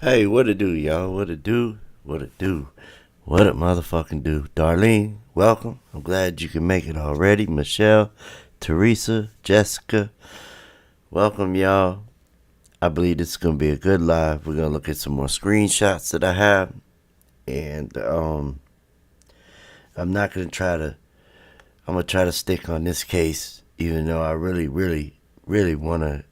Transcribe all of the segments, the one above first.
Hey, what it do, y'all? What it do? What it do? What it motherfucking do? Darlene, welcome. I'm glad you can make it already. Michelle, Teresa, Jessica, welcome, y'all. I believe this is going to be a good live. We're going to look at some more screenshots that I have. And I'm not going to try to... I'm going to try to stick on this case, even though I really want to...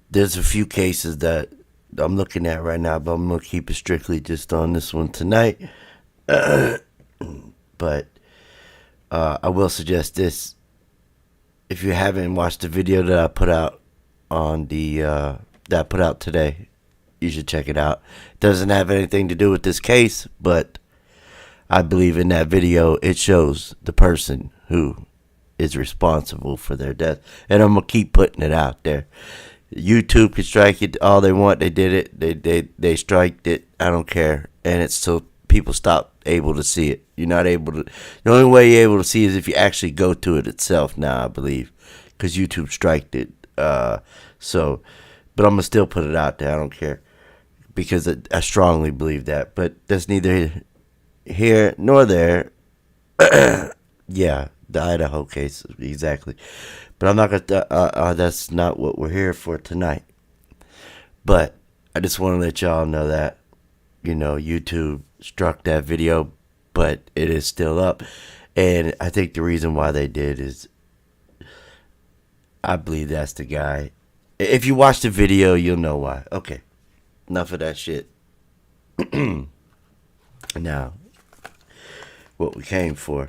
There's a few cases that I'm looking at right now, but I'm going to keep it strictly just on this one tonight. But I will suggest this. If you haven't watched the video that I put out on that I put out today, you should check it out. It doesn't have anything to do with this case, but I believe in that video it shows the person who is responsible for their death. And I'm going to keep putting it out there. YouTube can strike it all they want. They did it. They striked it. I don't care. And it's so people stop able to see it. You're not able to. The only way you're able to see is if you actually go to it itself now, I believe, because YouTube striked it. But I'm gonna still put it out there. I don't care, because I strongly believe that. But that's neither here nor there. Yeah, the Idaho case, exactly. But I'm not gonna. That's not what we're here for tonight. But I just want to let y'all know that, YouTube struck that video, but it is still up. And I think the reason why they did is, I believe that's the guy. If you watch the video, you'll know why. Okay, enough of that shit. Now, what we came for.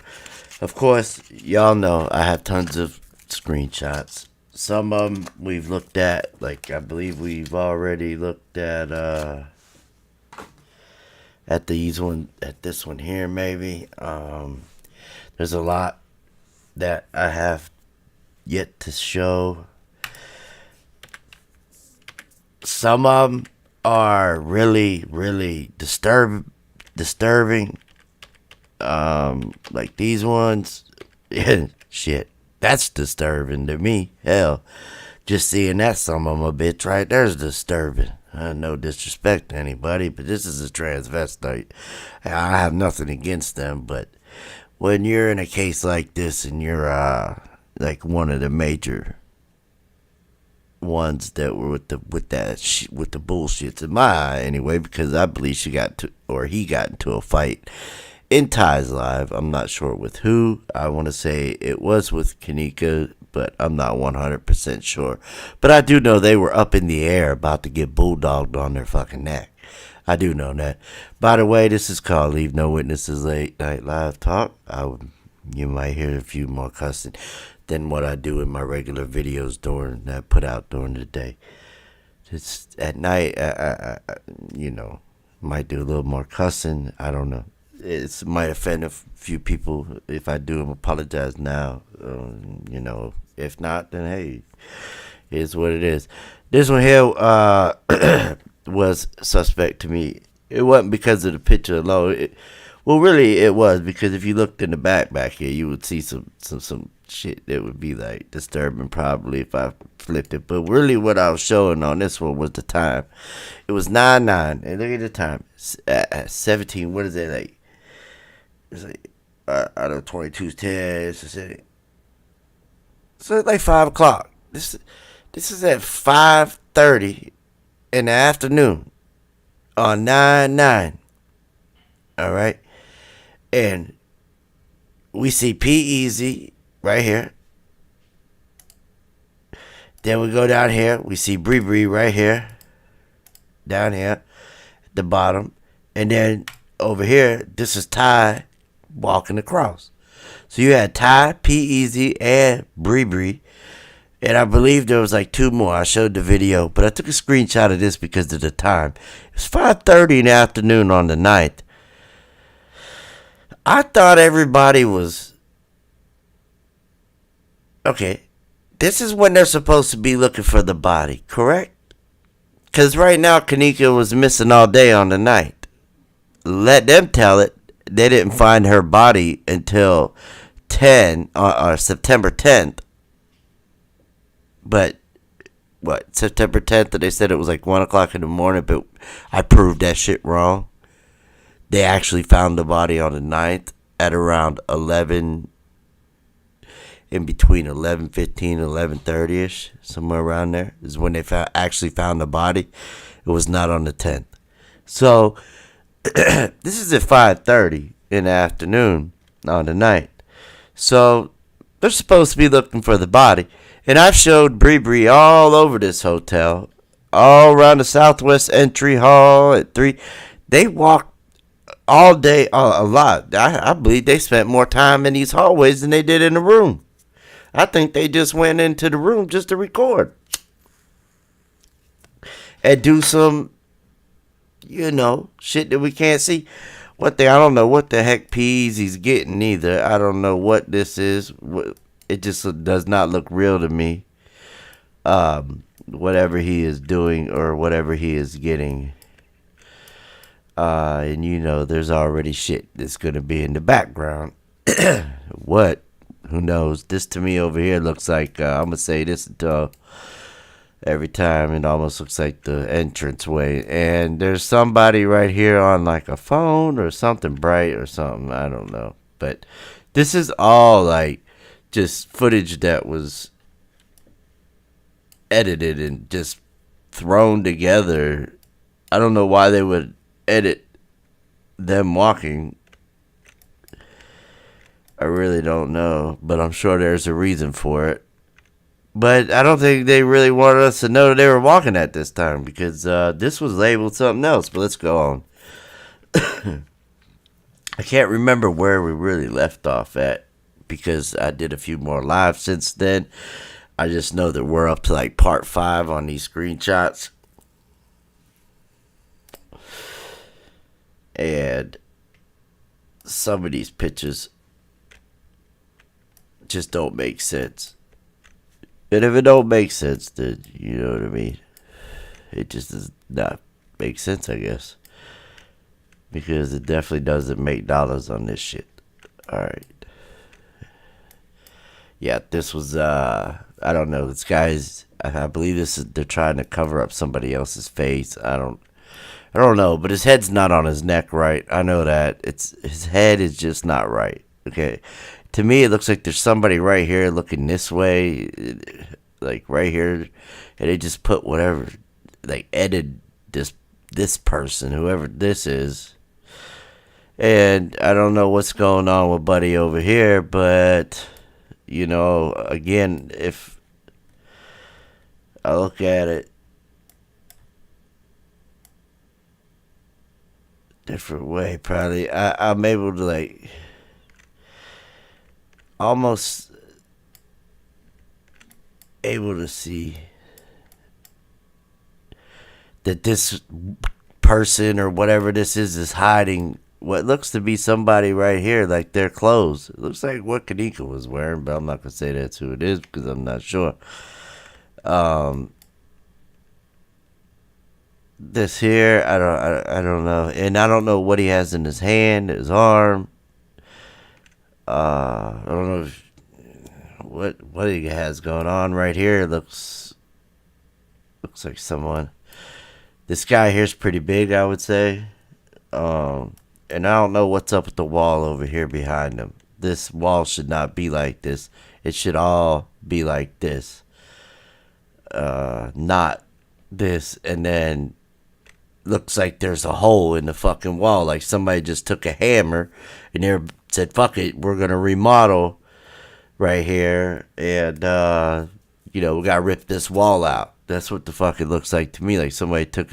Of course, y'all know I have tons of screenshots. Some of them we've looked at, like I believe we've already looked at this one here maybe. There's a lot that I have yet to show. Some of them are really disturbing disturbing. Like these ones, shit, that's disturbing to me. Hell, just seeing that son of a bitch right there's disturbing. No disrespect to anybody, but this is a transvestite. I have nothing against them, but when you're in a case like this and you're like one of the major ones that were with the bullshits in my eye anyway, because I believe he got into a fight in Ty's Live. I'm not sure with who. I want to say it was with Kenneka, but I'm not 100% sure. But I do know they were up in the air about to get bulldogged on their fucking neck. I do know that. By the way, this is called Leave No Witnesses Late Night Live Talk. You might hear a few more cussing than what I do in my regular videos that I put out during the day. Just at night, I might do a little more cussing. I don't know. It might offend a few people. If I do, apologize now. If not, then hey, it is what it is. This one here was suspect to me. It wasn't because of the picture alone. Really, it was because if you looked in the back here, you would see some shit that would be like disturbing probably if I flipped it. But really, what I was showing on this one was the time. It was 9/9, and look at the time. At 17. What is it like? It's like out of 22's 10. So it's like 5 o'clock. This is at 5:30 in the afternoon on 9/9. All right, and we see P-Eazy right here. Then we go down here. We see Bree right here, down here at the bottom, and then over here, this is Ty walking across. So you had Ty, P-Eazy, and Bree. And I believe there was like 2 more. I showed the video, but I took a screenshot of this because of the time. It was 5:30 in the afternoon on the 9th. I thought everybody was... Okay, this is when they're supposed to be looking for the body, correct? Because right now, Kenneka was missing all day on the 9th. Let them tell it. They didn't find her body until September 10th. But, September 10th, they said it was like 1 o'clock in the morning, but I proved that shit wrong. They actually found the body on the 9th at around 11, in between 11:15 and 11:30ish, somewhere around there, is when they actually found the body. It was not on the 10th. So, this is at 5:30 in the afternoon on the 9th. So, they're supposed to be looking for the body. And I've showed Bree all over this hotel, all around the southwest entry hall at 3. They walked all day, a lot. I believe they spent more time in these hallways than they did in the room. I think they just went into the room just to record. And do some, shit that we can't see. I don't know what the heck he's getting either. I don't know what this is. It just does not look real to me. Whatever he is doing or whatever he is getting. And there's already shit that's going to be in the background. What? Who knows? This to me over here looks like, I'm going to say this until every time, it almost looks like the entranceway. And there's somebody right here on like a phone or something bright or something. I don't know. But this is all like just footage that was edited and just thrown together. I don't know why they would edit them walking. I really don't know, but I'm sure there's a reason for it. But I don't think they really wanted us to know that they were walking at this time, because this was labeled something else. But let's go on. I can't remember where we really left off at, because I did a few more lives since then. I just know that we're up to like part 5 on these screenshots. And some of these pictures just don't make sense. And if it don't make sense, then you know what I mean. It just does not make sense, I guess. because it definitely doesn't make dollars on this shit. Alright. Yeah, this was I don't know. This guy's I believe they're trying to cover up somebody else's face. I don't know, but his head's not on his neck right. I know that. His head is just not right. Okay. To me it looks like there's somebody right here looking this way, like right here, and they just put whatever, like edited this person, whoever this is. And I don't know what's going on with Buddy over here, but again, if I look at it different way, probably I'm able to like almost able to see that this person or whatever this is hiding what looks to be somebody right here, like their clothes. It looks like what Kenneka was wearing, but I'm not gonna say that's who it is because I'm not sure. This here, I don't know, and I don't know what he has in his hand, his arm. I don't know what he has going on right here. Looks like someone. This guy here's pretty big, I would say. And I don't know what's up with the wall over here behind him. This wall should not be like this. It should all be like this. Not this. And then looks like there's a hole in the fucking wall. Like somebody just took a hammer and they said, fuck it, we're going to remodel right here. And, we got to rip this wall out. That's what the fuck it looks like to me. Like somebody took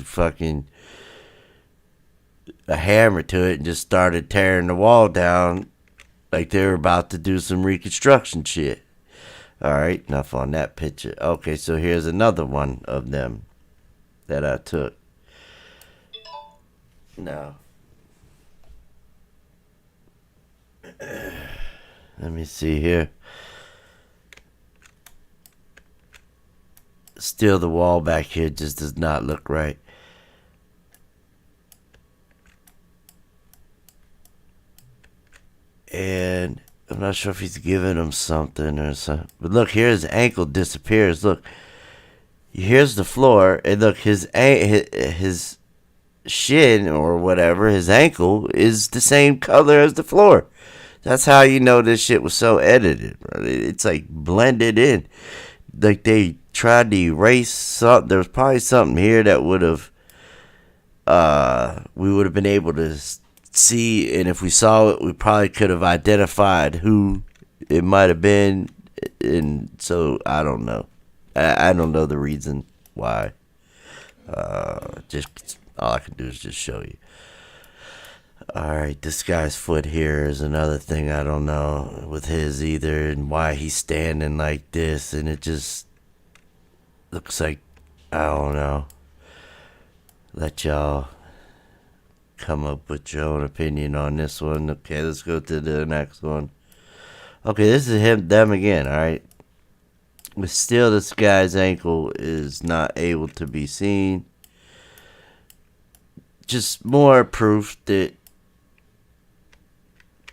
a hammer to it and just started tearing the wall down like they were about to do some reconstruction shit. Alright, enough on that picture. Okay, so here's another one of them that I took. Now, let me see here. Still, the wall back here just does not look right. And I'm not sure if he's giving him something or something. But look, here his ankle disappears. Look, here's the floor, and look, his shin or whatever, his ankle is the same color as the floor. That's how you know this shit was so edited, bro. It's like blended in. Like they tried to erase something. There was probably something here that would have, we would have been able to see, and if we saw it, we probably could have identified who it might have been. And so I don't know. I don't know the reason why. Just all I can do is just show you. Alright, this guy's foot here is another thing I don't know with his either, and why he's standing like this, and it just looks like, I don't know. Let y'all come up with your own opinion on this one. Okay, let's go to the next one. Okay, this is them again, alright? But still, this guy's ankle is not able to be seen. Just more proof that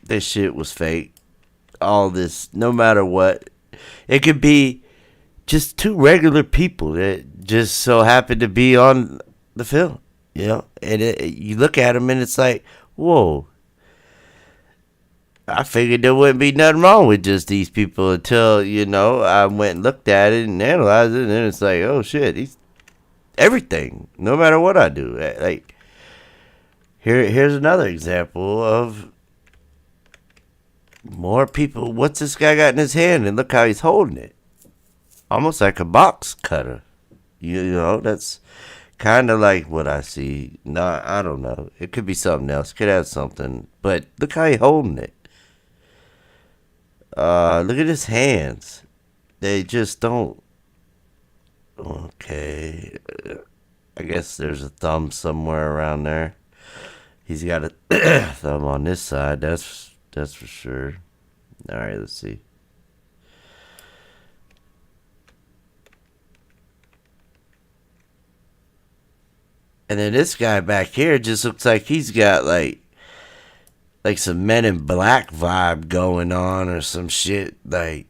this shit was fake. All this, no matter what. It could be just two regular people that just so happen to be on the film. And you look at them and it's like, whoa. I figured there wouldn't be nothing wrong with just these people until, I went and looked at it and analyzed it, and then it's like, oh shit, he's everything, no matter what I do. Like, here's another example of more people. What's this guy got in his hand? And look how he's holding it. Almost like a box cutter. That's kind of like what I see. No, I don't know. It could be something else. Could have something. But look how he's holding it. Look at his hands. They just don't. Okay. I guess there's a thumb somewhere around there. He's got a thumb on this side. That's for sure. All right, let's see. And then this guy back here just looks like he's got like some Men in Black vibe going on or some shit. Like,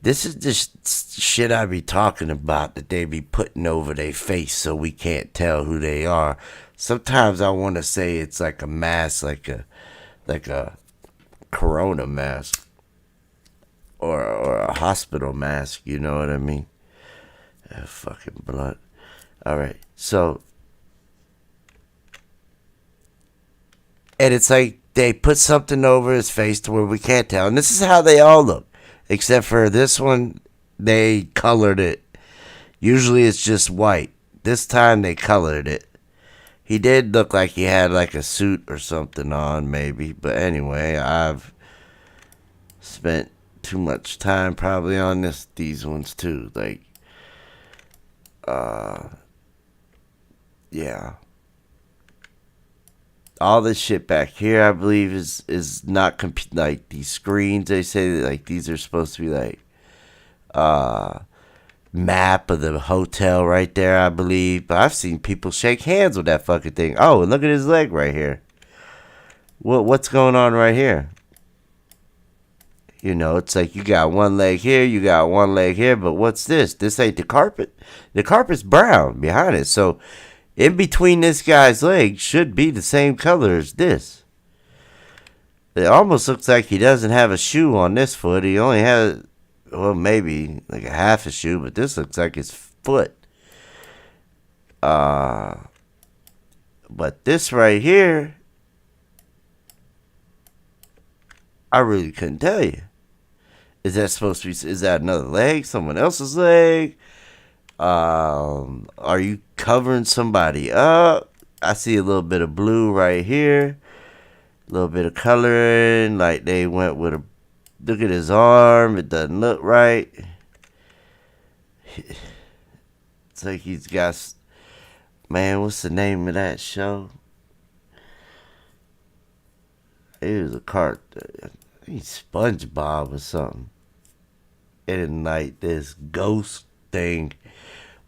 this is just shit I be talking about that they be putting over their face so we can't tell who they are. Sometimes I want to say it's like a mask, like a corona mask or a hospital mask. You know what I mean? Fucking blunt. All right, so. And it's like they put something over his face to where we can't tell. And this is how they all look. Except for this one, they colored it. Usually it's just white. This time they colored it. He did look like he had like a suit or something on, maybe. But anyway, I've spent too much time probably on these ones too. Like, yeah. All this shit back here, I believe, is not like these screens. They say that, like, these are supposed to be like map of the hotel right there, I believe. But I've seen people shake hands with that fucking thing. Oh, and look at his leg right here. What's going on right here? You know, it's like you got one leg here, you got one leg here, but what's this? This ain't the carpet. The carpet's brown behind it, so. In between this guy's legs should be the same color as this. It almost looks like he doesn't have a shoe on this foot. He only has, well, maybe like a half a shoe, but this looks like his foot. But this right here, I really couldn't tell you. Is that supposed to be, is that another leg? Someone else's leg? Are you covering somebody up? I see a little bit of blue right here. A little bit of coloring. Like they went with a... Look at his arm. It doesn't look right. It's like he's got... Man, what's the name of that show? It was a cartoon. I think SpongeBob or something. And like this ghost thing.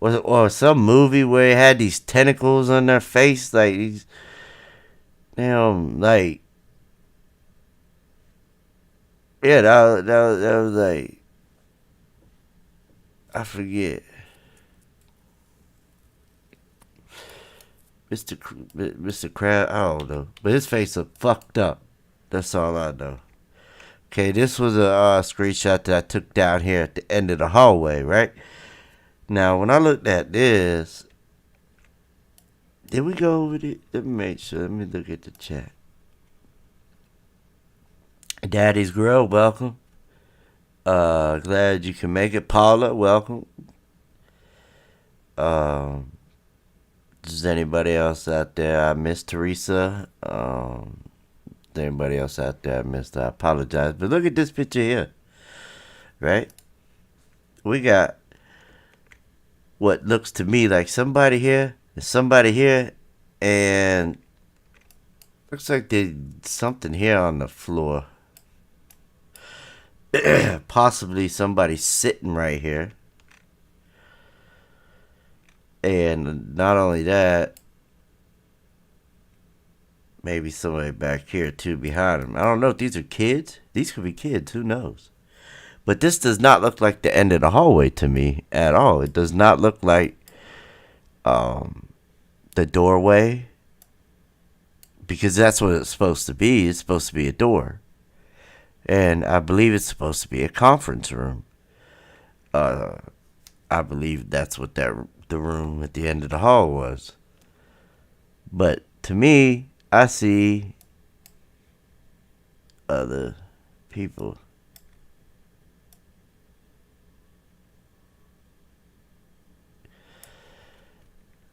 Or some movie where they had these tentacles on their face, like these, like, yeah, that was like, I forget, Mr. Crab, I don't know, but his face looked fucked up. That's all I know. Okay, this was a screenshot that I took down here at the end of the hallway, right? Now, when I looked at this, did we go over it? Let me make sure. Let me look at the chat. Daddy's Grill, welcome. Glad you can make it. Paula, welcome. Does anybody else out there I missed? Teresa? Anybody else out there I missed? I apologize. But look at this picture here. Right? We got what looks to me like somebody here and somebody here, and looks like there's something here on the floor. Possibly somebody sitting right here. And not only that, maybe somebody back here too behind him. I don't know if these are kids. These could be kids. Who knows? But this does not look like the end of the hallway to me at all. It does not look like the doorway. Because that's what it's supposed to be. It's supposed to be a door. And I believe it's supposed to be a conference room. I believe that's what the room at the end of the hall was. But to me, I see other people.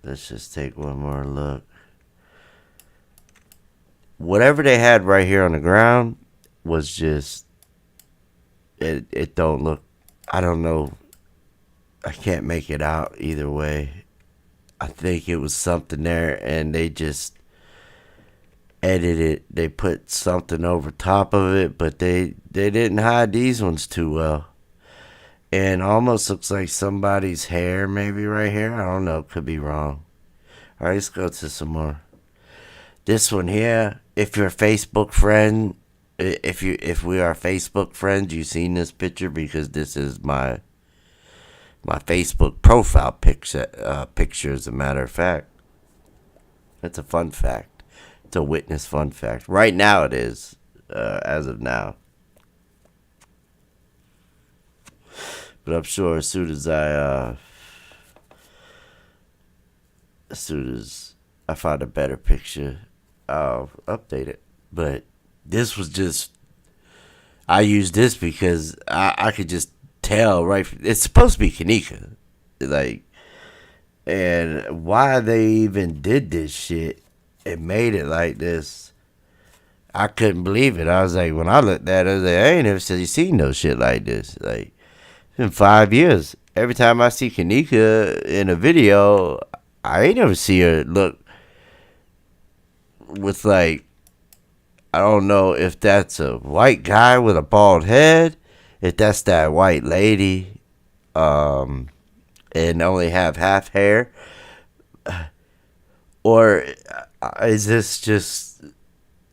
Let's just take one more look. Whatever they had right here on the ground was just, it don't look, I don't know. I can't make it out either way. I think it was something there and they just edited it. They put something over top of it, but they didn't hide these ones too well. And almost looks like somebody's hair, maybe right here. I don't know. Could be wrong. All right, let's go to some more. This one here. If you're a Facebook friend, if we are Facebook friends, you've seen this picture because this is my Facebook profile picture. As a matter of fact, that's a fun fact. It's a witness fun fact. Right now, it is. As of now. But I'm sure as soon as I find a better picture, I'll update it. But this was just, I used this because I could just tell right. It's supposed to be Kenneka, like, and why they even did this shit and made it like this, I couldn't believe it. I was like, when I looked at it, I was like, I ain't never seen no shit like this. Like, it's been 5 years. Every time I see Kenneka in a video, I ain't never see her look with, like, I don't know if that's a white guy with a bald head, if that's that white lady, and only have half hair, or is this just,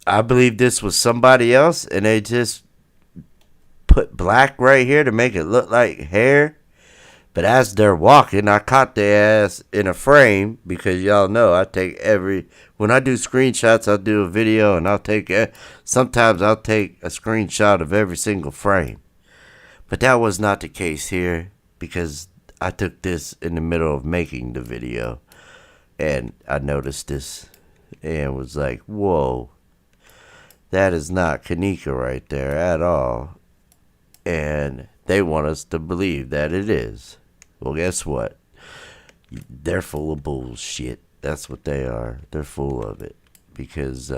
I believe this was somebody else and they just put black right here to make it look like hair. But as they're walking, I caught their ass in a frame because y'all know I take when I do screenshots, I'll do a video and sometimes I'll take a screenshot of every single frame. But that was not the case here because I took this in the middle of making the video and I noticed this and was like, whoa, that is not Kenneka right there at all. And they want us to believe that it is. Well, guess what? They're full of bullshit. That's what they are. They're full of it. Because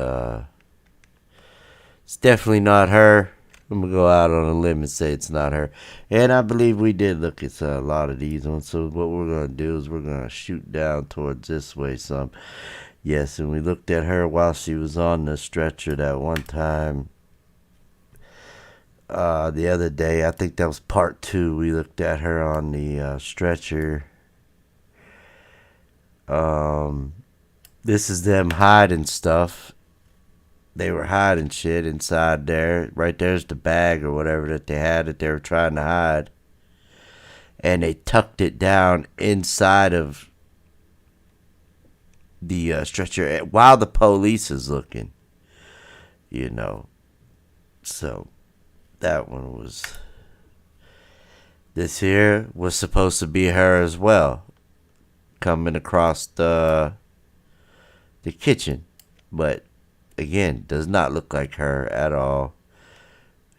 it's definitely not her. I'm going to go out on a limb and say it's not her. And I believe we did look at a lot of these ones. So what we're going to do is we're going to shoot down towards this way some. Yes, and we looked at her while she was on the stretcher that one time. The other day, I think that was part 2. We looked at her on the stretcher. This is them hiding stuff. They were hiding shit inside there. Right there's the bag or whatever that they had that they were trying to hide. And they tucked it down inside of the stretcher while the police is looking. You know. So that one was, this here was supposed to be her as well, coming across the kitchen, but again, does not look like her at all.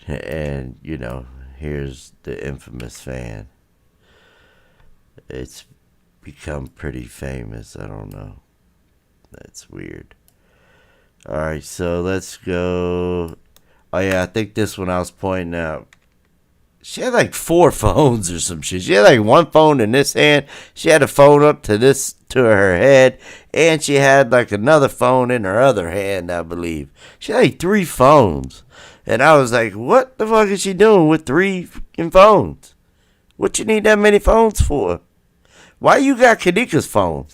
And you know, here's the infamous fan. It's become pretty famous. I don't know, that's weird. All right, so let's go. Oh, yeah, I think this one I was pointing out. She had like 4 phones or some shit. She had like one phone in this hand. She had a phone up to her head. And she had like another phone in her other hand, I believe. She had like 3 phones. And I was like, what the fuck is she doing with 3 fucking phones? What you need that many phones for? Why you got Kenneka's phone?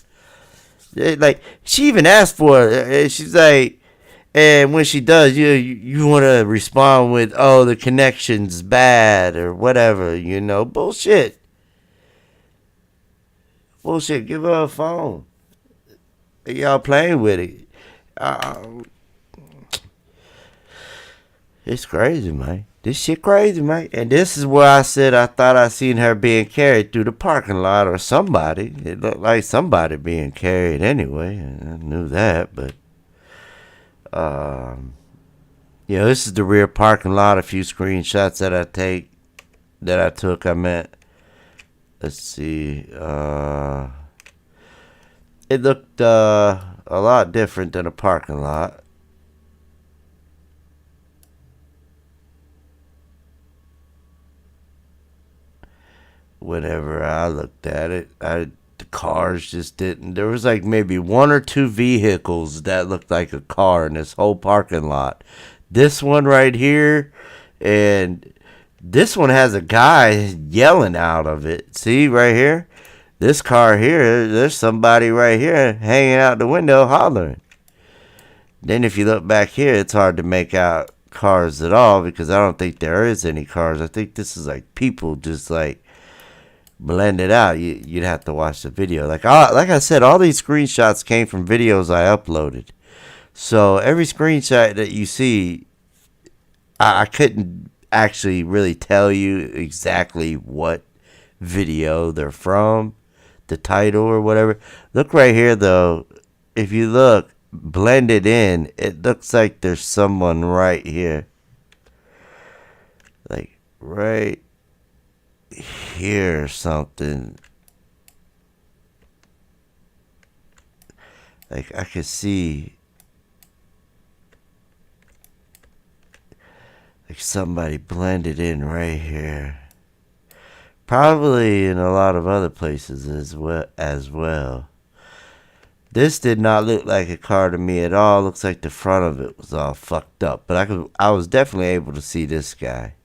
Like, she even asked for it. She's like, and when she does, you want to respond with, oh, the connection's bad or whatever, you know. Bullshit. Bullshit. Give her a phone. Y'all playing with it. It's crazy, man. This shit crazy, man. And this is where I said I thought I seen her being carried through the parking lot or somebody. It looked like somebody being carried anyway. I knew that, but this is the rear parking lot. A few screenshots that I took. I meant, let's see. It looked a lot different than a parking lot. Whenever I looked at it, the cars just didn't. There was like maybe 1 or 2 vehicles that looked like a car in this whole parking lot. This one right here and This one has a guy yelling out of it. See right here? This car here, there's somebody right here hanging out the window hollering. Then if you look back here, it's hard to make out cars at all because I don't think there is any cars. I think this is like people just like blended out. You'd have to watch the video. Like I said, all these screenshots came from videos I uploaded. So every screenshot that you see, I couldn't actually really tell you exactly what video they're from, the title or whatever. Look right here though. If you look blended in, it looks like there's someone right here. Like right here or something. Like I could see like somebody blended in right here. Probably in a lot of other places as well. This did not look like a car to me at all. Looks like the front of it was all fucked up. But I was definitely able to see this guy.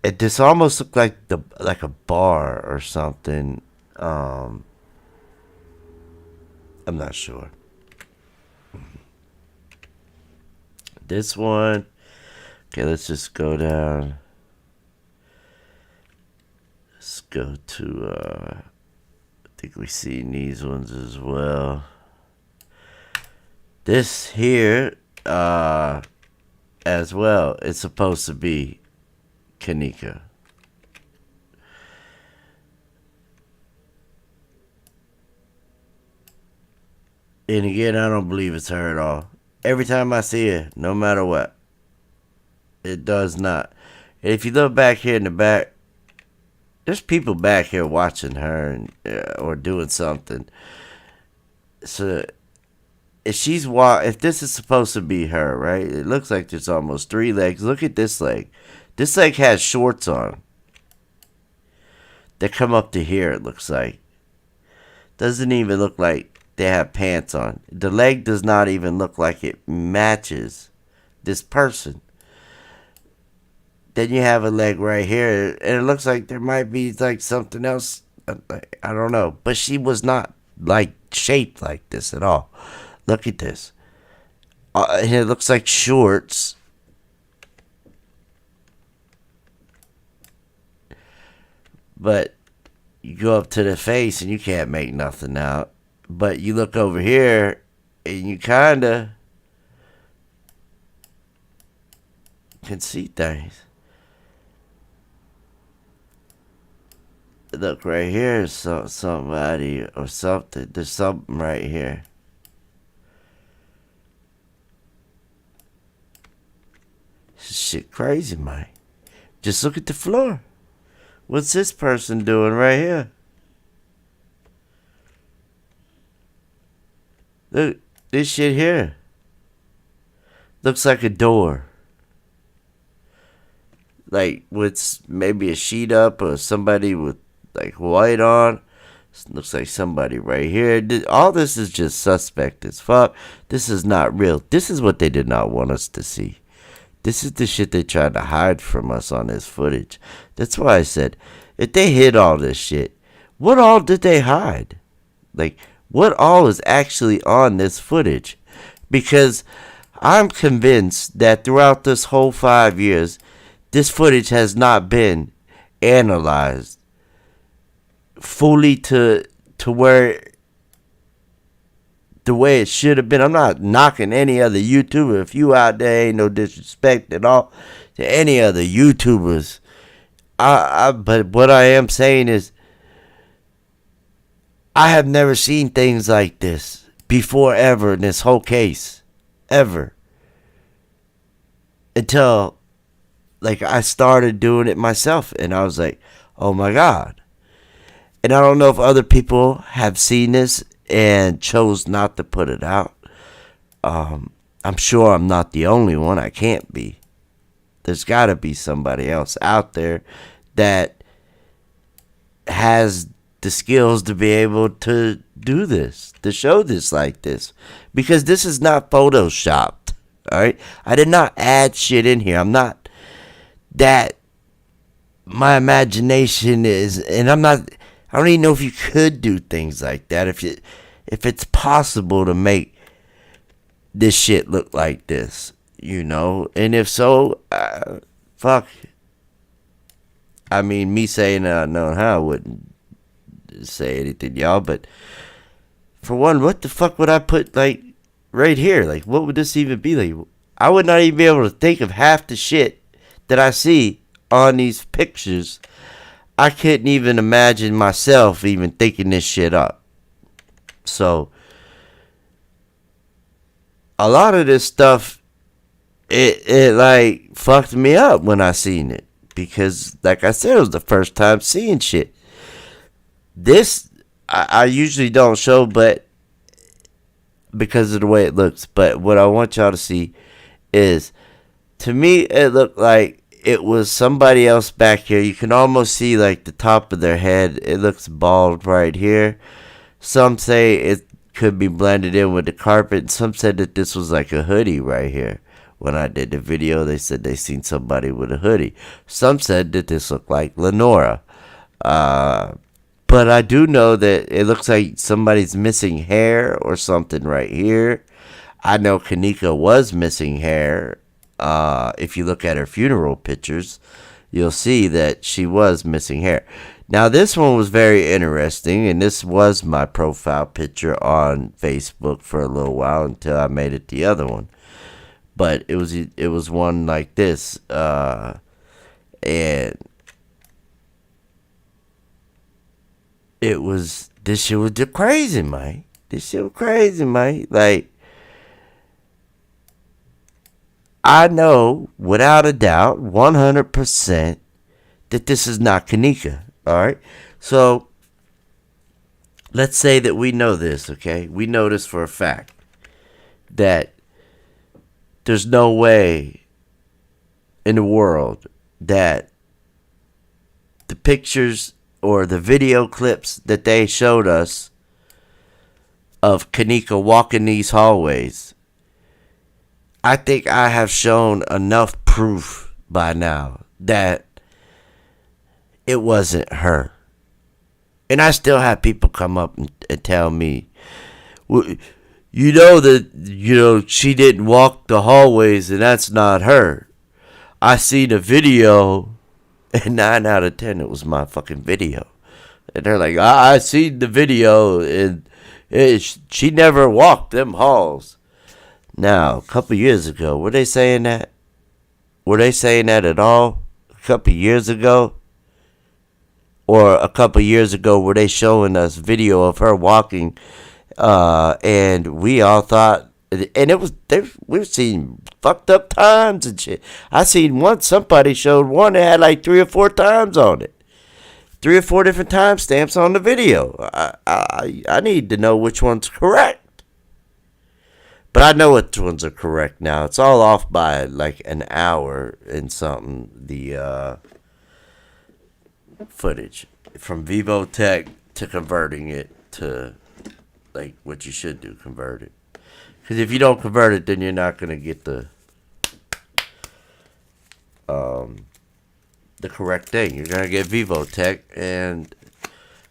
This almost looked like a bar or something. I'm not sure. This one. Okay, let's just go down. Let's go to, I think we see these ones as well. This here, as well, it's supposed to be Kenneka. And again, I don't believe it's her at all. Every time I see her, no matter what, it does not. And if you look back here in the back, there's people back here watching her and, or doing something. So if this is supposed to be her, right? It looks like there's almost 3 legs. Look at this leg. This leg has shorts on. They come up to here, it looks like. Doesn't even look like they have pants on. The leg does not even look like it matches this person. Then you have a leg right here, and it looks like there might be like something else. I don't know, but she was not like shaped like this at all. Look at this. It looks like shorts. But you go up to the face and you can't make nothing out. But you look over here and you kinda can see things. Look right here, somebody or something. There's something right here. This shit crazy, man. Just look at the floor. What's this person doing right here? Look, this shit here. Looks like a door. Like with maybe a sheet up or somebody with like white on. Looks like somebody right here. All this is just suspect as fuck. This is not real. This is what they did not want us to see. This is the shit they tried to hide from us on this footage. That's why I said, if they hid all this shit, what all did they hide? Like, what all is actually on this footage? Because I'm convinced that throughout this whole 5 years, this footage has not been analyzed fully to where the way it should have been. I'm not knocking any other YouTuber. If you out there, ain't no disrespect at all to any other YouTubers. But what I am saying is, I have never seen things like this before ever in this whole case. Ever. Until, like, I started doing it myself. And I was like, oh my God. And I don't know if other people have seen this and chose not to put it out. I'm sure I'm not the only one. I can't be. There's got to be somebody else out there that has the skills to be able to do this, to show this like this. Because this is not photoshopped. Alright? I did not add shit in here. I'm not that. My imagination is, and I don't even know if you could do things like that. If it's possible to make this shit look like this, and if so, fuck. I mean, me saying I don't know how, I wouldn't say anything, y'all, but for one, what the fuck would I put, like, right here? Like, what would this even be like? I would not even be able to think of half the shit that I see on these pictures. I couldn't even imagine myself even thinking this shit up. So, a lot of this stuff, it like, fucked me up when I seen it. Because, like I said, it was the first time seeing shit. This, I usually don't show, but because of the way it looks. But what I want y'all to see is, to me, it looked like it was somebody else back here. You can almost see, like, the top of their head. It looks bald right here. Some say it could be blended in with the carpet. Some said that this was like a hoodie right here. When I did the video, they said they seen somebody with a hoodie. Some said that this looked like Lenora. But I do know that it looks like somebody's missing hair or something right here. I know Kenneka was missing hair. If you look at her funeral pictures, you'll see that she was missing hair. Now, this one was very interesting, and this was my profile picture on Facebook for a little while until I made it the other one. But it was one like this, and this shit was just crazy, man. This shit was crazy, man. Like, I know without a doubt, 100%, that this is not Kenneka. All right, so let's say that we know this. Okay, we know this for a fact that there's no way in the world that the pictures or the video clips that they showed us of Kenneka walking these hallways, I think I have shown enough proof by now that it wasn't her. And I still have people come up and tell me, well, she didn't walk the hallways and that's not her. I seen a video, and 9 out of 10 it was my fucking video. And they're like, I seen the video, and she never walked them halls. Now, a couple years ago, were they saying that? Were they saying that at all? A couple years ago? Or a couple years ago, were they showing us video of her walking, and we all thought, and we've seen fucked up times and shit. I seen somebody showed one that had like 3 or 4 times on it. 3 or 4 different timestamps on the video. I need to know which one's correct. But I know which ones are correct now. It's all off by like an hour and something. The footage from Vivotech to converting it to like what you should do, convert it. Because if you don't convert it, then you're not going to get the correct thing. You're going to get Vivotech, and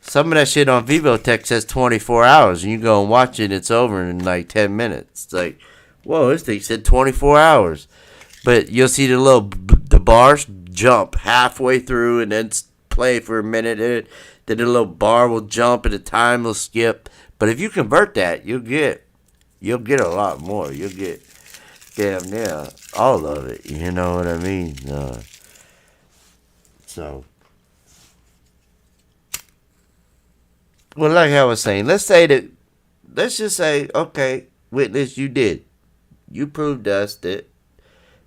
some of that shit on Vivotech says 24 hours, and you go and watch it, it's over in like 10 minutes. It's like, whoa, this thing said 24 hours. But you'll see the bars jump halfway through and then play for a minute. Then the little bar will jump and the time will skip. But if you convert that, you'll get a lot more. You'll get damn near all of it. You know what I mean? So, well, like I was saying, let's just say, okay, witness, you did. You proved us that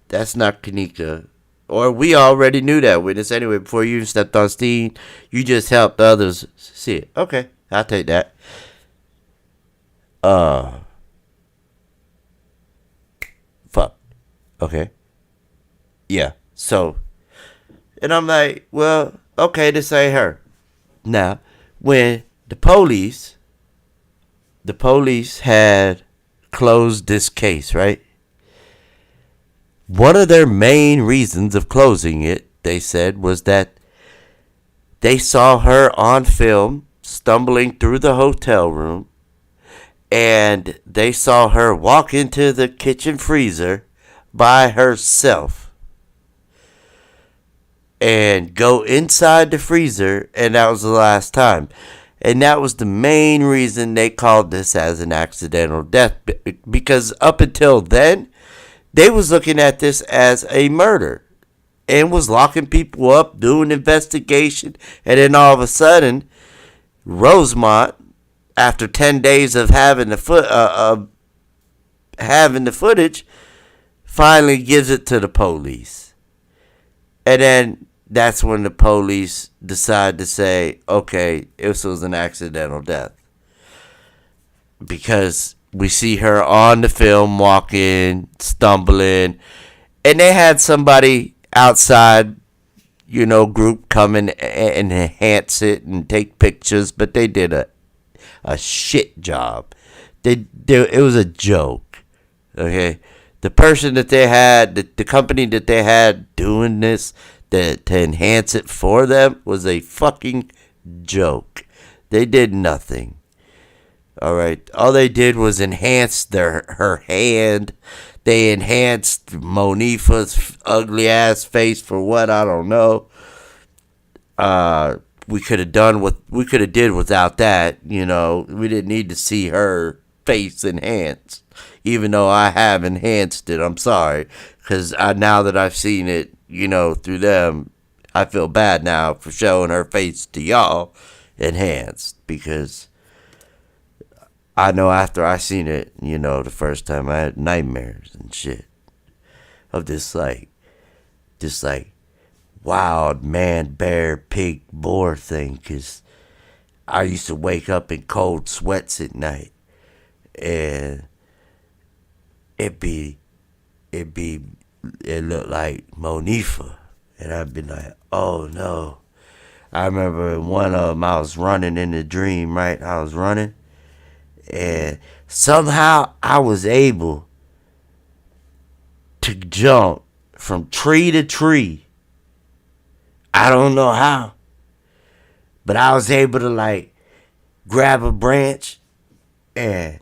that's not Kenneka. Or we already knew that, witness, anyway. Before you stepped on steam, you just helped others see it. Okay, I'll take that. Fuck. Okay. Yeah, so, and I'm like, well, okay, this ain't her. Now, when the police had closed this case, right? one of their main reasons of closing it, they said, was that they saw her on film stumbling through the hotel room, and they saw her walk into the kitchen freezer by herself and go inside the freezer, and that was the last time. And that was the main reason they called this as an accidental death, because up until then, they was looking at this as a murder and was locking people up, doing investigation, and then all of a sudden, Rosemont, after 10 days of having the footage, finally gives it to the police. And then that's when the police decide to say, okay, this was an accidental death. Because we see her on the film walking, stumbling, and they had somebody outside, group come and enhance it and take pictures, but they did a shit job. It was a joke. Okay, the person that they had, the company that they had doing this to enhance it for them was a fucking joke. They did nothing. All right, all they did was enhance her hand. They enhanced Monifah's ugly ass face for what, I don't know. We could have did without that. We didn't need to see her face enhanced, even though I have enhanced it. I'm sorry, because now that I've seen it, through them, I feel bad now for showing her face to y'all enhanced, because I know after I seen it, the first time, I had nightmares and shit of this wild man, bear, pig, boar thing, because I used to wake up in cold sweats at night, and it looked like Monifah, and I'd be like, oh no. I remember one of them, I was running in the dream, right? I was running, and somehow I was able to jump from tree to tree. I don't know how, but I was able to grab a branch and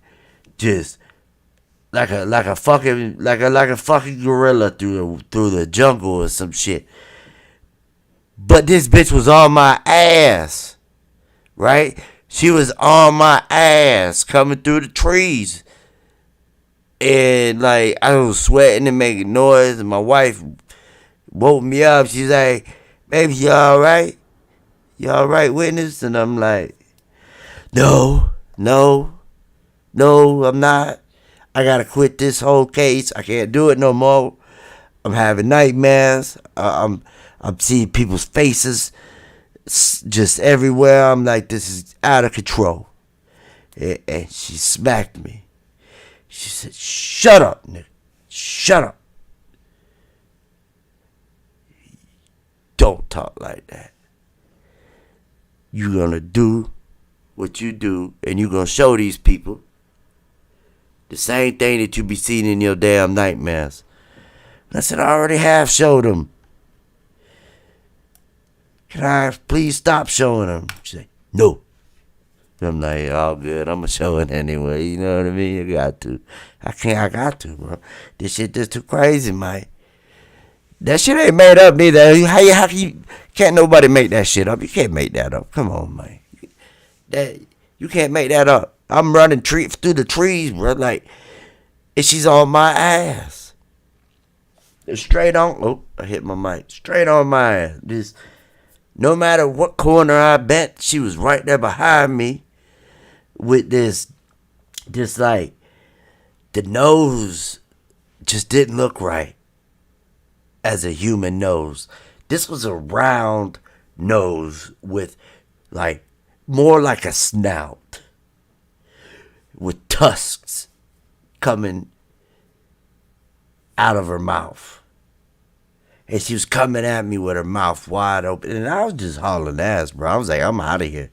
just like a fucking gorilla through the jungle or some shit. But this bitch was on my ass, right? She was on my ass coming through the trees. And I was sweating and making noise, and my wife woke me up. She's like, baby, you alright? You alright, witness? And I'm like, no, I'm not. I gotta quit this whole case. I can't do it no more. I'm having nightmares. I'm seeing people's faces just everywhere. I'm like, this is out of control. And she smacked me. She said, shut up, nigga. Shut up. Don't talk like that. You gonna do what you do, and you gonna show these people the same thing that you be seeing in your damn nightmares. And I said, I already have showed them. Can I please stop showing them? She said, no. I'm like, all good. I'm going to show it anyway. You know what I mean? You got to. I got to, bro. This shit just too crazy, man. That shit ain't made up neither. How can you, can't nobody make that shit up. You can't make that up. Come on, man. You can't make that up. I'm running through the trees, bro. And she's on my ass. Straight on. Oh, I hit my mic. Straight on my ass. No matter what corner I bent, she was right there behind me with this the nose just didn't look right as a human nose. This was a round nose with more like a snout with tusks coming out of her mouth. And she was coming at me with her mouth wide open. And I was just hauling ass, bro. I was like, I'm out of here.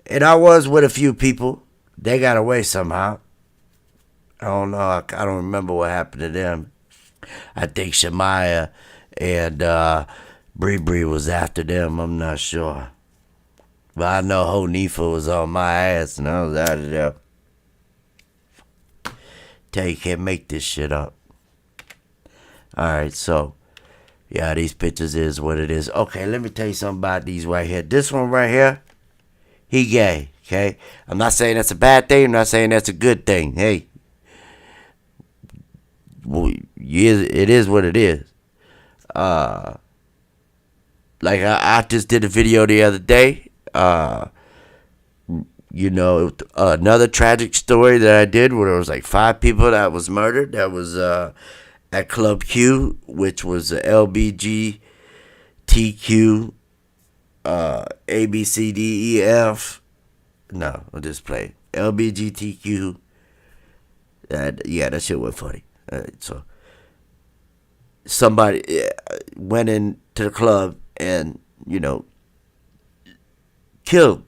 And I was with a few people. They got away somehow. I don't know. I don't remember what happened to them. I think Shemaya and Bree was after them. I'm not sure. But I know Monifah was on my ass and I was out of there. Tell you can't make this shit up. Alright, so yeah, these pictures is what it is. Okay, let me tell you something about these right here. This one right here, he gay, okay? I'm not saying that's a bad thing. I'm not saying that's a good thing. Hey, well, it is what it is. Like I just did a video the other day. Another tragic story that I did where there was like 5 people that was murdered. That was at Club Q, which was LBGTQ, ABCDEF. No, I'll just play LBGTQ. Yeah, that shit was funny. So somebody went into the club and killed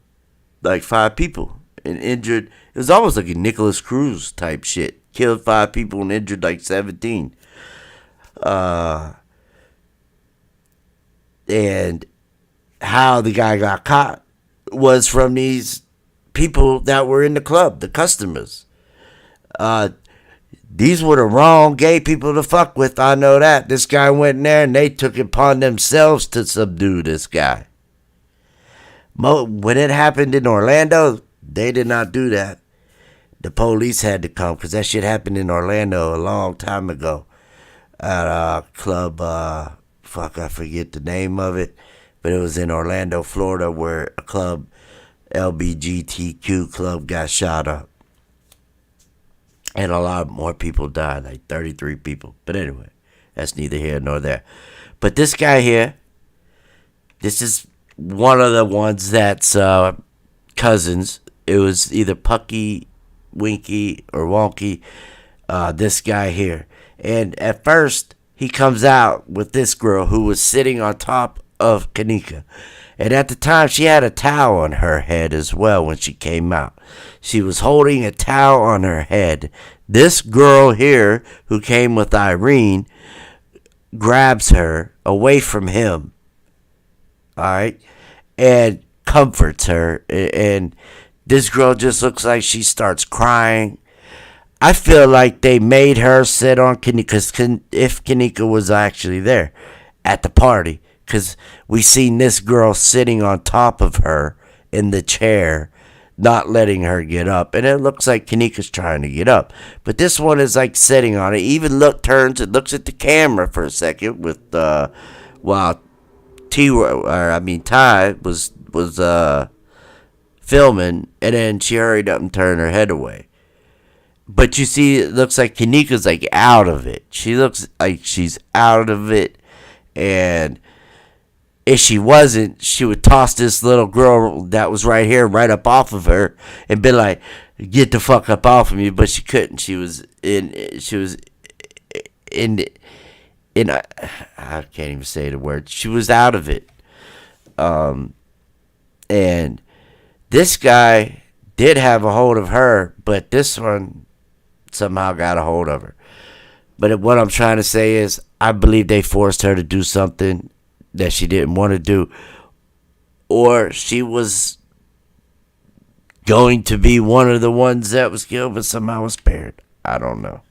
like 5 people and injured. It was almost like a Nicholas Cruz type shit. Killed 5 people and injured like 17. And how the guy got caught was from these people that were in the club, the customers. These were the wrong gay people to fuck with, I know that. This guy went in there and they took it upon themselves to subdue this guy. When it happened in Orlando, they did not do that. The police had to come because that shit happened in Orlando a long time ago. At a club, I forget the name of it, but it was in Orlando, Florida, where a club, LBGTQ club, got shot up. And a lot more people died, like 33 people. But anyway, that's neither here nor there. But this guy here, this is one of the ones that's cousins. It was either Pucky, Winky, or Wonky. This guy here. And at first, he comes out with this girl who was sitting on top of Kenneka. And at the time, she had a towel on her head as well when she came out. She was holding a towel on her head. This girl here, who came with Irene, grabs her away from him. Alright? And comforts her. And this girl just looks like she starts crying. I feel like they made her sit on Kenneka, if Kenneka was actually there at the party. Because we seen this girl sitting on top of her in the chair, not letting her get up. And it looks like Kenneka's trying to get up. But this one is like sitting on it. Even turns and looks at the camera for a second with while Ty was filming, and then she hurried up and turned her head away. But you see, it looks like Kenneka's like out of it. She looks like she's out of it, and if she wasn't, she would toss this little girl that was right here right up off of her and be like, "Get the fuck up off of me!" But she couldn't. She was in. I can't even say the word. She was out of it. And this guy did have a hold of her, but this one somehow got a hold of her. But what I'm trying to say is, I believe they forced her to do something that she didn't want to do, or she was going to be one of the ones that was killed but somehow was spared. I don't know.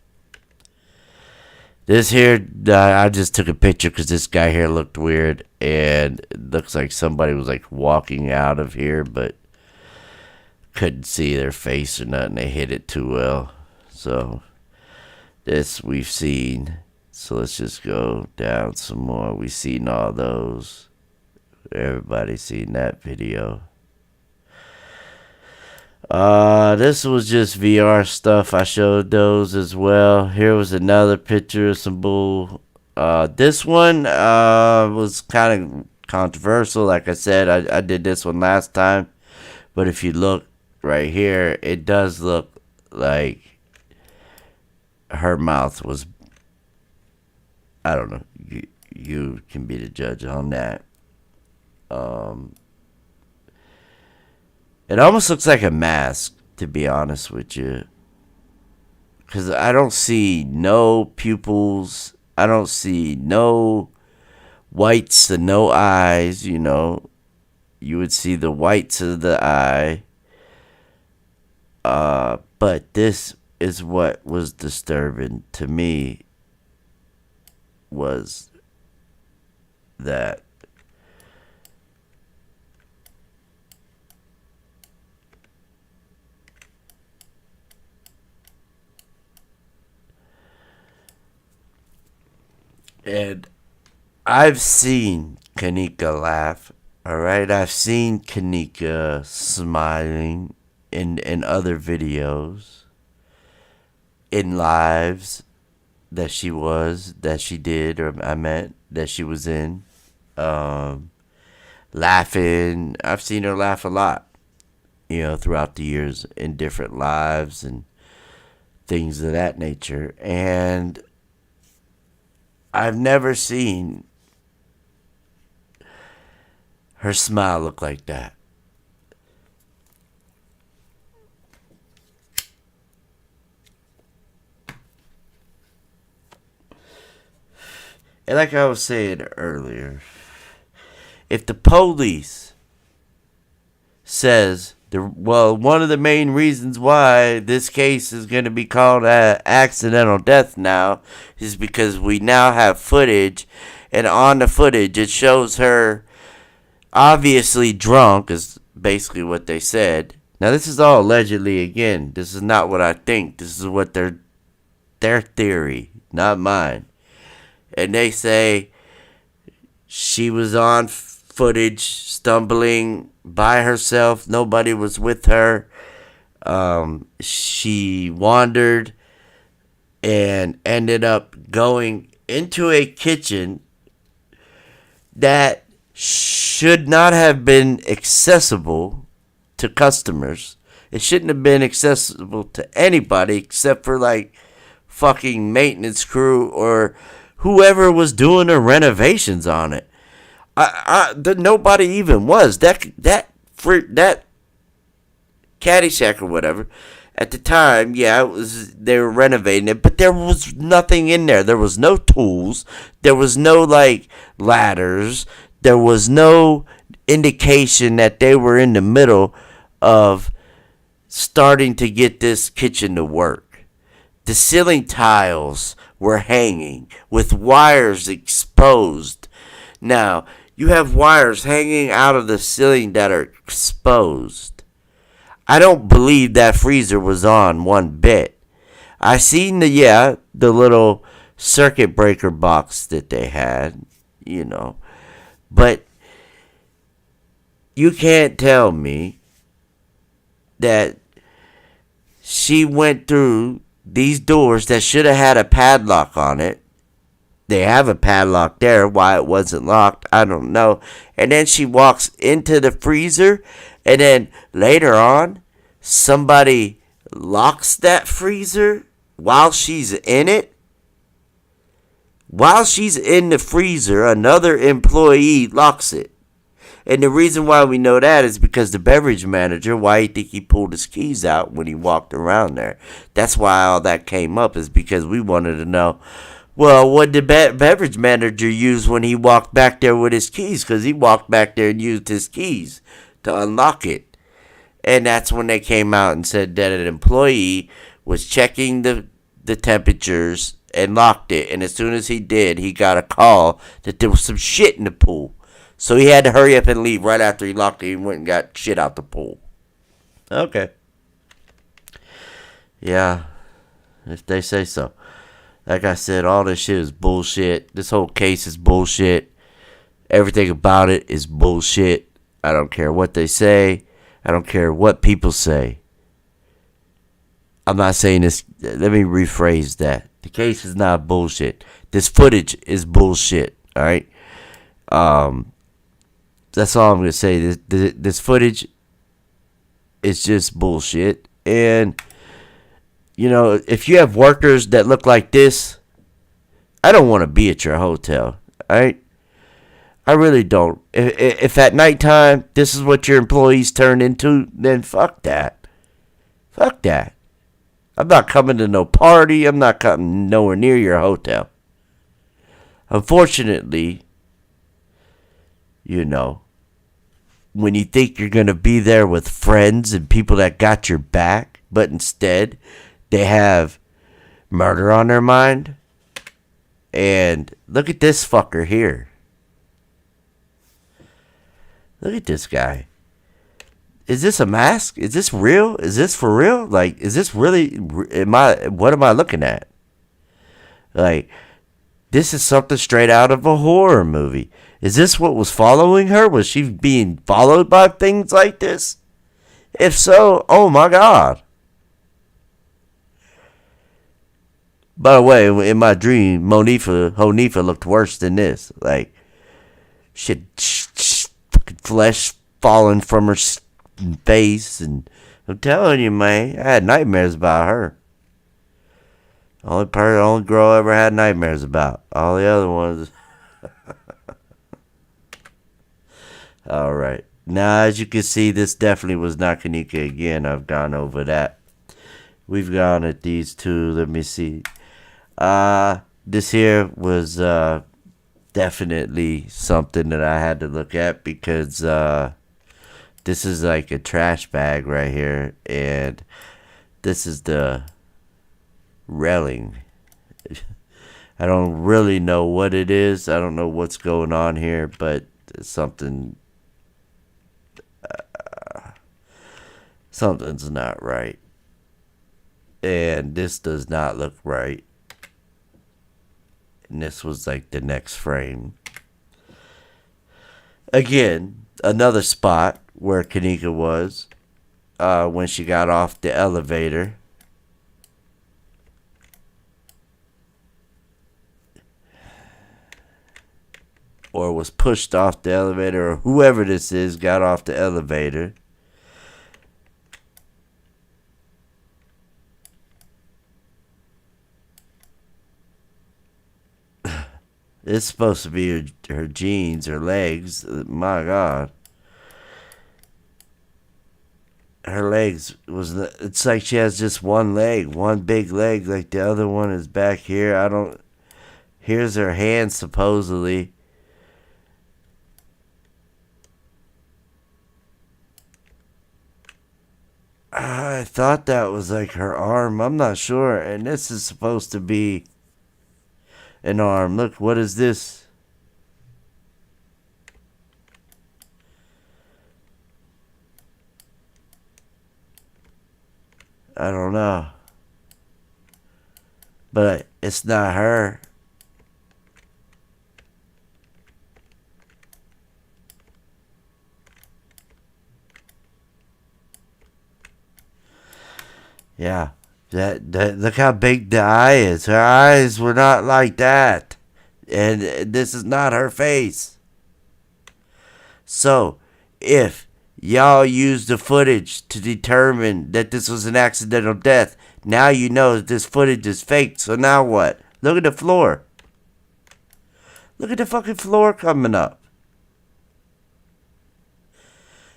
This here, I just took a picture because this guy here looked weird, and it looks like somebody was like walking out of here, but couldn't see their face or nothing. They hid it too well. So this we've seen. So let's just go down some more. We've seen all those. Everybody's seen that video. This was just VR stuff. I showed those as well. Here was another picture of some bull. This one was kind of controversial. Like I said, I did this one last time. But if you look right here, it does look like her mouth was, I don't know. You can be the judge on that. It almost looks like a mask, to be honest with you. Because I don't see no pupils I don't see no whites and no eyes, you know. You would see the whites of the eye. But this is what was disturbing to me, was that and I've seen Kenneka laugh. All right, I've seen Kenneka smiling in other videos, in lives that she did, or I meant that she was in, laughing. I've seen her laugh a lot, you know, throughout the years in different lives and things of that nature. And I've never seen her smile look like that. And like I was saying earlier, if the police says, one of the main reasons why this case is going to be called accidental death now is because we now have footage, and on the footage it shows her obviously drunk, is basically what they said. Now this is all allegedly, again. This is not what I think. This is what their theory, not mine. And they say she was on footage stumbling by herself. Nobody was with her. She wandered and ended up going into a kitchen that should not have been accessible to customers. It shouldn't have been accessible to anybody except for like fucking maintenance crew or whoever was doing the renovations on it. Nobody even was. That Caddyshack or whatever, at the time, yeah, they were renovating it, but there was nothing in there. There was no tools. There was no like ladders. There was no indication that they were in the middle of starting to get this kitchen to work. The ceiling tiles were hanging with wires exposed. Now, you have wires hanging out of the ceiling that are exposed. I don't believe that freezer was on one bit. I seen the little circuit breaker box that they had, you know. But you can't tell me that she went through these doors that should have had a padlock on it. They have a padlock there. Why it wasn't locked, I don't know. And then she walks into the freezer, and then later on, somebody locks that freezer while she's in it. While she's in the freezer, another employee locks it. And the reason why we know that is because the beverage manager, why you think he pulled his keys out when he walked around there? That's why all that came up, is because we wanted to know, well, what did the beverage manager use when he walked back there with his keys? Because he walked back there and used his keys to unlock it. And that's when they came out and said that an employee was checking the temperatures and locked it. And as soon as he did, he got a call that there was some shit in the pool. So he had to hurry up and leave right after he locked it. He went and got shit out the pool. Okay. Yeah, if they say so. Like I said, all this shit is bullshit. This whole case is bullshit. Everything about it is bullshit. I don't care what they say. I don't care what people say. I'm not saying this. Let me rephrase that. The case is not bullshit. This footage is bullshit. All right. That's all I'm gonna say. This footage is just bullshit. And you know, if you have workers that look like this, I don't want to be at your hotel. All right. I really don't. If at nighttime this is what your employees turn into, then fuck that. Fuck that. I'm not coming to no party. I'm not coming nowhere near your hotel. Unfortunately, you know, when you think you're going to be there with friends and people that got your back, but instead they have murder on their mind. And look at this fucker here. Look at this guy. Is this a mask? Is this real? Is this for real? Like, is this really, what am I looking at? Like, this is something straight out of a horror movie. Is this what was following her? Was she being followed by things like this? If so, oh my God. By the way, in my dream, Monifah looked worse than this. Like, shit, fucking flesh falling from her face. And I'm telling you, man, I had nightmares about her. Only girl I ever had nightmares about. All the other ones. Alright. Now, as you can see, this definitely was not Kenneka again. I've gone over that. We've gone at these two. Let me see. This here was definitely something that I had to look at because this is like a trash bag right here. And this is the railing. I don't really know what it is. I don't know what's going on here, but something's not right. And this does not look right. And this was like the next frame. Again, another spot where Kenneka was when she got off the elevator. Or was pushed off the elevator, or whoever this is got off the elevator. It's supposed to be her jeans, her legs. My God. Her legs it's like she has just one leg, one big leg, like the other one is back here. Here's her hand, supposedly. I thought that was like her arm. I'm not sure. And this is supposed to be an arm. Look, what is this? I don't know. But it's not her. Yeah. That look how big the eye is. Her eyes were not like that. And this is not her face. So, if y'all used the footage to determine that this was an accidental death, now you know that this footage is fake. So now what? Look at the floor. Look at the fucking floor coming up.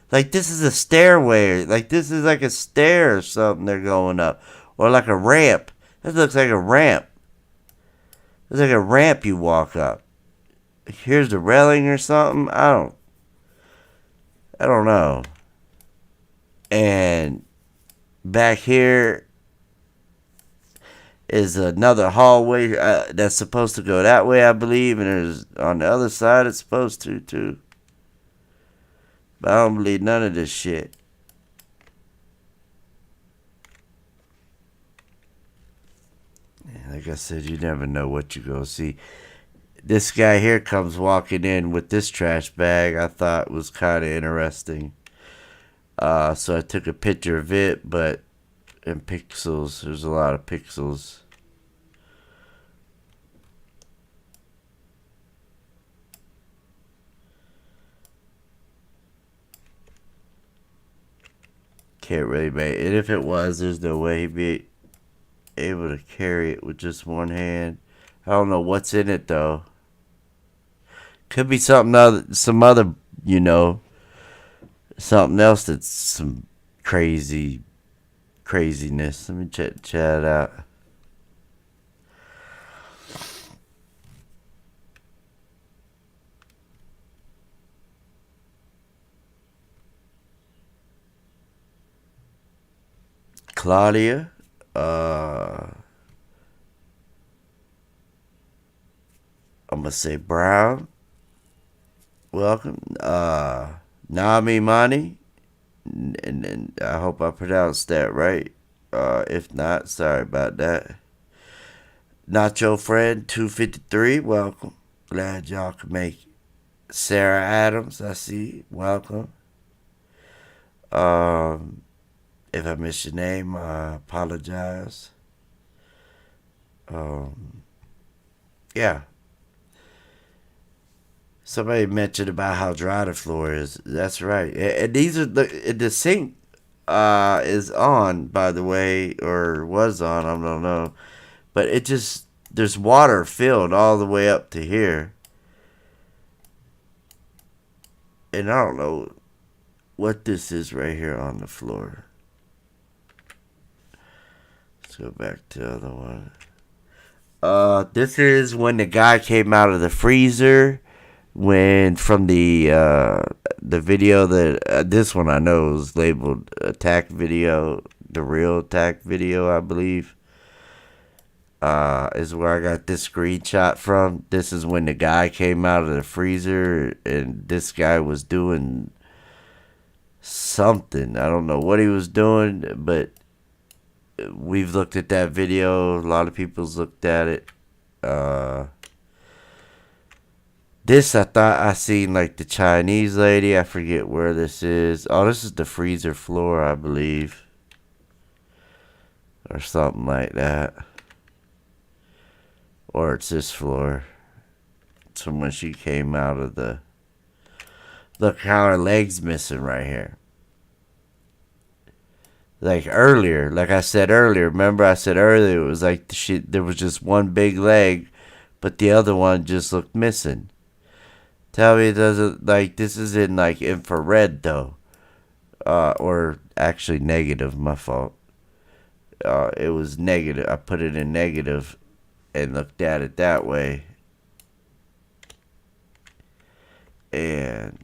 Like this is a stairway. Like this is like a stair or something they're going up. Or like a ramp. This looks like a ramp. It's like a ramp you walk up. Here's the railing or something. I don't know. And back here is another hallway that's supposed to go that way, I believe. And there's on the other side it's supposed to too. But I don't believe none of this shit. Like I said, you never know what you're going to see. This guy here comes walking in with this trash bag. I thought was kind of interesting. So I took a picture of it, but in pixels, there's a lot of pixels. Can't really make it. If it was, there's no way he'd be able to carry it with just one hand. I don't know what's in it though. Could be some other, you know, something else that's some craziness. Let me check it out. Claudia. I'm gonna say Brown. Welcome. Nami Mani. And I hope I pronounced that right. If not, sorry about that. Nacho Friend 253, welcome. Glad y'all could make it. Sarah Adams, I see. Welcome. If I missed your name, I apologize. Yeah. Somebody mentioned about how dry the floor is. That's right. And these are the sink is on, by the way, or was on, I don't know. But it just, there's water filled all the way up to here. And I don't know what this is right here on the floor. Let's go back to the other one. This is when the guy came out of the freezer. When from the video that this one I know is labeled attack video, the real attack video, I believe. Is where I got this screenshot from. This is when the guy came out of the freezer and this guy was doing something. I don't know what he was doing, but we've looked at that video. A lot of people's looked at it. This I thought I seen like the Chinese lady. I forget where this is. Oh, this is the freezer floor, I believe. Or something like that. Or it's this floor. It's when she came out of the... Look how her leg's missing right here. Like earlier, like I said earlier. Remember I said earlier it was like there was just one big leg, but the other one just looked missing. Tell me it doesn't, like, this is in like infrared though. Or actually negative, my fault. It was negative. I put it in negative and looked at it that way. And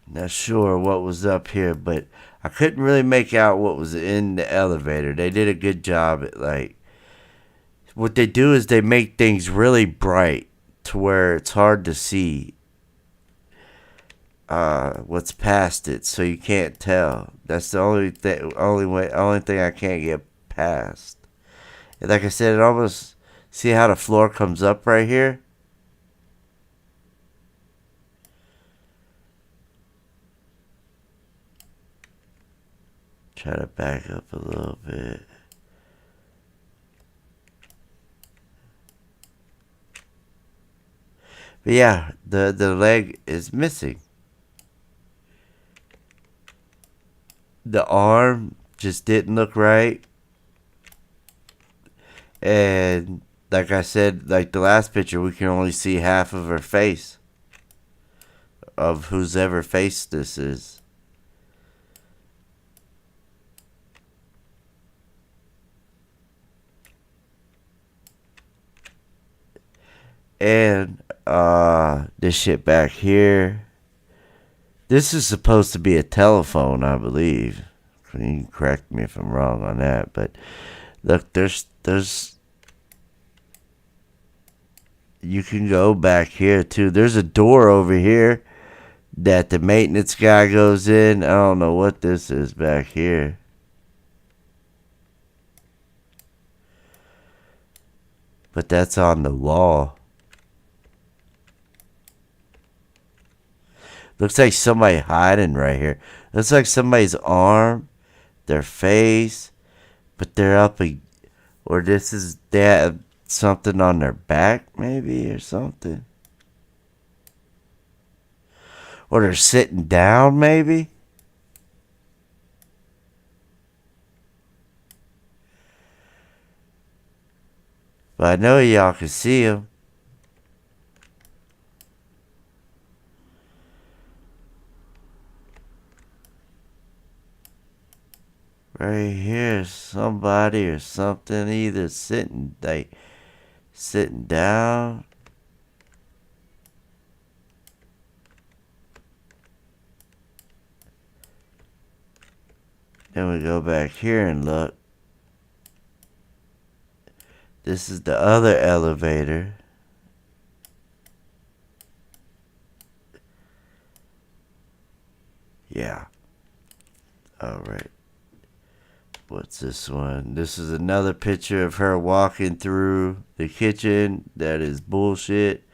not sure what was up here, but I couldn't really make out what was in the elevator. They did a good job at, like, what they do is they make things really bright to where it's hard to see what's past it, so you can't tell. That's the only thing I can't get past. And like I said, it almost, see how the floor comes up right here? Try to back up a little bit. But yeah, the leg is missing. The arm just didn't look right. And like I said, like the last picture, we can only see half of her face. Of whose ever face this is. And this shit back here. This is supposed to be a telephone, I believe. You can correct me if I'm wrong on that, but look, there's you can go back here too. There's a door over here that the maintenance guy goes in. I don't know what this is back here. But that's on the wall. Looks like somebody hiding right here. Looks like somebody's arm, their face, but they're up or this is, they have something on their back maybe or something. Or they're sitting down maybe. But I know y'all can see them. Right here, somebody or something either sitting down. And we go back here and look. This is the other elevator. Yeah. Alright. What's this one? This is another picture of her walking through the kitchen. That is bullshit.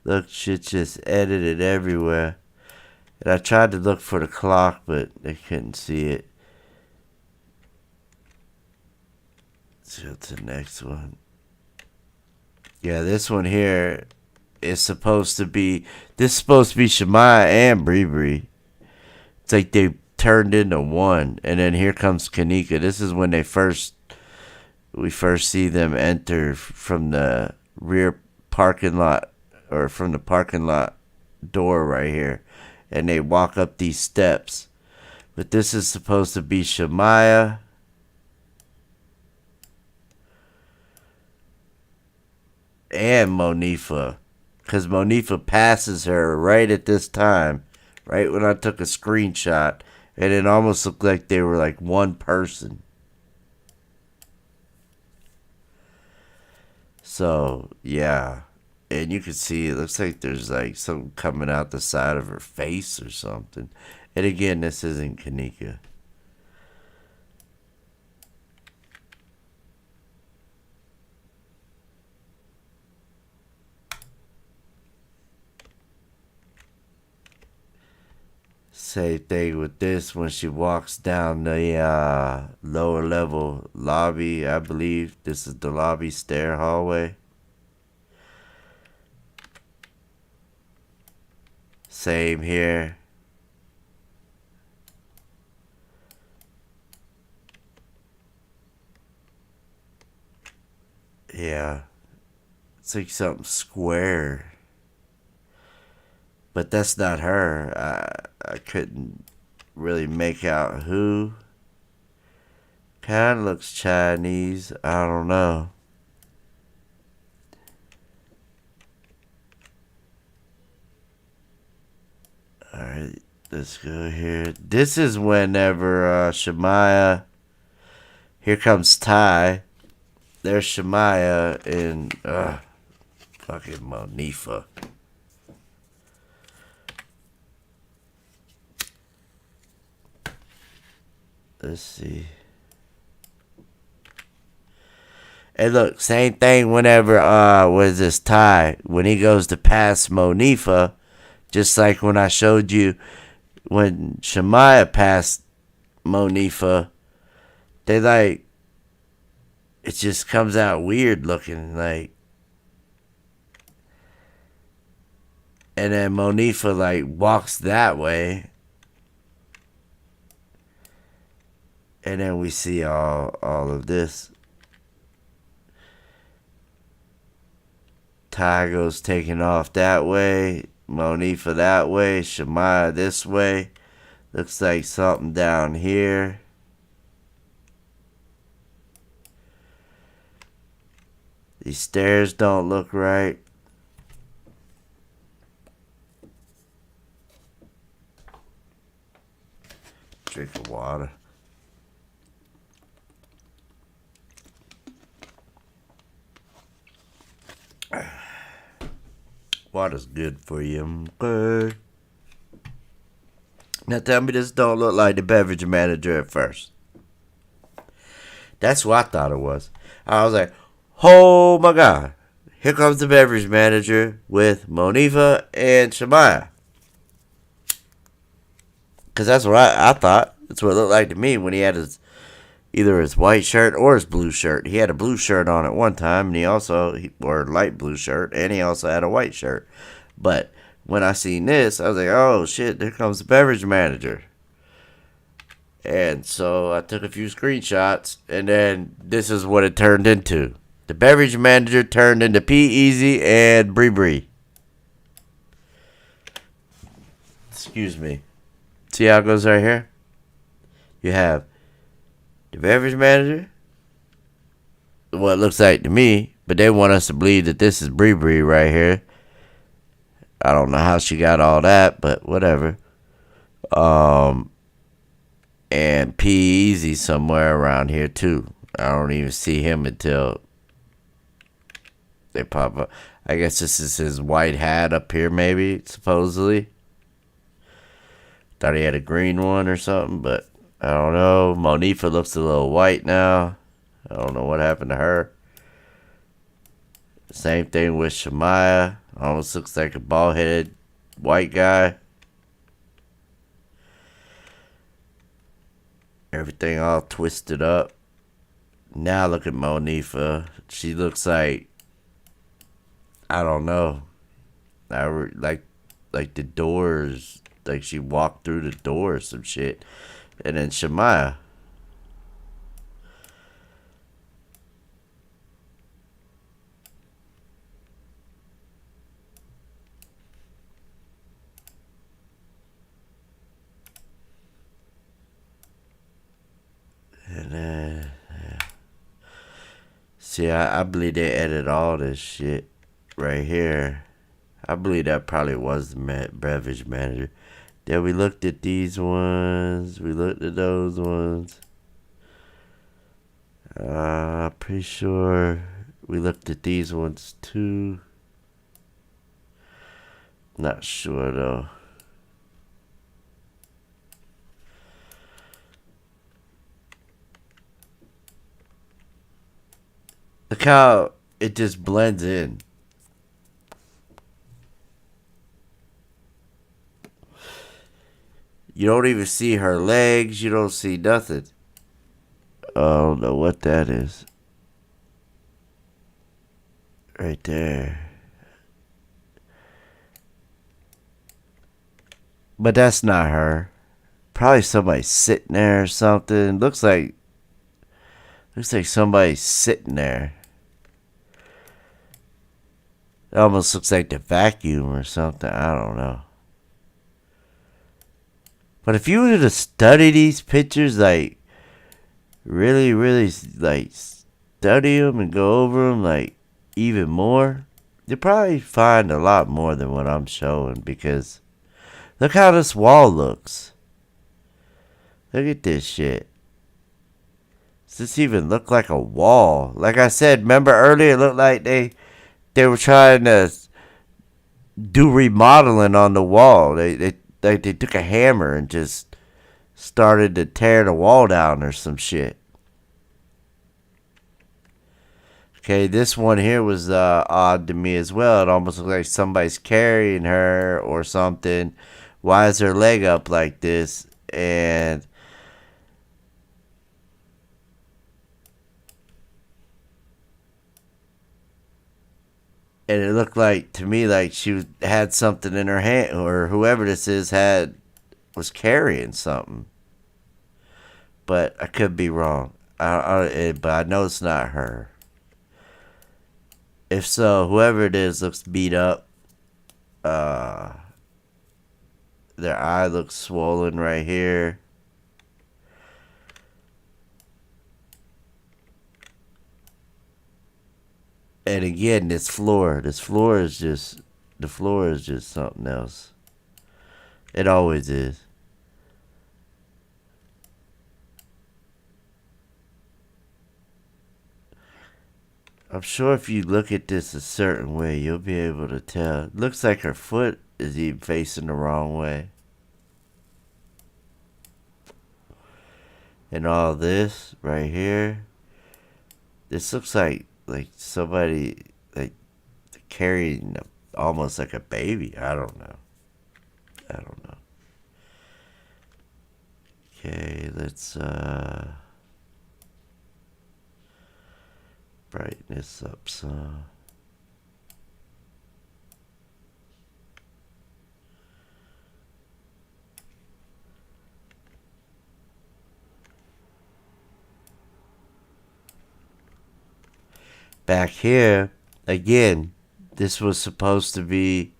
Look, shit just edited everywhere. And I tried to look for the clock, but I couldn't see it. Let's go to the next one. Yeah, this one here is supposed to be... This is supposed to be Shemaya and Bree. It's like they turned into one. And then here comes Kenneka. This is when we first see them enter from the rear parking lot, or from the parking lot door right here. And they walk up these steps. But this is supposed to be Shemaya and Monifah. Because Monifah passes her right at this time. Right when I took a screenshot. And it almost looked like they were like one person. So, yeah. And you can see it looks like there's like something coming out the side of her face or something. And again, this isn't Kenneka. Same thing with this when she walks down the lower level lobby. I believe this is the lobby stair hallway. Same here. Yeah. It's like something square. But that's not her. I couldn't really make out who. Kind of looks Chinese. I don't know. Alright, let's go here. This is whenever Shemaya... Here comes Ty. There's Shemaya and... fucking Monifah. Let's see. And look, same thing whenever, was this Ty? When he goes to pass Monifah, just like when I showed you when Shemaya passed Monifah, they like, it just comes out weird looking, like. And then Monifah, like, walks that way. And then we see all of this. Ty goes taking off that way. Monifah that way. Shemaya this way. Looks like something down here. These stairs don't look right. Drink of water. Water's good for you. Okay. Now tell me this don't look like the beverage manager at first. That's what I thought it was. I was like, oh my God. Here comes the beverage manager with Monifah and Shemaya. Because that's what I thought. That's what it looked like to me when he had either his white shirt or his blue shirt. He had a blue shirt on at one time, and he wore a light blue shirt, and he also had a white shirt. But when I seen this, I was like, oh shit, there comes the beverage manager. And so I took a few screenshots, and then this is what it turned into. The beverage manager turned into P-Easy and Bree. Excuse me. See how it goes right here? You have the beverage manager, what it looks like to me, but they want us to believe that this is Bree right here. I don't know how she got all that, but whatever. And P Easy somewhere around here too. I don't even see him until they pop up. I guess this is his white hat up here, maybe, supposedly. Thought he had a green one or something, but I don't know. Monifah looks a little white now. I don't know what happened to her. Same thing with Shemaya. Almost looks like a bald-headed white guy. Everything all twisted up. Now look at Monifah. She looks like, I don't know. Like the doors, like she walked through the door or some shit. And then Shemaya. And then, yeah. See, I believe they edited all this shit right here. I believe that probably was the beverage manager. Then we looked at these ones. We looked at those ones. Pretty sure we looked at these ones too. Not sure though. Look how it just blends in. You don't even see her legs. You don't see nothing. I don't know what that is. Right there. But that's not her. Probably somebody sitting there or something. Looks like somebody's sitting there. It almost looks like the vacuum or something. I don't know. But if you were to study these pictures, like, really, like, study them and go over them, like, even more, you'll probably find a lot more than what I'm showing. Because look how this wall looks. Look at this shit. Does this even look like a wall? Like I said, remember earlier, it looked like they were trying to do remodeling on the wall. They took a hammer and just started to tear the wall down or some shit. Okay, this one here was odd to me as well. It almost looks like somebody's carrying her or something. Why is her leg up like this? And it looked like to me like she had something in her hand, or whoever this is was carrying something. But I could be wrong. But I know it's not her. If so, whoever it is looks beat up. Their eye looks swollen right here. And again, this floor is just something else. It always is. I'm sure if you look at this a certain way, you'll be able to tell. It looks like her foot is even facing the wrong way. And all this right here, this looks like somebody like carrying almost like a baby. I don't know. Okay, let's brighten this up some. Back here, again, this was supposed to be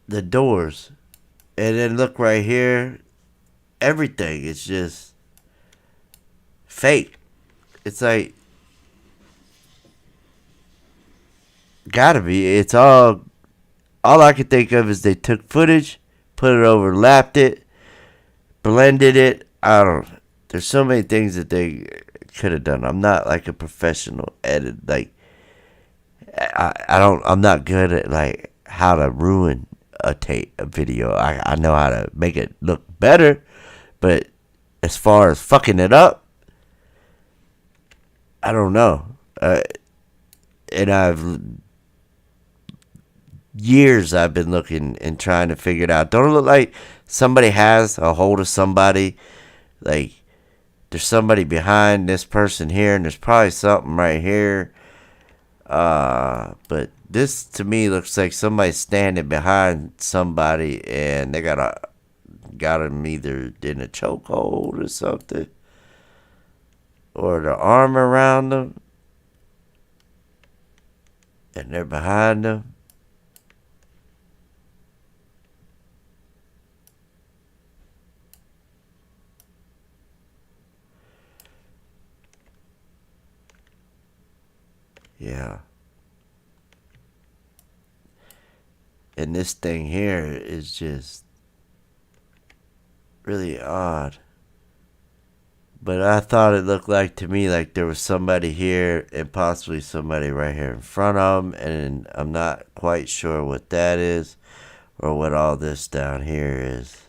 the doors. And then look right here, everything is just fake. It's like, gotta be. It's all I could think of is they took footage, put it overlapped it, blended it. I don't. There's so many things that they could have done. I'm not like a professional edit. Like I don't. I'm not good at like how to ruin a video. I know how to make it look better, but as far as fucking it up, I don't know. And I've been looking and trying to figure it out. Don't it look like somebody has a hold of somebody? Like there's somebody behind this person here, and there's probably something right here. But this to me looks like somebody standing behind somebody, and they got him either in a chokehold or something, or the arm around them, and they're behind them. Yeah. And this thing here is just really odd. But I thought it looked like to me like there was somebody here and possibly somebody right here in front of them. And I'm not quite sure what that is or what all this down here is.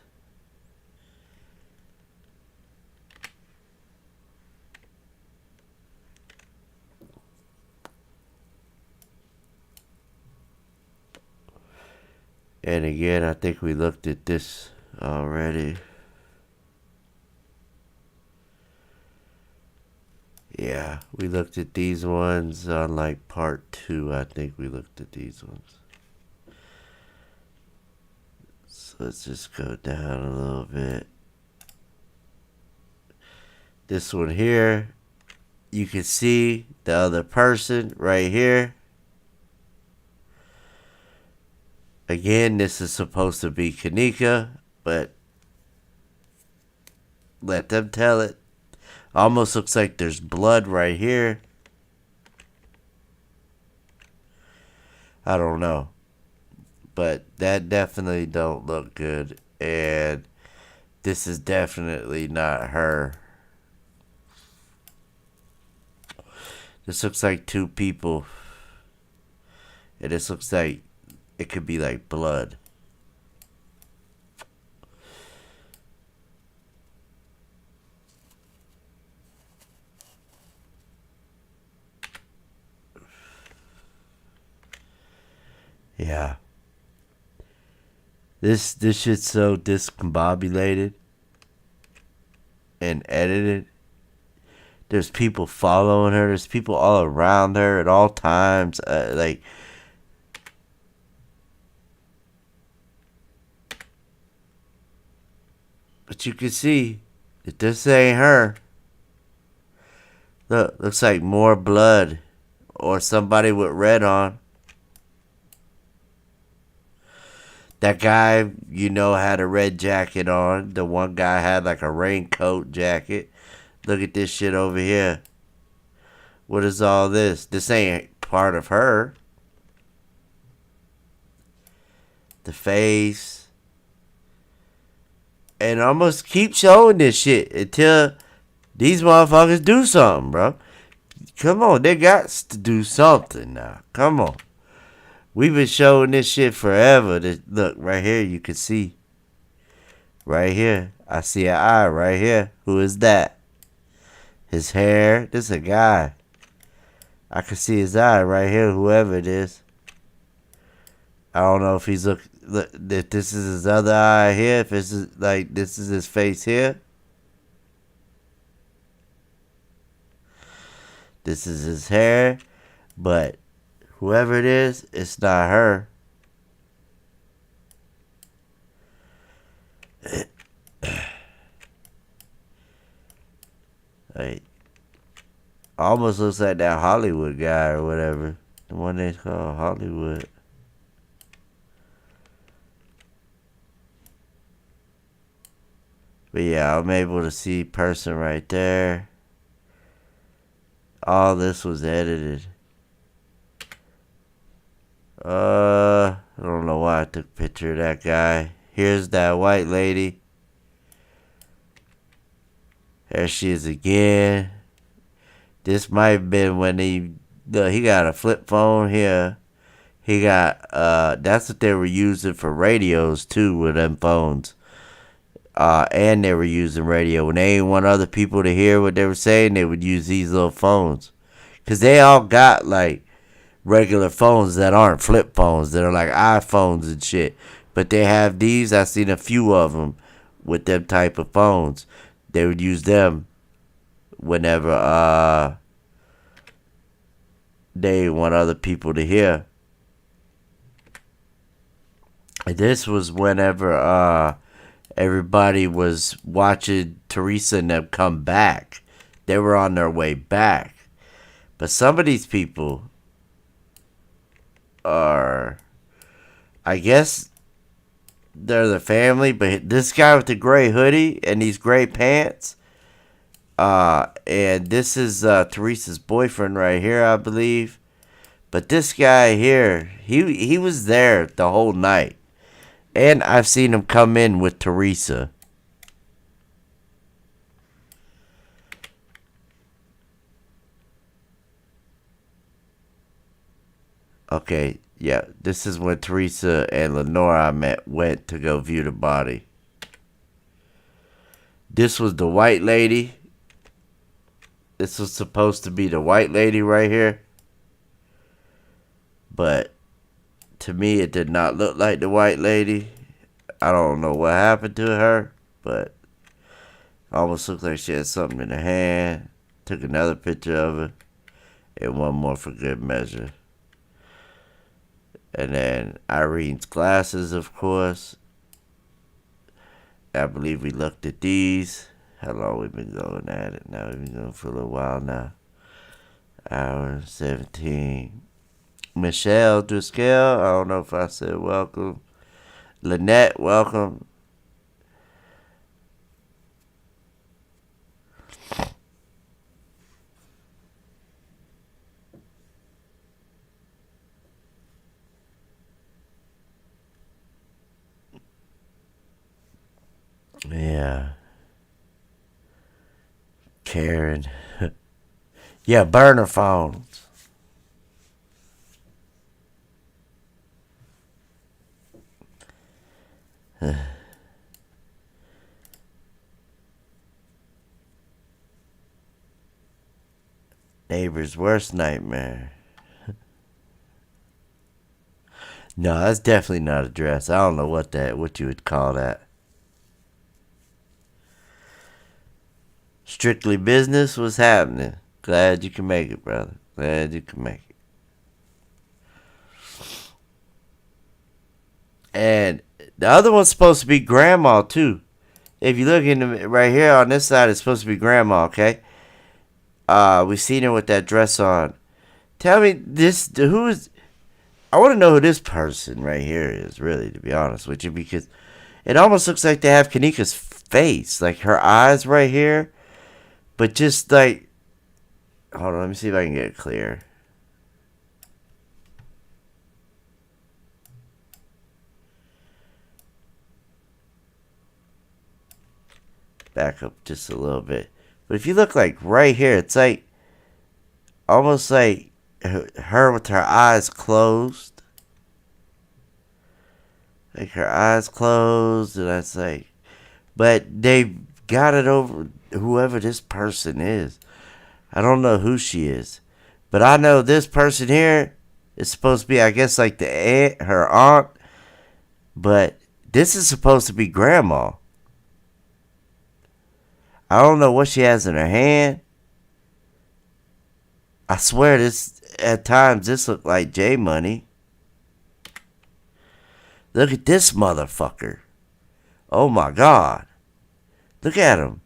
And again, I think we looked at this already. Yeah, we looked at these ones on like part 2. I think we looked at these ones. So let's just go down a little bit. This one here, you can see the other person right here. Again, this is supposed to be Kenneka, but let them tell it. Almost looks like there's blood right here. I don't know. But that definitely don't look good. And this is definitely not her. This looks like two people. And this looks like it could be like blood. Yeah. This shit's so discombobulated and edited. There's people following her. There's people all around her at all times. But you can see that this ain't her. Look, looks like more blood or somebody with red on. That guy, had a red jacket on. The one guy had like a raincoat jacket. Look at this shit over here. What is all this? This ain't part of her. The face. And almost keep showing this shit until these motherfuckers do something, bro. Come on, they got to do something now. Come on. We've been showing this shit forever. Look, right here, you can see. Right here. I see an eye right here. Who is that? His hair. This is a guy. I can see his eye right here, whoever it is. I don't know if he's if this is his other eye here. If this is his face here. This is his hair. But whoever it is, it's not her. Almost looks like that Hollywood guy or whatever. The one they call Hollywood. But yeah, I'm able to see person right there. All this was edited. I don't know why I took a picture of that guy. Here's that white lady. There she is again. This might have been when he got a flip phone here. He got that's what they were using for radios too with them phones. And they were using radio. When they didn't want other people to hear what they were saying, they would use these little phones. Because they all got like regular phones that aren't flip phones, that are like iPhones and shit. But they have these. I've seen a few of them with them type of phones. They would use them whenever they want other people to hear. And this was whenever everybody was watching Teresa and them come back. They were on their way back. But some of these people are, I guess they're the family, but this guy with the gray hoodie and these gray pants, and this is Teresa's boyfriend right here, I believe. But this guy here, he was there the whole night. And I've seen him come in with Teresa. Okay, yeah, this is when Teresa and Lenora went to go view the body. This was the white lady. This was supposed to be the white lady right here. But to me, it did not look like the white lady. I don't know what happened to her, but it almost looked like she had something in her hand. Took another picture of her. And one more for good measure. And then Irene's glasses, of course. I believe we looked at these. How long we been going at it now? We've been going for a little while now. Hour 17. Michelle Driscoll, I don't know if I said welcome. Lynette, welcome. Yeah. Karen. Yeah, burner phones. Neighbor's worst nightmare. No, that's definitely not a dress. I don't know what you would call that. Strictly business was happening. Glad you can make it, brother. Glad you can make it. And the other one's supposed to be grandma too. If you look in the, right here on this side, it's supposed to be grandma, okay? We seen her with that dress on. Tell me who is. I want to know who this person right here is, really, to be honest with you, because it almost looks like they have Kenneka's face, like her eyes right here, but just like, hold on, let me see if I can get it clear. Back up just a little bit. But if you look like right here, it's like almost like her with her eyes closed. Like her eyes closed, and that's like, but they got it over whoever this person is. I don't know who she is, but I know this person here is supposed to be, I guess, like the aunt, her aunt, but this is supposed to be grandma. I don't know what she has in her hand. I swear this, at times, this looked like J Money. Look at this motherfucker. Oh my God. Look at him.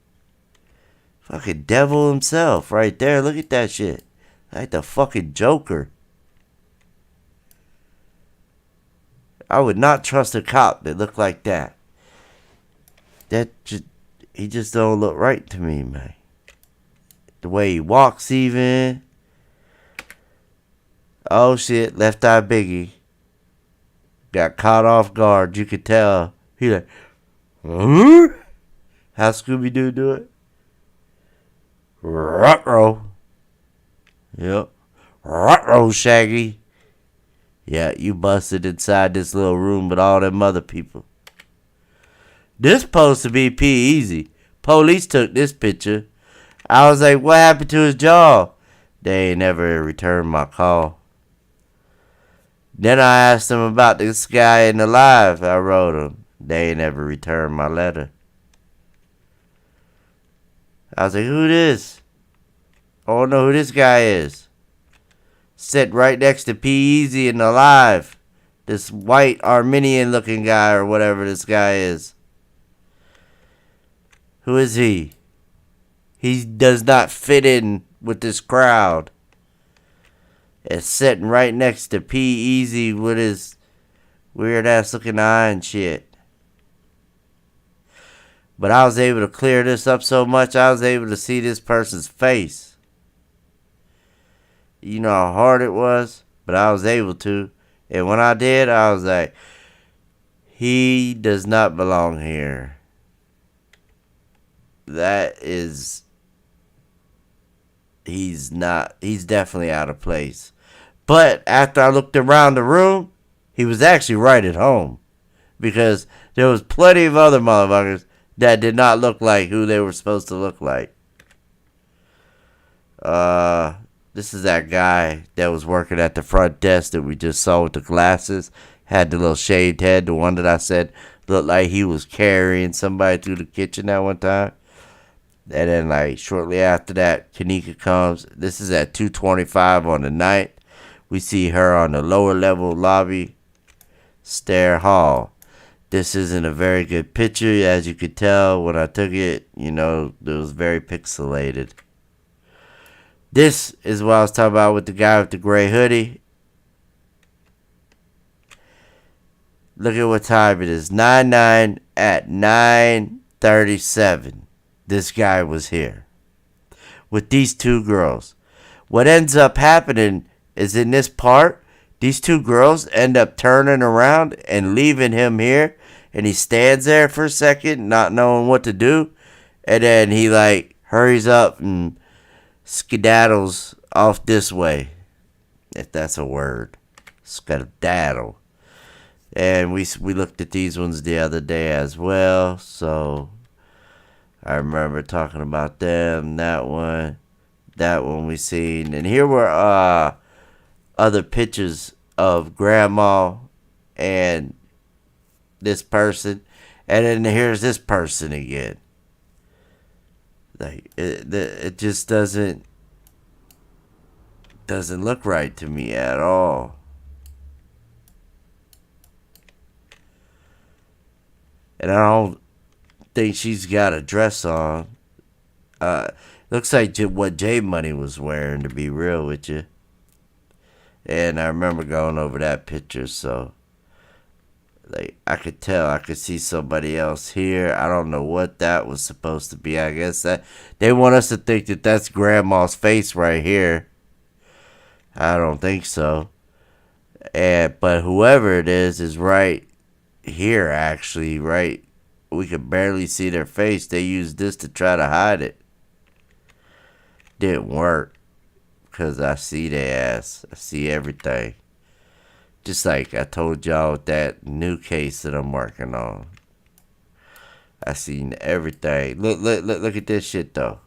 Fucking devil himself right there. Look at that shit. Like the fucking Joker. I would not trust a cop that looked like that. He just don't look right to me, man. The way he walks even. Oh shit, Left Eye Biggie. Got caught off guard, you could tell. He like, huh? How Scooby-Doo do it? Ruh-roh. Yep. Ruh-roh, Shaggy. Yeah, you busted inside this little room with all them other people. This supposed to be P-Easy. Police took this picture. I was like, what happened to his jaw? They ain't never returned my call. Then I asked them about this guy in the live I wrote him. They ain't never returned my letter. I was like, who this? I don't know who this guy is. Sit right next to P-Easy in the live. This white Armenian looking guy or whatever this guy is. Who is he? He does not fit in with this crowd. It's sitting right next to P-Easy with his weird ass looking eye and shit. But I was able to clear this up so much I was able to see this person's face. You know how hard it was, but I was able to. And when I did, I was like, he does not belong here. He's definitely out of place. But after I looked around the room, he was actually right at home. Because there was plenty of other motherfuckers that did not look like who they were supposed to look like. This is that guy that was working at the front desk that we just saw with the glasses. Had the little shaved head, the one that I said looked like he was carrying somebody through the kitchen that one time. And then, like, shortly after that, Kenneka comes. This is at 2:25 on the night. We see her on the lower level lobby stair hall. This isn't a very good picture, as you could tell when I took it. You know, it was very pixelated. This is what I was talking about with the guy with the gray hoodie. Look at what time it is. 9/9 at 9:37. This guy was here with these two girls. What ends up happening is in this part, these two girls end up turning around and leaving him here. And he stands there for a second, not knowing what to do. And then he, like, hurries up and skedaddles off this way, if that's a word. Skedaddle. And we looked at these ones the other day as well, so I remember talking about them. That one we seen, and here were other pictures of grandma and this person, and then here's this person again. Like it just doesn't look right to me at all. And I don't think she's got a dress on. Looks like what J Money was wearing, to be real with you. And I remember going over that picture, so like I could see somebody else here. I don't know what that was supposed to be. I guess that they want us to think that that's grandma's face right here. I don't think so. But whoever it is right here, actually, right? We could barely see their face. They used this to try to hide it. Didn't work. Because I see their ass. I see everything. Just like I told y'all with that new case that I'm working on. I seen everything. Look at this shit, though.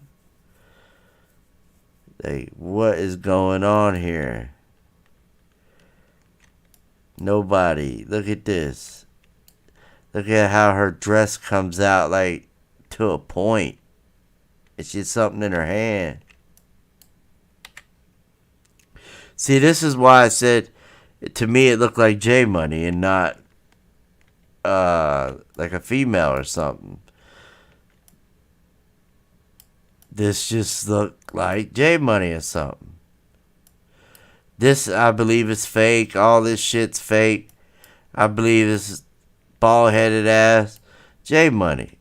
Like, what is going on here? Nobody. Look at this. Look at how her dress comes out, like, to a point. It's just something in her hand. See, this is why I said, to me, it looked like J Money and not, like a female or something. This just looked like J Money or something. This, I believe, is fake. All this shit's fake. I believe this is bald-headed ass J Money.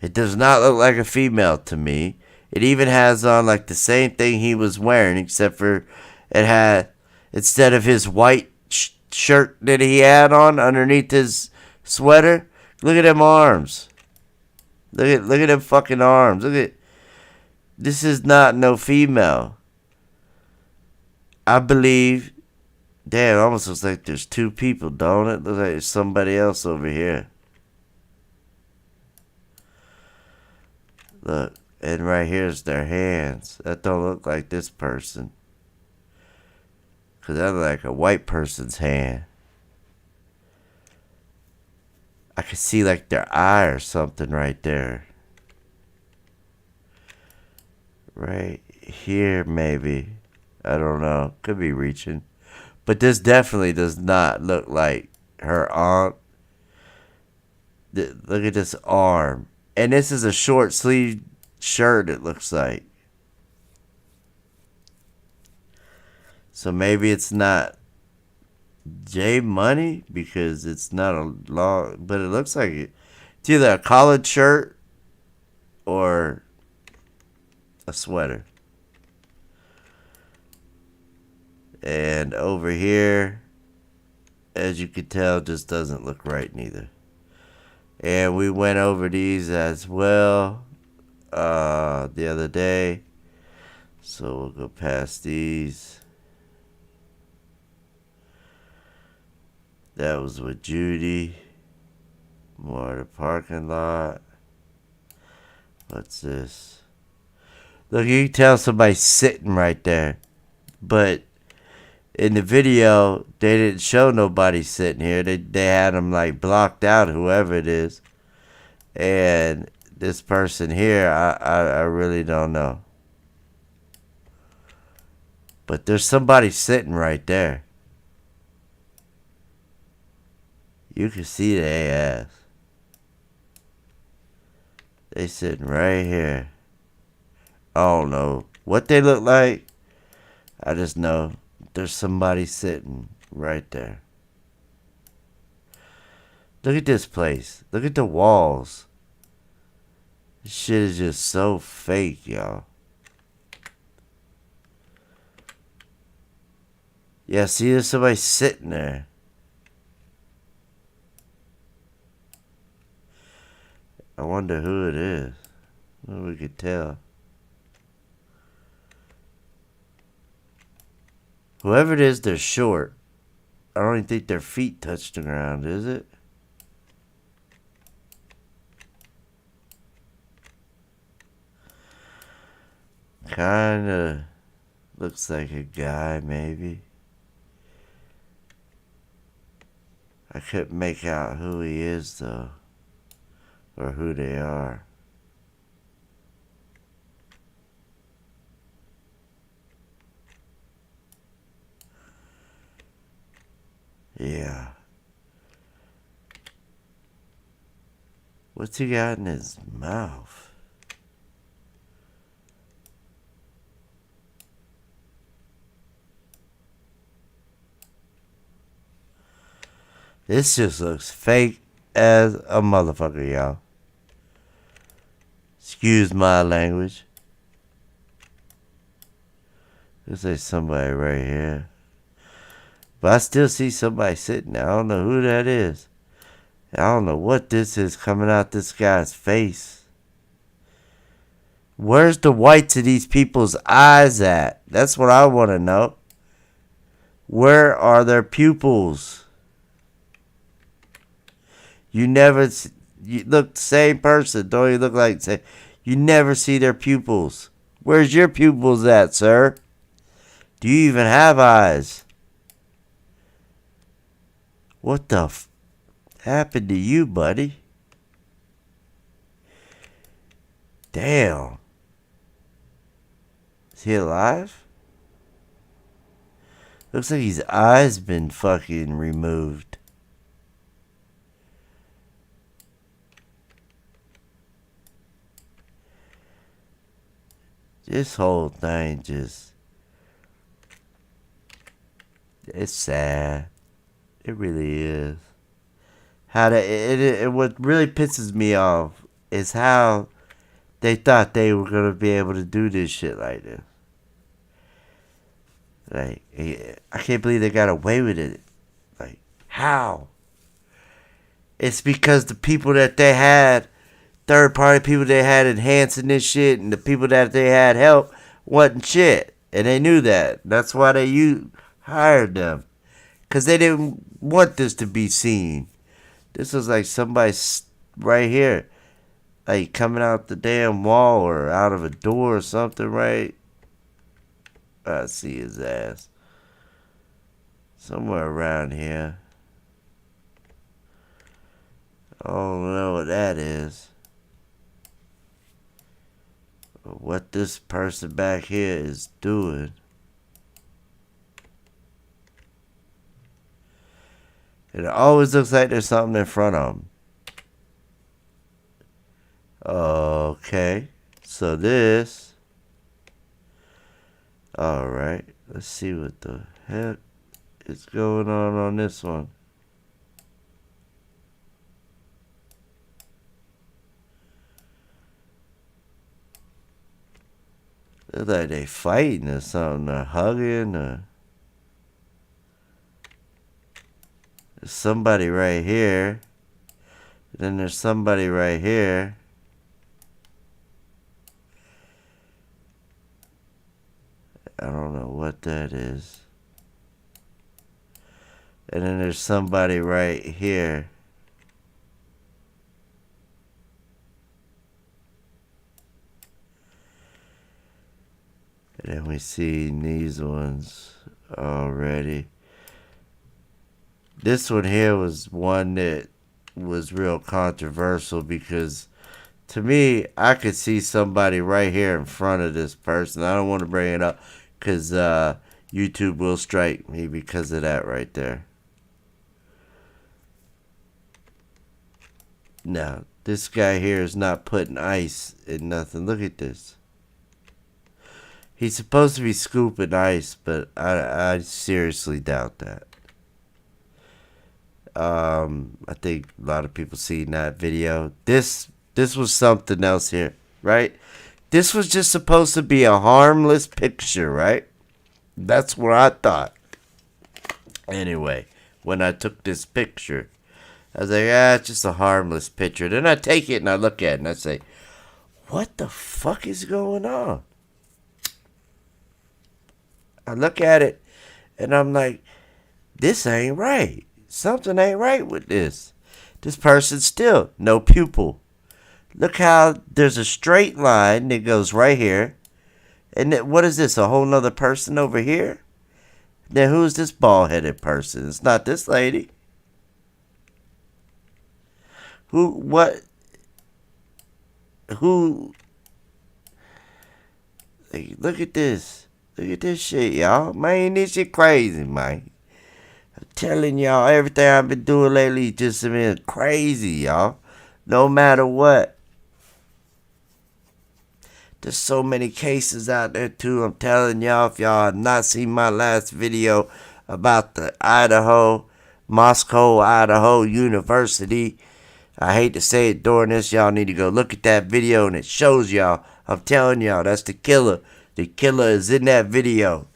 It does not look like a female to me. It even has on like the same thing he was wearing, except for it had, instead of his white shirt that he had on underneath his sweater, look at them arms. Look at them fucking arms. Look at. This is not no female. I believe. Damn, it almost looks like there's two people, don't it? Looks like there's somebody else over here. Look, and right here's their hands. That don't look like this person. Because that looks like a white person's hand. I could see like their eye or something right there. Right here, maybe. I don't know. Could be reaching. But this definitely does not look like her aunt. Look at this arm. And this is a short sleeve shirt, it looks like. So maybe it's not J Money because it's not a long, but it looks like it's either a collared shirt or a sweater. And over here, as you can tell, just doesn't look right neither. And we went over these as well the other day. So we'll go past these. That was with Judy. More of the parking lot. What's this? Look, you can tell somebody's sitting right there. But in the video, they didn't show nobody sitting here. They had them like blocked out, whoever it is. And this person here, I really don't know. But there's somebody sitting right there. You can see their ass. They sitting right here. I don't know what they look like. I just know there's somebody sitting right there. Look at this place. Look at the walls. This shit is just so fake, y'all. Yeah, see, there's somebody sitting there. I wonder who it is. Well, we could tell. Whoever it is, they're short. I don't even think their feet touch the ground, is it? Kinda looks like a guy, maybe. I couldn't make out who he is, though. Or who they are. Yeah. What's he got in his mouth? This just looks fake as a motherfucker, y'all. Excuse my language. There's like somebody right here. But I still see somebody sitting there. I don't know who that is. I don't know what this is coming out this guy's face. Where's the whites of these people's eyes at? That's what I want to know. Where are their pupils? You never... You look the same person. Don't you look like... You never see their pupils. Where's your pupils at, sir? Do you even have eyes? What the happened to you, buddy? Damn. Is he alive? Looks like his eyes been fucking removed. This whole thing just... It's sad. It really is. What really pisses me off is how they thought they were going to be able to do this shit like this. Like, I can't believe they got away with it. Like, how? It's because the people that they had third-party people they had enhancing this shit, and the people that they had help wasn't shit. And they knew that. That's why they hired them. Because they didn't want this to be seen. This was like somebody right here. Like coming out the damn wall or out of a door or something, right? I see his ass. Somewhere around here. I don't know what that is. But what this person back here is doing. It always looks like there's something in front of them. Okay. So this. Alright. Let's see what the heck is going on this one. Looks like they fighting or something, or hugging, or there's somebody right here. Then there's somebody right here. I don't know what that is. And then there's somebody right here. And then we see these ones already. This one here was one that was real controversial because to me, I could see somebody right here in front of this person. I don't want to bring it up because YouTube will strike me because of that right there. Now, this guy here is not putting ice in nothing. Look at this. He's supposed to be scooping ice, but I seriously doubt that. I think a lot of people seen that video. This was something else here, right? This was just supposed to be a harmless picture, right? That's what I thought. Anyway, when I took this picture, I was like, it's just a harmless picture. Then I take it and I look at it and I say, what the fuck is going on? I look at it and I'm like, this ain't right. Something ain't right with this. This person still no pupil. Look how there's a straight line that goes right here. And then, what is this? A whole nother person over here? Then who's this bald-headed person? It's not this lady. What? Who? Like, look at this. Look at this shit, y'all. Man, this shit crazy, man. I'm telling y'all, everything I've been doing lately just been crazy, y'all. No matter what. There's so many cases out there, too. I'm telling y'all, if y'all have not seen my last video about the Moscow, Idaho University, I hate to say it during this. Y'all need to go look at that video, and it shows y'all. I'm telling y'all, that's the killer. The killer is in that video.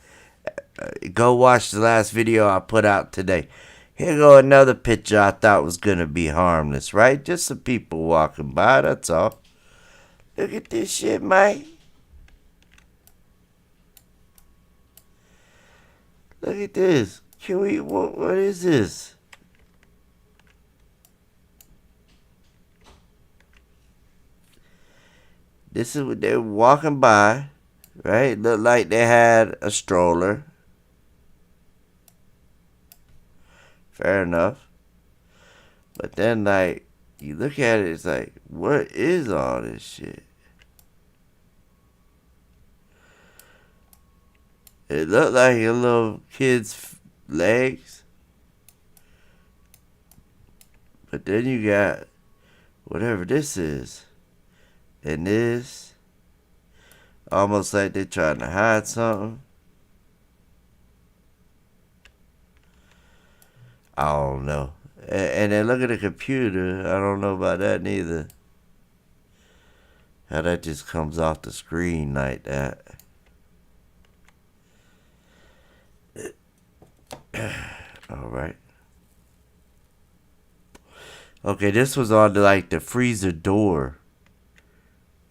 Go watch the last video I put out today. Here go another picture I thought was going to be harmless, right? Just some people walking by, that's all. Look at this shit, man. Look at this. Can we, what is this? This is what they're walking by, right? Looked like they had a stroller. Fair enough. But then, like, you look at it, it's like, what is all this shit? It looked like a little kid's legs. But then you got whatever this is. And this. Almost like they're trying to hide something. I don't know. And then look at the computer. I don't know about that neither. How that just comes off the screen like that. Alright. Okay, this was on the freezer door.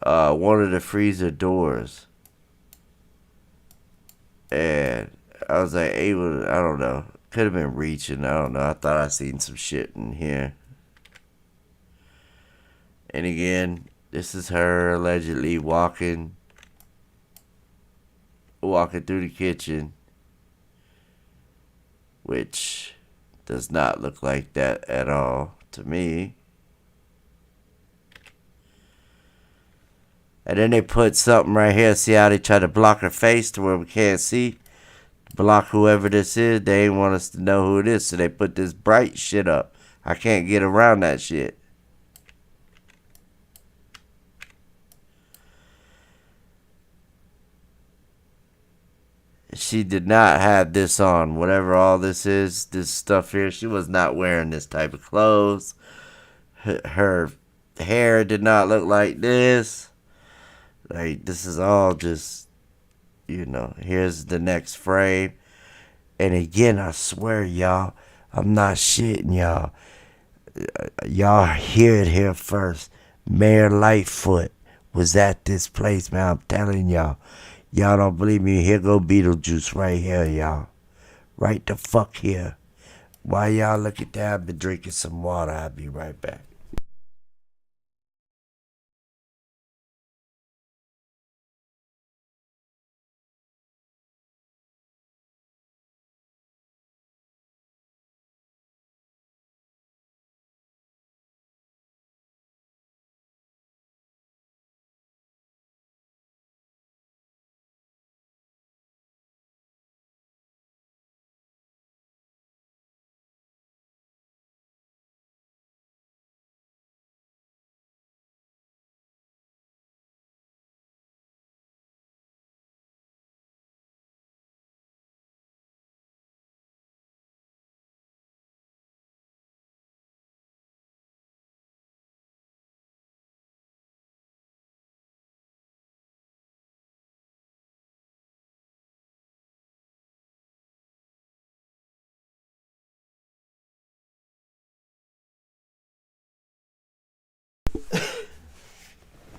one of the freezer doors. And I was like, able to, I don't know. Could have been reaching. I don't know. I thought I seen some shit in here. And again, this is her allegedly walking through the kitchen, which does not look like that at all to me. And then they put something right here. See how they try to block her face to where we can't see? Block whoever this is. They ain't want us to know who it is, so they put this bright shit up. I can't get around that shit. She did not have this on. Whatever all this is, this stuff here, she was not wearing this type of clothes. Her hair did not look like this. Like, this is all just, here's the next frame. And again, I swear, y'all, I'm not shitting y'all. Y'all hear it here first. Mayor Lightfoot was at this place, man. I'm telling y'all. Y'all don't believe me? Here go Beetlejuice right here, y'all. Right the fuck here. While y'all look at that, I've been drinking some water. I'll be right back.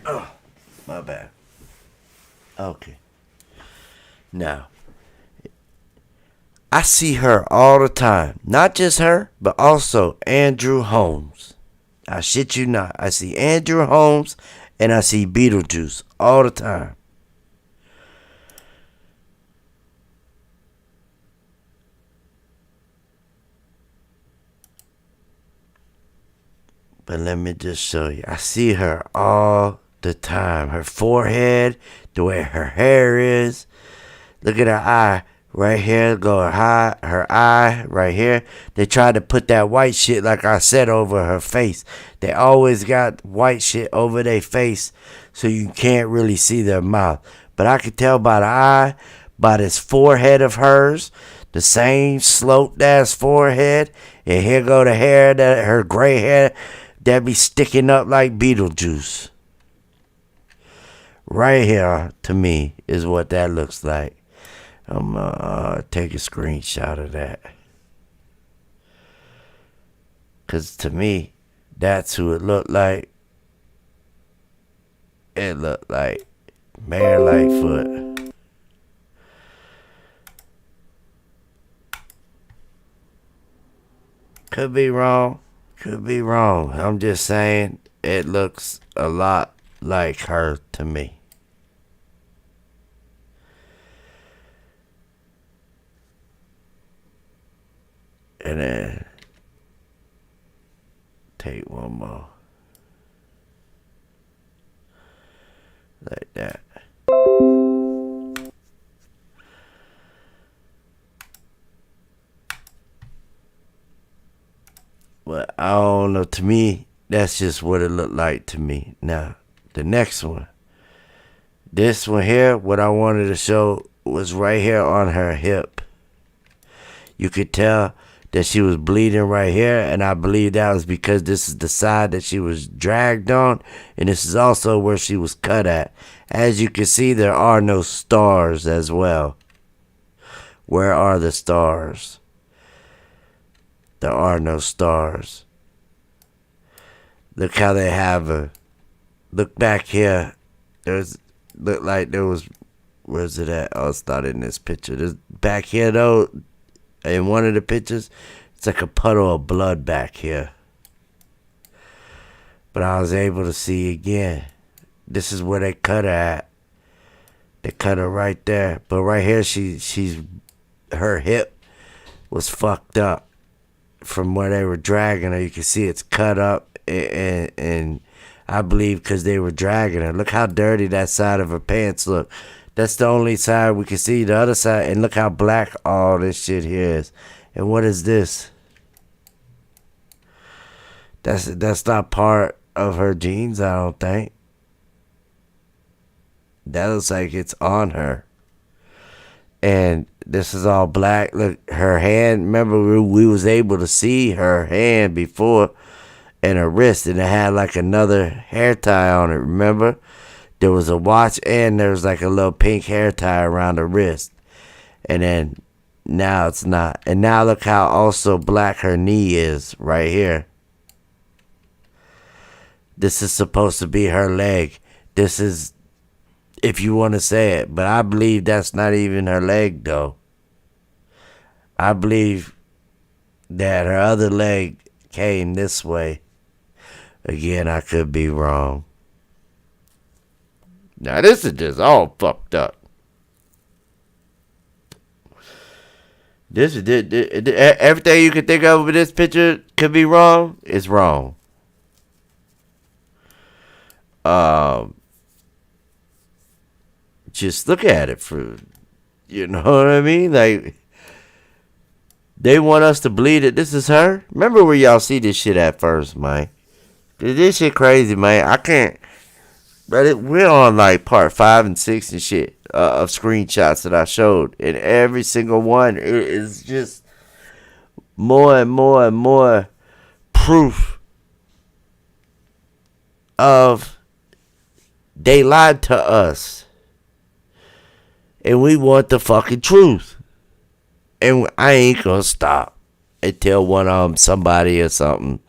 Oh, my bad. Okay. Now, I see her all the time. Not just her, but also Andrew Holmes. I shit you not. I see Andrew Holmes and I see Beetlejuice all the time. But let me just show you. I see her all the time. Her forehead, the way her hair is. Look at her eye. Right here, go her eye, right here. They tried to put that white shit, like I said, over her face. They always got white shit over their face, so you can't really see their mouth. But I could tell by the eye, by this forehead of hers, the same sloped ass forehead. And here go the hair, her gray hair, that be sticking up like Beetlejuice. Right here, to me, is what that looks like. I'm gonna take a screenshot of that. Because to me, that's who it looked like. It looked like Mayor Lightfoot. Could be wrong. Could be wrong. I'm just saying it looks a lot like her to me. And then take one more. Like that. But I don't know. To me, that's just what it looked like to me. Now, the next one. This one here, what I wanted to show was right here on her hip. You could tell that she was bleeding right here, and I believe that was because this is the side that she was dragged on, and this is also where she was cut at. As you can see, there are no stars as well. Where are the stars? There are no stars. Look how they have her. Look back here There's looked like there was. Where's it at? Oh, it's not in this picture. This back here though, in one of the pictures, it's like a puddle of blood back here. But I was able to see again. This is where they cut her at. They cut her right there. But right here, she's her hip was fucked up from where they were dragging her. You can see it's cut up, and I believe because they were dragging her. Look how dirty that side of her pants look. That's the only side we can see. The other side, and look how black all this shit here is. And what is this? That's not part of her jeans, I don't think. That looks like it's on her. And this is all black. Look, her hand. Remember, we was able to see her hand before, and her wrist, and it had like another hair tie on it. Remember, there was a watch, and there was like a little pink hair tie around her wrist. And then now it's not. And now look how also black her knee is right here. This is supposed to be her leg. This is, if you want to say it, but I believe that's not even her leg though. I believe that her other leg came this way. Again, I could be wrong. Now this is just all fucked up. This is everything you can think of with this picture could be wrong. It's wrong. Just look at it for, you know what I mean? Like, they want us to believe that this is her. Remember where y'all see this shit at first, man. This shit crazy, man. I can't. But we're on like part 5 and 6 and shit of screenshots that I showed, and every single one is just more and more and more proof of they lied to us, and we want the fucking truth, and I ain't gonna stop until one of them, somebody or something,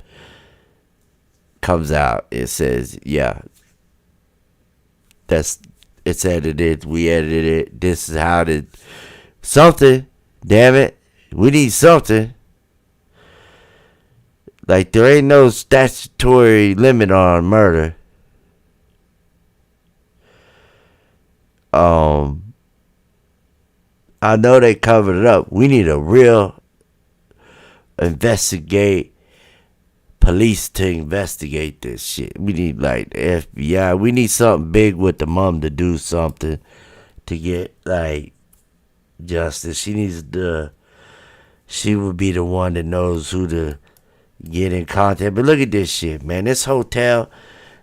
comes out and says, yeah, it's edited, we edited it, this is how it, something, damn it, we need something. Like, there ain't no statutory limit on murder. I know they covered it up. We need a real police to investigate this shit. We need like the FBI. We need something big with the mom to do something to get like justice. She would be the one that knows who to get in contact. But look at this shit, man. This hotel,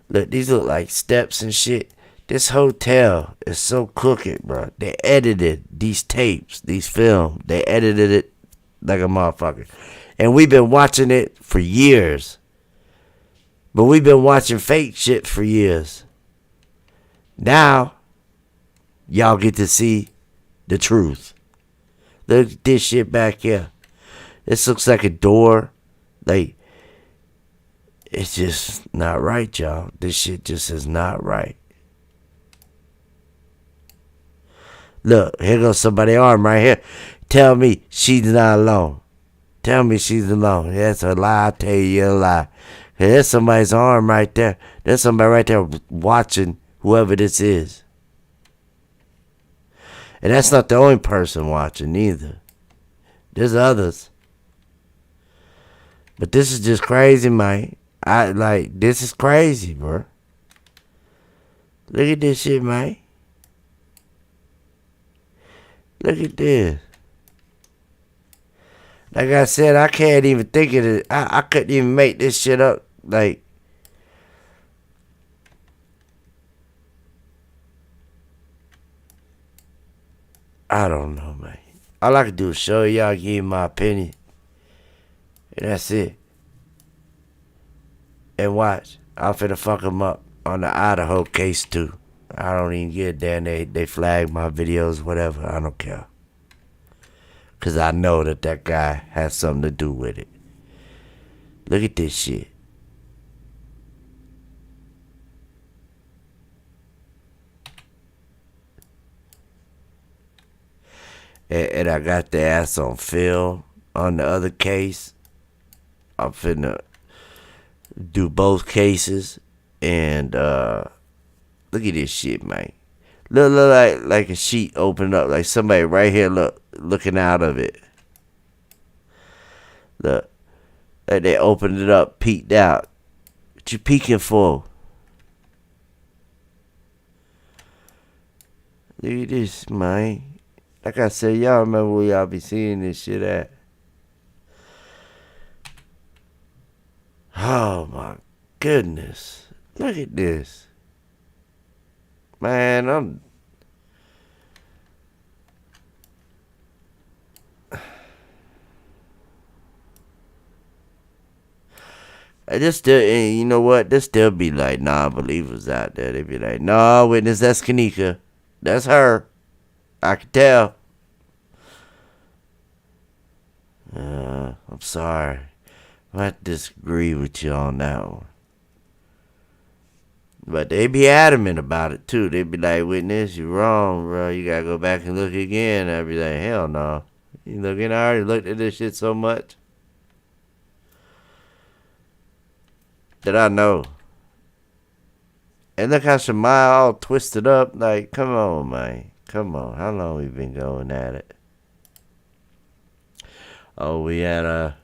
look, these look like steps and shit. This hotel is so crooked, bro. They edited these tapes, these films. They edited it like a motherfucker. And we've been watching it for years. But we've been watching fake shit for years. Now, y'all get to see the truth. Look at this shit back here. This looks like a door. Like, it's just not right, y'all. This shit just is not right. Look, here goes somebody's arm right here. Tell me she's not alone. Tell me she's alone. That's a lie. I tell you a lie. There's somebody's arm right there. There's somebody right there watching whoever this is. And that's not the only person watching either. There's others. But this is just crazy, man. This is crazy, bro. Look at this shit, man. Look at this. Like I said, I can't even think of it. I couldn't even make this shit up. Like, I don't know, man. All I can do is show y'all, give you my opinion. And that's it. And watch. I'm finna fuck them up on the Idaho case too. I don't even get it there. They flag my videos, whatever. I don't care. Because I know that guy has something to do with it. Look at this shit. and I got the ass on film on the other case. I'm finna do both cases, and look at this shit, man. Look like a sheet opened up, like somebody right here looking out of it. Look, like they opened it up, peeked out. What you peeking for? Look at this, man. Like I said, y'all remember where y'all be seeing this shit at. Oh my goodness. Look at this. Man, I just still, you know what? There still be like non-believers out there. They be like, "No, witness, that's Kenneka. That's her. I can tell." I'm sorry. I disagree with you on that one. But they be adamant about it too. They be like, "Witness, you wrong, bro. You gotta go back and look again." I be like, "Hell no. You looking? I already looked at this shit so much that I know." And look how Shemaya all twisted up. Like, come on, man. Come on. How long we been going at it? Oh, we had a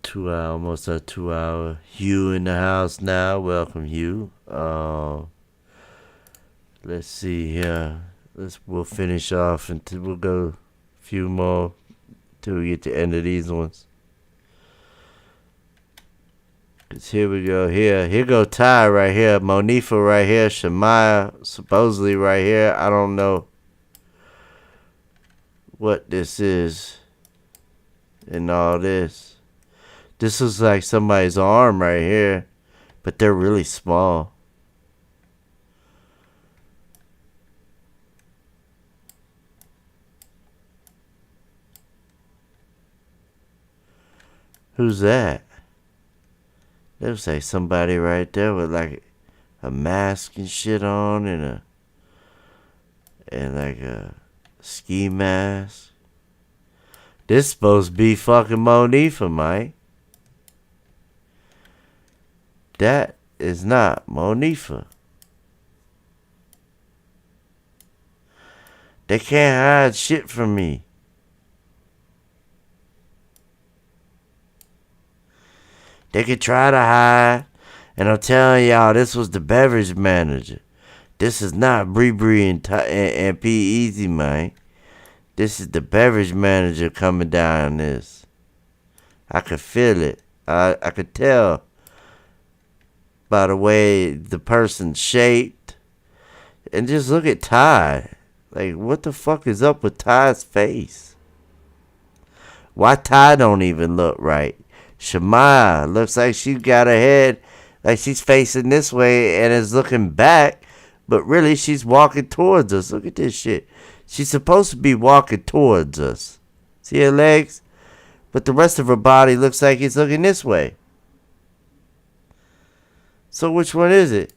2 hour, almost a 2 hour. Hugh in the house now. Welcome, Hugh. Let's see here. We'll finish off until we'll go a few more till we get to the end of these ones. Cause here we go. Here go Ty right here. Monifah right here. Shemaya supposedly right here. I don't know what this is and all this. This is like somebody's arm right here, but they're really small. Who's that? They'll say somebody right there with like a mask and shit on and like a ski mask. This supposed to be fucking Monifah, Mike. That is not Monifah. They can't hide shit from me. They could try to hide, and I'm telling y'all, this was the beverage manager. This is not Bree and P Easy, man. This is the beverage manager coming down this. I could feel it. I could tell by the way the person's shaped. And just look at Ty. Like, what the fuck is up with Ty's face? Why Ty don't even look right? Shemaya looks like she got her head, like she's facing this way and is looking back, but really she's walking towards us. Look at this shit. She's supposed to be walking towards us. See her legs? But the rest of her body looks like it's looking this way. So which one is it?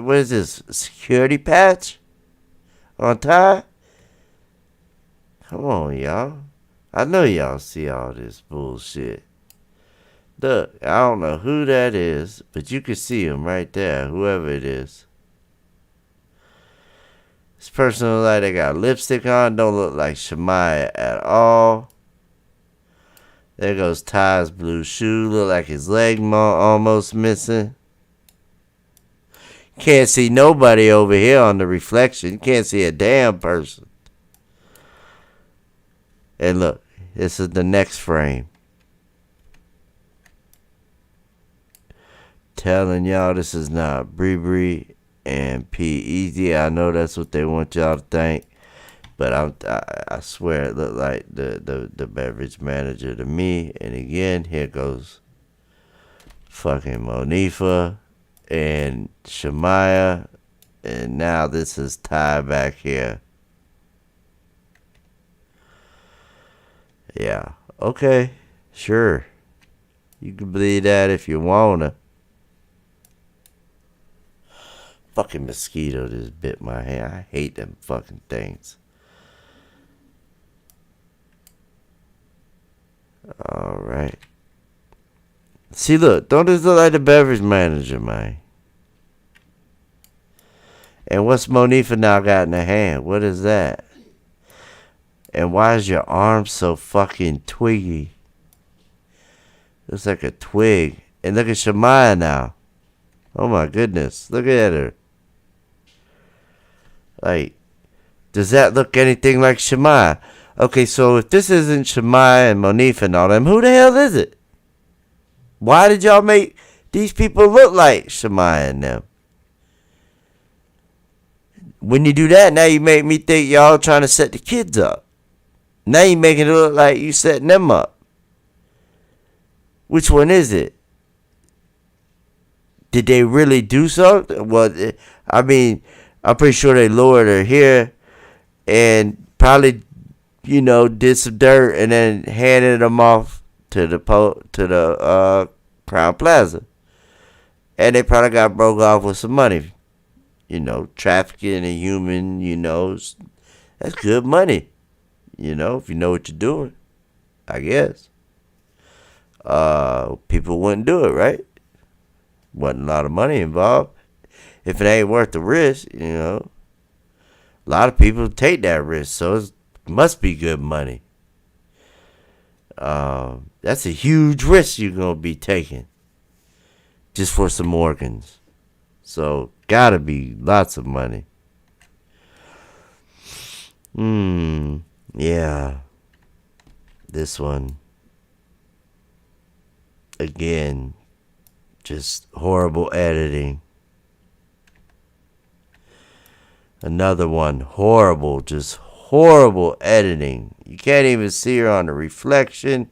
What is this? Security patch? On Ty? Come on, y'all. I know y'all see all this bullshit. Look, I don't know who that is, but you can see him right there, whoever it is. This person looks like they got lipstick on, don't look like Shemaya at all. There goes Ty's blue shoe, look like his leg almost missing. Can't see nobody over here on the reflection. Can't see a damn person. And look, this is the next frame. Telling y'all this is not Bree and P Easy. I know that's what they want y'all to think, but I swear it looked like the beverage manager to me. And again, here goes fucking Monifah and Shemaya, and now this is Ty back here. Yeah, okay, sure. You can believe that if you wanna. Fucking mosquito just bit my hand. I hate them fucking things. All right. See, look. Don't this look like the beverage manager, man? And what's Monifah now got in her hand? What is that? And why is your arm so fucking twiggy? Looks like a twig. And look at Shemaya now. Oh my goodness. Look at her. Like, does that look anything like Shemaya? Okay, so if this isn't Shemaya and Monifah and all them, who the hell is it? Why did y'all make these people look like Shemaya and them? When you do that, now you make me think y'all trying to set the kids up. Now you making it look like you setting them up. Which one is it? Did they really do something? Well, I mean, I'm pretty sure they lowered her here and probably, did some dirt and then handed them off to the Crown Plaza. And they probably got broke off with some money. Trafficking a human, that's good money. If you know what you're doing, I guess. People wouldn't do it, right? Wasn't a lot of money involved. If it ain't worth the risk, a lot of people take that risk, so it must be good money. That's a huge risk you're gonna be taking just for some organs. So gotta be lots of money. Yeah. This one. Again, just horrible editing. Another one, horrible, just horrible editing. You can't even see her on the reflection.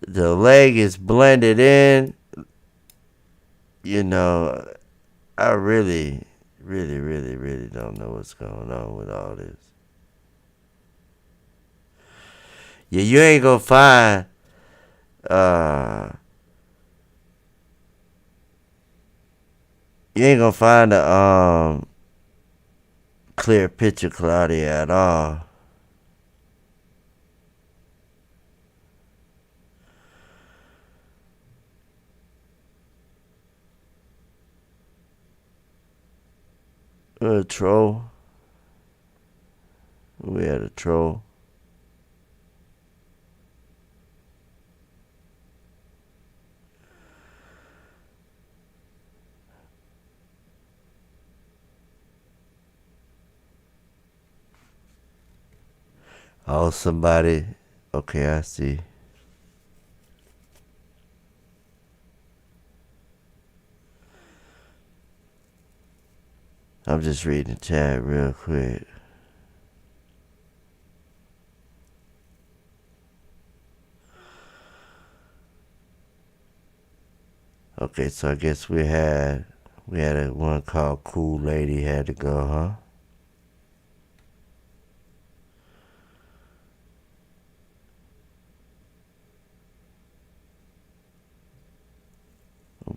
The leg is blended in. I really, really, really, really don't know what's going on with all this. Yeah, you ain't gonna find a clear picture Claudia at all. A troll. We had a troll. Oh, somebody. Okay, I see. I'm just reading the chat real quick. Okay, so I guess we had a one called Cool Lady had to go, huh?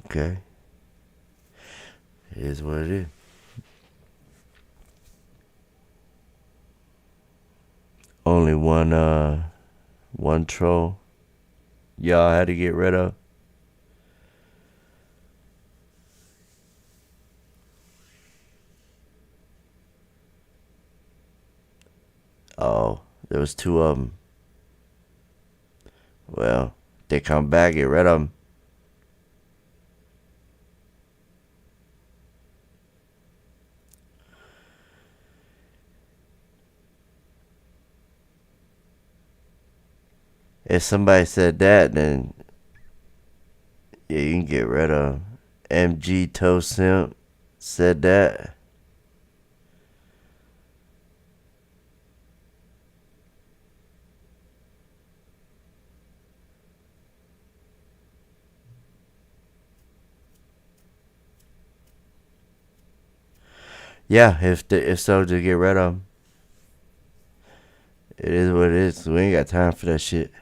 Okay. It is what it is. Only one troll y'all had to get rid of. Oh, there was two of them. Well, they come back, get rid of them. If somebody said that, then yeah, you can get rid of them. MG Toe Simp said that. Yeah, if so, to get rid of them. It is what it is. We ain't got time for that shit.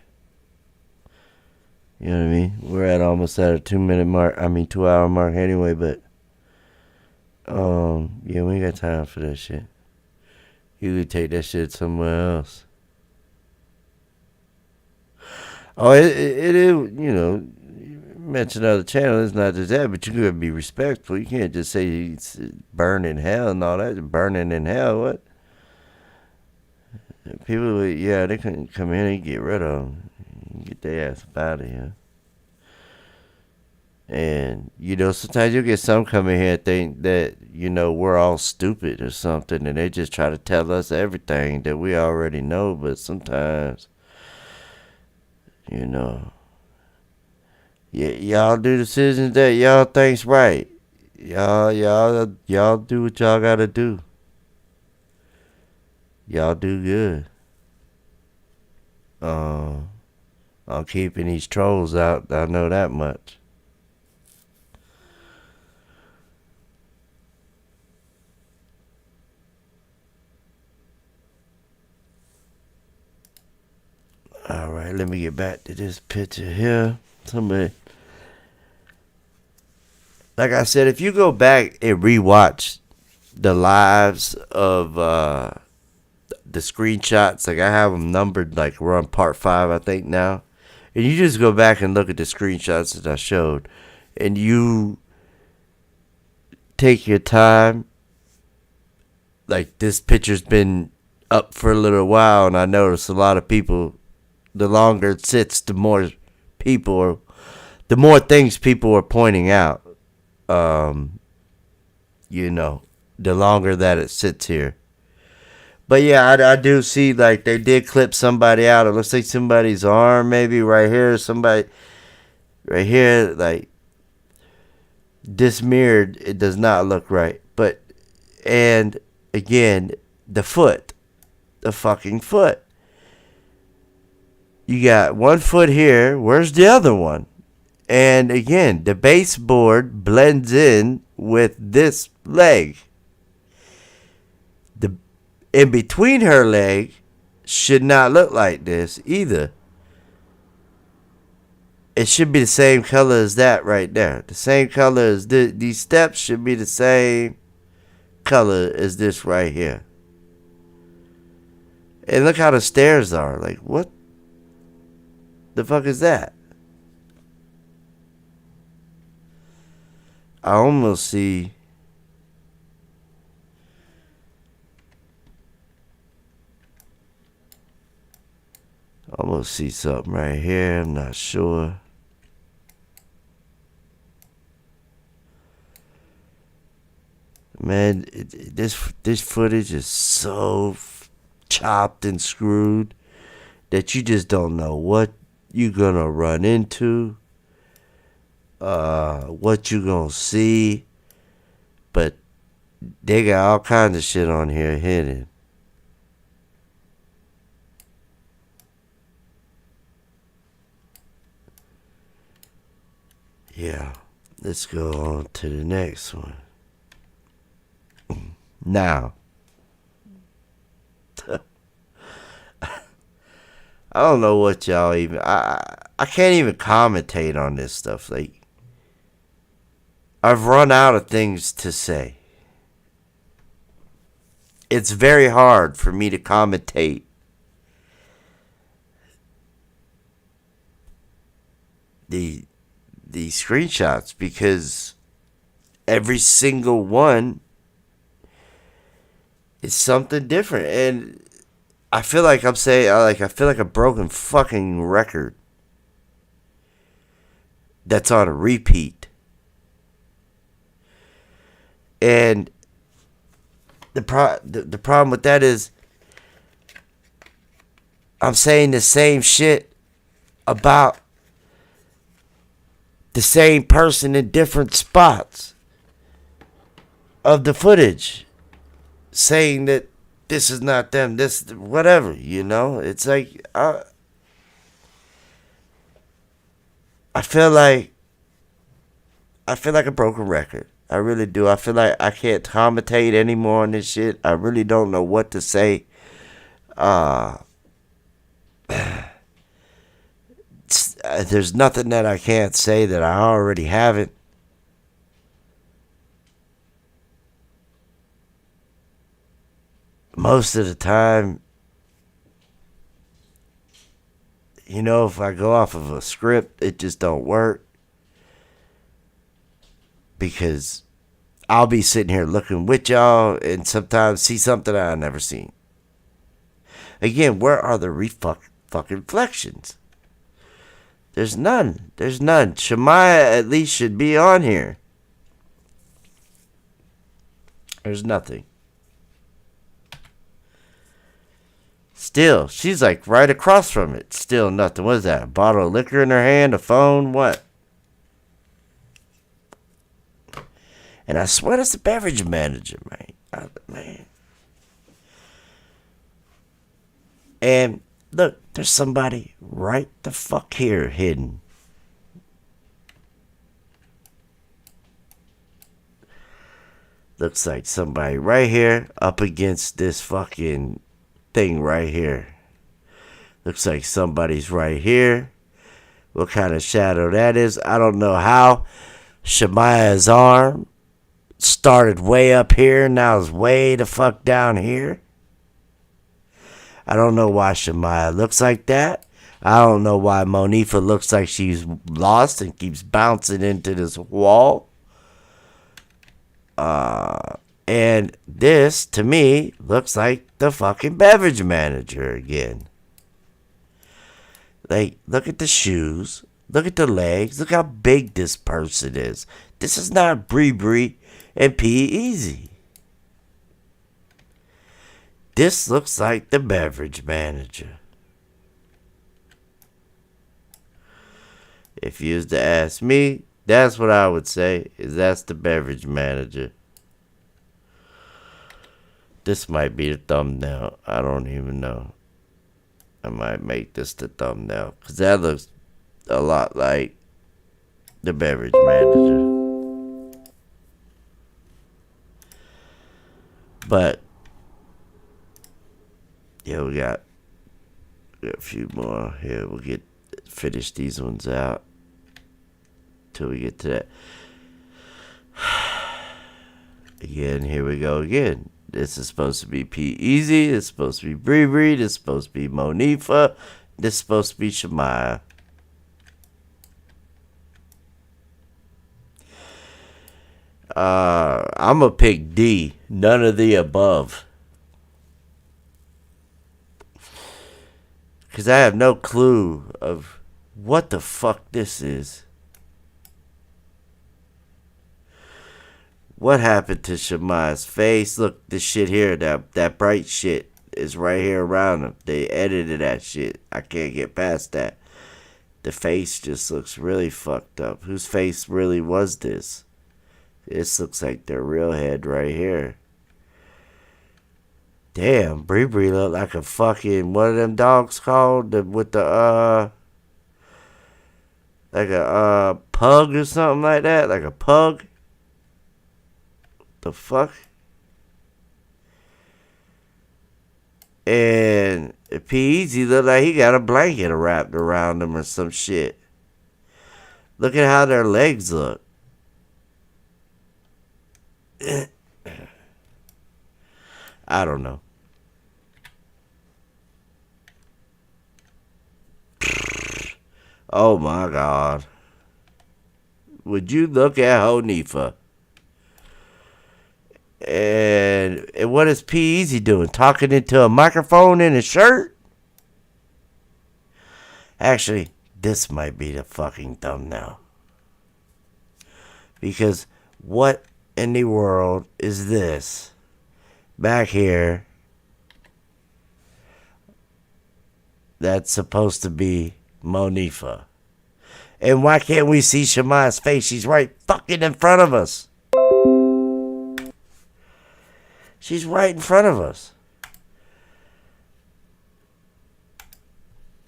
You know what I mean? We're at almost at a 2-minute mark. 2-hour mark anyway. But yeah, we ain't got time for that shit. You could take that shit somewhere else. Oh, it is, you know, you mention other channels, it's not just that, but you gotta be respectful. You can't just say it's burn in hell and all that. Burning in hell, what? People, yeah, they can come in and get rid of them. Get their ass up out of here. And, you know, sometimes you get some come in here and think that, you know, we're all stupid or something, and they just try to tell us everything that we already know, but sometimes, you know, y'all do decisions that y'all think's right. Y'all do what y'all gotta do. Y'all do good. I'm keeping these trolls out. I know that much. All right, let me get back to this picture here. Somebody, like I said, if you go back and rewatch the lives of the screenshots, like I have them numbered, like we're on part 5, I think now, and you just go back and look at the screenshots that I showed, and you take your time. Like this picture's been up for a little while, and I notice a lot of people. The longer it sits, the more the more things people are pointing out. Um, you know, the longer that it sits here. But yeah, I do see like they did clip somebody out. It looks like somebody's arm, maybe right here. Somebody right here, like this mirrored. It does not look right. But and again, the fucking foot. You got one foot here. Where's the other one? And again, the baseboard blends in with this leg. The in between her leg should not look like this either. It should be the same color as that right there. The same color as these steps should be the same color as this right here. And look how the stairs are. Like, what the fuck is that? I almost see. Almost see something right here. I'm not sure. Man, this footage is so chopped and screwed that you just don't know what you're gonna run into, what you gonna see. But they got all kinds of shit on here hidden. Yeah, let's go on to the next one. Now, I don't know what y'all even. I can't even commentate on this stuff. Like, I've run out of things to say. It's very hard for me to commentate the screenshots because every single one is something different, and I feel like I'm saying I feel like a broken fucking record that's on a repeat. And the problem with that is I'm saying the same shit about the same person in different spots of the footage, saying that this is not them, this whatever, you know. It's like I feel like a broken record. I really do. I feel like I can't commentate anymore on this shit. I really don't know what to say. There's nothing that I can't say that I already haven't. Most of the time, you know, if I go off of a script, it just don't work. Because I'll be sitting here looking with y'all and sometimes see something I've never seen. Again, where are the fucking reflections? There's none. There's none. Shemaya at least should be on here. There's nothing. Still, she's like right across from it. Still nothing. What is that? A bottle of liquor in her hand? A phone? What? And I swear that's the beverage manager, man. And look, there's somebody right the fuck here hidden. Looks like somebody right here up against this fucking thing right here. Looks like somebody's right here. What kind of shadow that is, I don't know how. Shemaya's arm started way up here, now is way the fuck down here. I don't know why Shemaya looks like that. I don't know why Monifah looks like she's lost and keeps bouncing into this wall. And this, to me, looks like the fucking beverage manager again. Like, look at the shoes. Look at the legs. Look how big this person is. This is not Bree and P Easy. This looks like the beverage manager. If you was to ask me, that's what I would say, is that's the beverage manager. This might be the thumbnail. I don't even know. I might make this the thumbnail, because that looks a lot like the beverage manager. But yeah, we got a few more here. We'll finish these ones out till we get to that. Again, here we go again. This is supposed to be P Easy. This is supposed to be Bree. This is supposed to be Monifah. This is supposed to be Shemaya. I'm gonna pick D. None of the above. Because I have no clue of what the fuck this is. What happened to Shemaya's face? Look, this shit here, that bright shit is right here around him. They edited that shit. I can't get past that. The face just looks really fucked up. Whose face really was this? This looks like their real head right here. Damn, Bree look like a fucking, what are them dogs called? With the, like a, pug or something like that? Like a pug? The fuck? And P Easy look like he got a blanket wrapped around him or some shit. Look at how their legs look. I don't know. Oh my God. Would you look at Monifah? And what is P Easy doing? Talking into a microphone in his shirt? Actually, this might be the fucking thumbnail. Because what in the world is this? Back here. That's supposed to be Monifah. And why can't we see Shemaya's face? She's right fucking in front of us. She's right in front of us.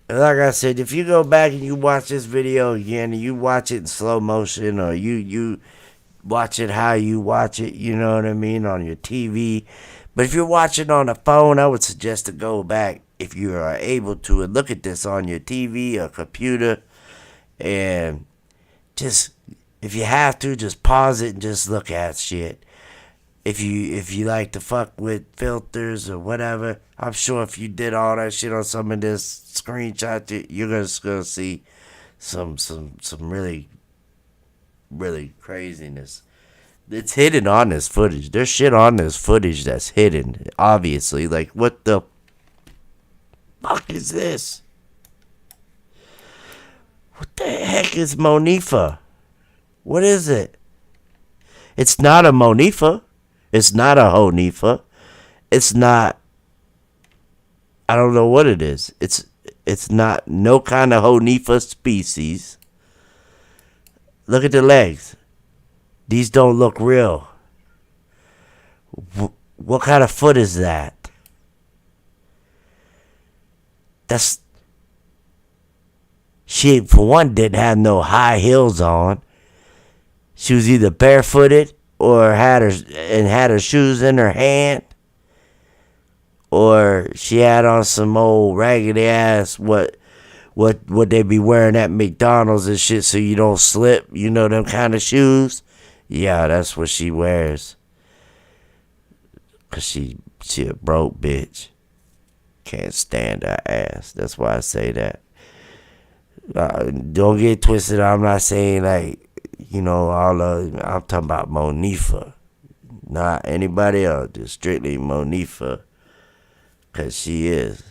And like I said, if you go back and you watch this video again, and you watch it in slow motion, or you watch it how you watch it, you know what I mean, on your TV. But if you're watching on a phone, I would suggest to go back, if you are able to, and look at this on your TV or computer. And just, if you have to, just pause it and just look at shit. if you like to fuck with filters or whatever, I'm sure if you did all that shit on some of this screenshot, you're gonna see some really really craziness. It's hidden on this footage. There's shit on this footage that's hidden, obviously. Like, what the fuck is this? What the heck is Monifah? What is it? It's not a Monifah. It's not a Honifah. It's not. I don't know what it is. It's not no kind of Honifah species. Look at the legs. These don't look real. What kind of foot is that? She, for one, didn't have no high heels on. She was either barefooted or had her shoes in her hand, or she had on some old raggedy ass what they be wearing at McDonald's and shit so you don't slip. You know them kind of shoes. Yeah, that's what she wears. Cause she a broke bitch. Can't stand her ass. That's why I say that. Don't get twisted. I'm not saying like, I'm talking about Monifah. Not anybody else. Just strictly Monifah. Cause she is.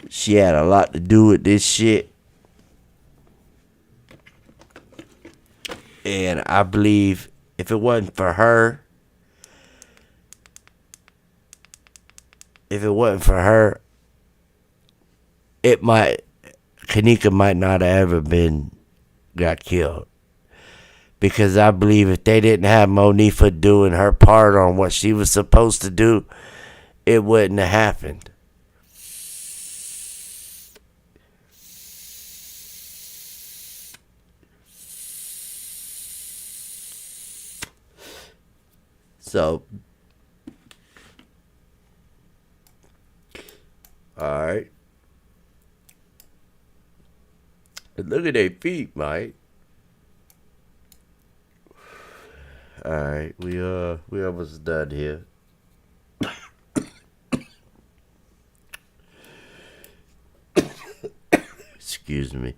She had a lot to do with this shit. And I believe if it wasn't for her, Kenneka might not have ever got killed. Because I believe if they didn't have Monifah doing her part on what she was supposed to do, it wouldn't have happened. So, alright. Look at their feet, Mike. Alright, we almost done here. Excuse me.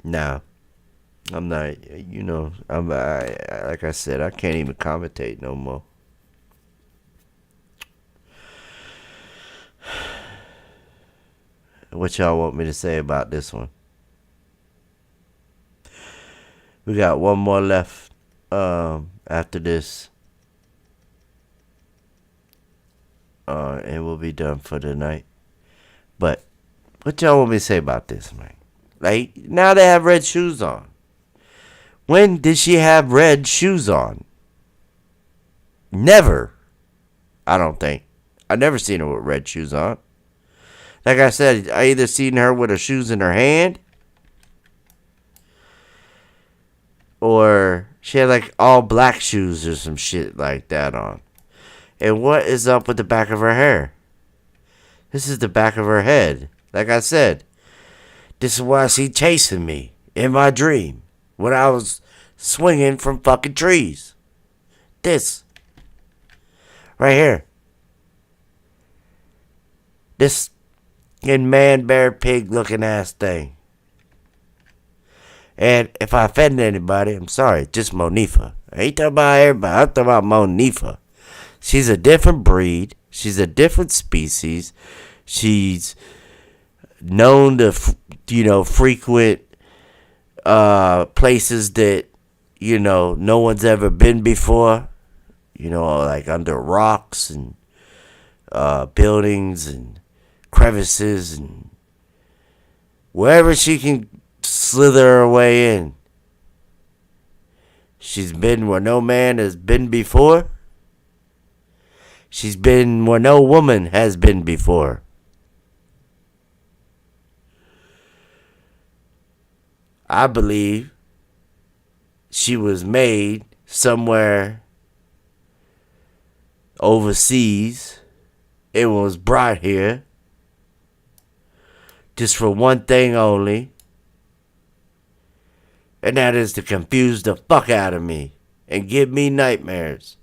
Now, I'm not, like I said, I can't even commentate no more. What y'all want me to say about this one? We got one more left after this. And we'll be done for the night. But what y'all want me to say about this, man? Like, now they have red shoes on. When did she have red shoes on? Never. I don't think. I never seen her with red shoes on. Like I said, I either seen her with her shoes in her hand, or she had like all black shoes or some shit like that on. And what is up with the back of her hair? This is the back of her head. Like I said, this is why she chasing me in my dream when I was swinging from fucking trees. This. Right here. This in man, bear, pig looking ass thing. And if I offend anybody, I'm sorry. Just Monifah. I ain't talking about everybody. I'm talking about Monifah. She's a different breed. She's a different species. She's known to, frequent places that, no one's ever been before. Like under rocks and buildings and crevices and wherever she can slither her way in. She's been where no man has been before. She's been where no woman has been before. I believe she was made somewhere overseas. It was brought here just for one thing only. And that is to confuse the fuck out of me and give me nightmares.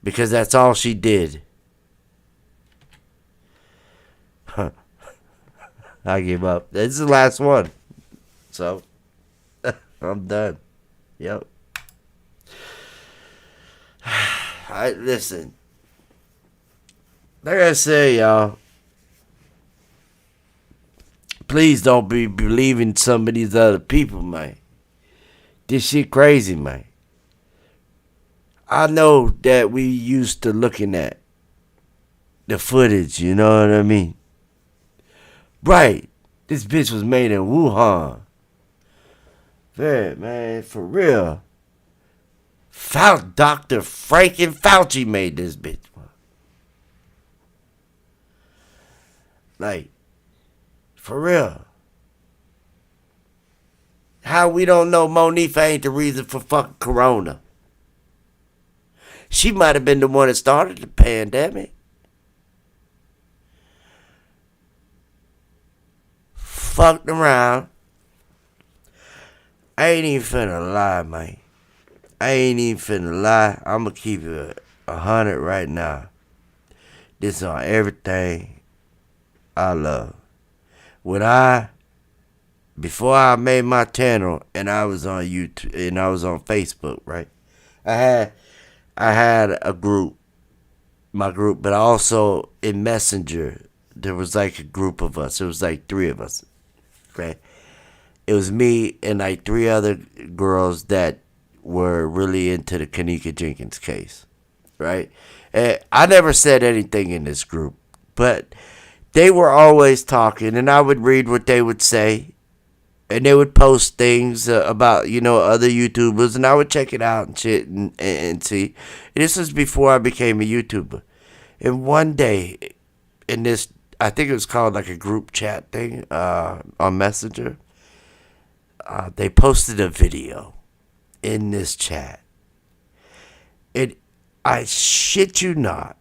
Because that's all she did. I give up. This is the last one. So, I'm done. Yep. Listen. Like I say, y'all. Please don't be believing some of these other people, man. This shit crazy, man. I know that we used to looking at the footage, you know what I mean? Right. This bitch was made in Wuhan. Man, for real. Dr. Franken Fauci made this bitch. Like, for real. How we don't know Monifah ain't the reason for fucking corona? She might have been the one that started the pandemic. Fucked around. I ain't even finna lie, man. I ain't even finna lie. I'ma keep it 100 right now. This on everything I love. Before I made my channel and I was on YouTube and I was on Facebook, right? I had a group, my group, but also in Messenger, there was like a group of us. It was like 3 of us, okay? It was me and like 3 other girls that were really into the Kenneka Jenkins case, right? And I never said anything in this group, but they were always talking, and I would read what they would say, and they would post things about, other YouTubers, and I would check it out and shit and see. And this was before I became a YouTuber. And one day, in this, I think it was called like a group chat thing on Messenger, they posted a video in this chat. And I shit you not.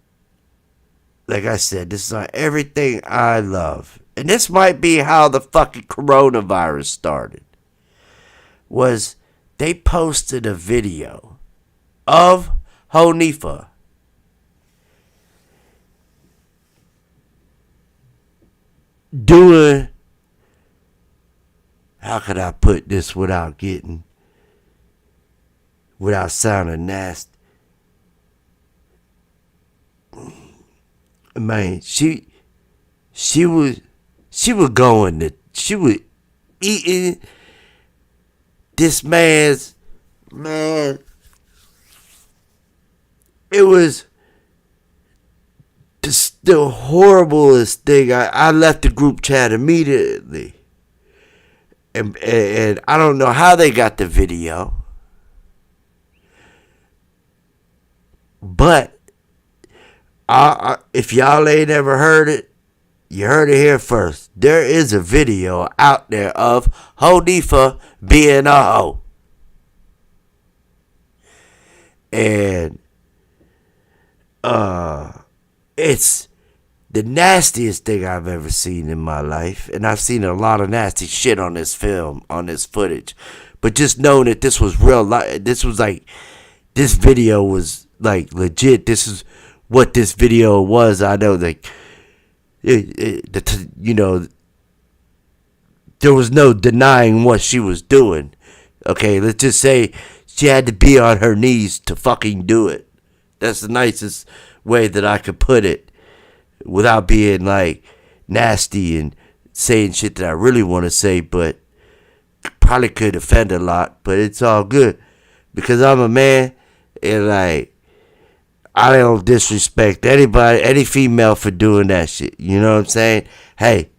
Like I said, this is on everything I love. And this might be how the fucking coronavirus started. Was they posted a video of Monifah doing, how could I put this without sounding nasty? Man, she was eating this man. It was just the horriblest thing. I left the group chat immediately. And I don't know how they got the video. But if y'all ain't ever heard it, you heard it here first. There is a video out there of Monifah being a hoe. And it's the nastiest thing I've ever seen in my life. And I've seen a lot of nasty shit on this film, on this footage. But just knowing that this was real life, this video was like legit. This is what this video was. I know that, there was no denying what she was doing. Okay, let's just say she had to be on her knees to fucking do it. That's the nicest way that I could put it without being like nasty and saying shit that I really want to say, but probably could offend a lot, but it's all good because I'm a man and like I don't disrespect anybody, any female for doing that shit. You know what I'm saying? Hey,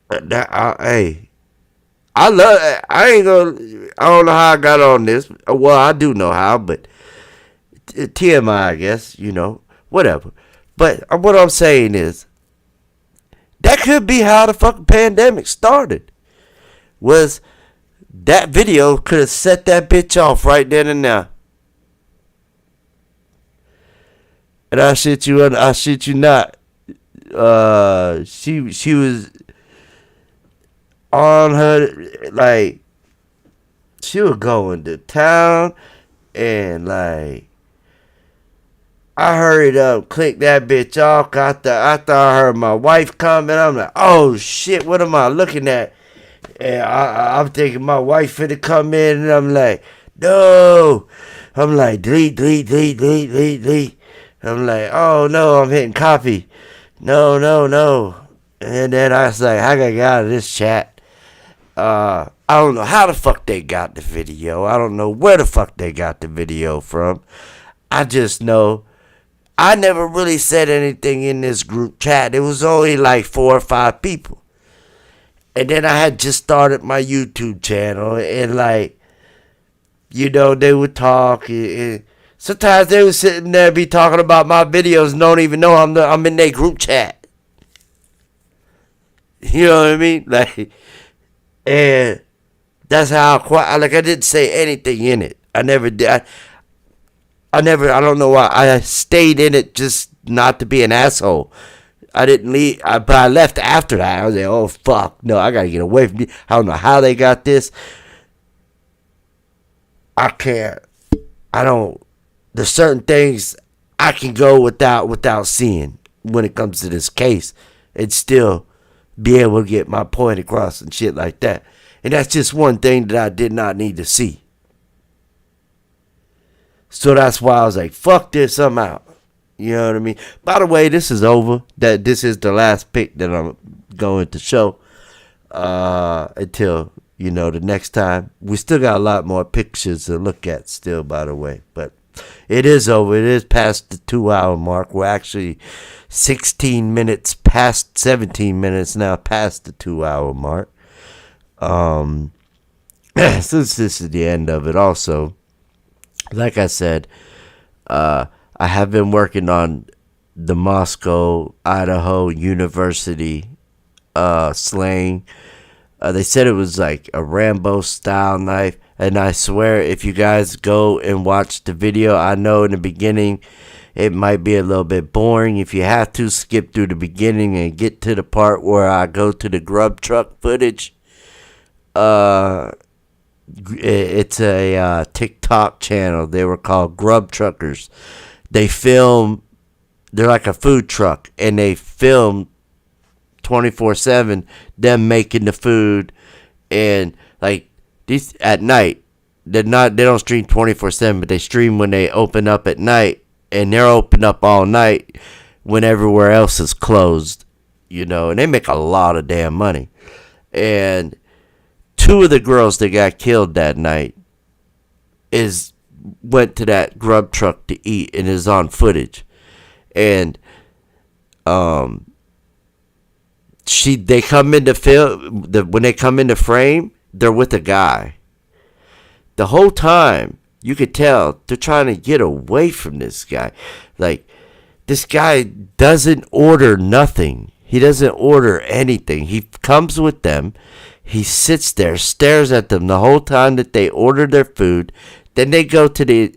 I don't know how I got on this. Well, I do know how, but TMI, I guess, whatever. But what I'm saying is, that could be how the fucking pandemic started. Was that video could have set that bitch off right then and now. And I shit you not. She was on her, like, she was going to town, and like, I hurried up, clicked that bitch off. I thought I heard my wife coming. I'm like, oh shit, what am I looking at? And I'm thinking my wife finna come in, and I'm like, no. I'm like, delete. I'm like, oh no, I'm hitting copy. No. And then I was like, I gotta get out of this chat. I don't know how the fuck they got the video. I don't know where the fuck they got the video from. I just know I never really said anything in this group chat. It was only like 4 or 5 people. And then I had just started my YouTube channel, and like, they would talk. And sometimes they would sitting there be talking about my videos and don't even know I'm in their group chat. You know what I mean? Like, and that's how I didn't say anything in it. I never did. I don't know why. I stayed in it just not to be an asshole. I didn't leave, but I left after that. I was like, oh, fuck. No, I got to get away from you. I don't know how they got this. I can't. There's certain things I can go without seeing when it comes to this case and still be able to get my point across and shit like that. And that's just one thing that I did not need to see. So that's why I was like, fuck this, I'm out. You know what I mean? By the way, this is over. This is the last pic that I'm going to show until, the next time. We still got a lot more pictures to look at still, by the way. But it is over. It is past the 2-hour mark. We're actually 16 minutes past, 17 minutes now past the 2-hour mark. Since this is the end of it also, like I said, I have been working on the Moscow, Idaho University slang. They said it was like a Rambo style knife. And I swear, if you guys go and watch the video, I know in the beginning it might be a little bit boring. If you have to, skip through the beginning and get to the part where I go to the grub truck footage. It's a TikTok channel. They were called Grub Truckers. They're like a food truck, and they film 24/7 them making the food, and like these at night. They don't stream 24/7, but they stream when they open up at night, and they're open up all night when everywhere else is closed, and they make a lot of damn money. And 2 of the girls that got killed that night went to that grub truck to eat, and is on footage. And they come into film. When they come into frame, they're with a guy. The whole time you could tell they're trying to get away from this guy. Like, this guy doesn't order nothing. He doesn't order anything. He comes with them. He sits there, stares at them the whole time that they order their food. Then they go to the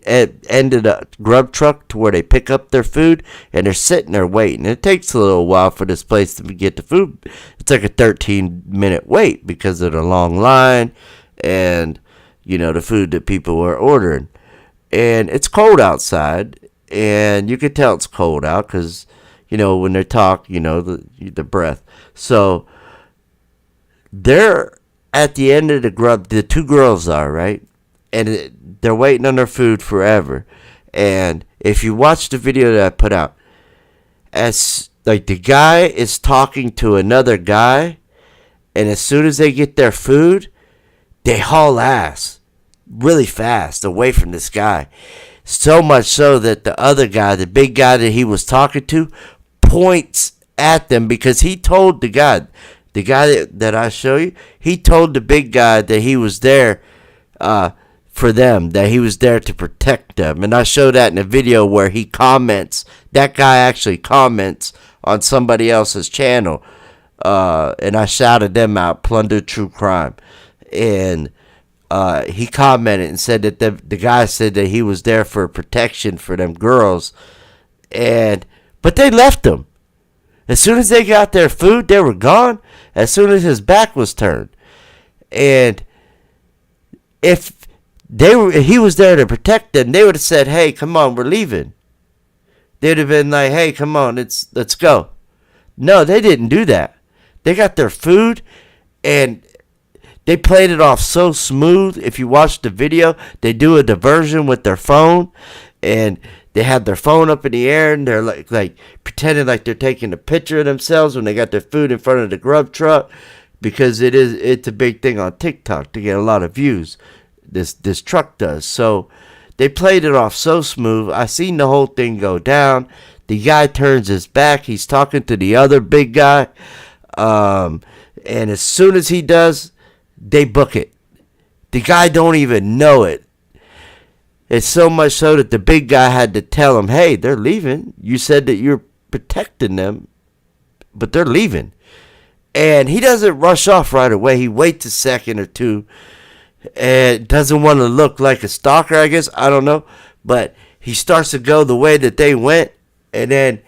end of the grub truck to where they pick up their food, and they're sitting there waiting. It takes a little while for this place to get the food. It's like a 13-minute wait because of the long line and, the food that people were ordering. And it's cold outside, and you can tell it's cold out because, when they talk, the breath. So they're at the end of the grub. The 2 girls are, right? And they're waiting on their food forever. And if you watch the video that I put out, as like the guy is talking to another guy, and as soon as they get their food, they haul ass really fast away from this guy. So much so that the other guy, the big guy that he was talking to, points at them because he told the guy that I show you, he told the big guy that he was there for them, that he was there to protect them. And I show that in a video where he comments. That guy actually comments on somebody else's channel. And I shouted them out, Plunder True Crime. And he commented and said that the guy said that he was there for protection for them girls. But they left him. As soon as they got their food, they were gone. As soon as his back was turned. And if he was there to protect them, they would have said, hey, come on, we're leaving. They'd have been like, hey, come on, let's go. No, they didn't do that. They got their food, and they played it off so smooth. If you watch the video, they do a diversion with their phone, and they have their phone up in the air, and they're like pretending like they're taking a picture of themselves when they got their food in front of the grub truck, because it's a big thing on TikTok to get a lot of views. This truck does. So they played it off so smooth. I seen the whole thing go down. The guy turns his back. He's talking to the other big guy. And as soon as he does, they book it. The guy don't even know it. It's so much so that the big guy had to tell him, hey, they're leaving. You said that you're protecting them, but they're leaving. And he doesn't rush off right away. He waits a second or two and doesn't want to look like a stalker, I guess. I don't know. But he starts to go the way that they went, and then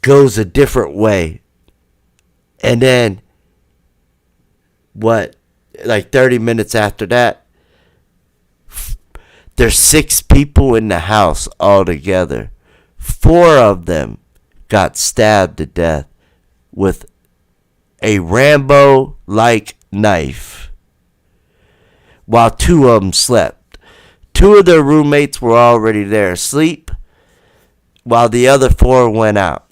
goes a different way. And then, like 30 minutes after that, there's 6 people in the house altogether. 4 of them got stabbed to death with a Rambo-like knife, while 2 of them slept. 2 of their roommates were already there asleep, while the other 4 went out.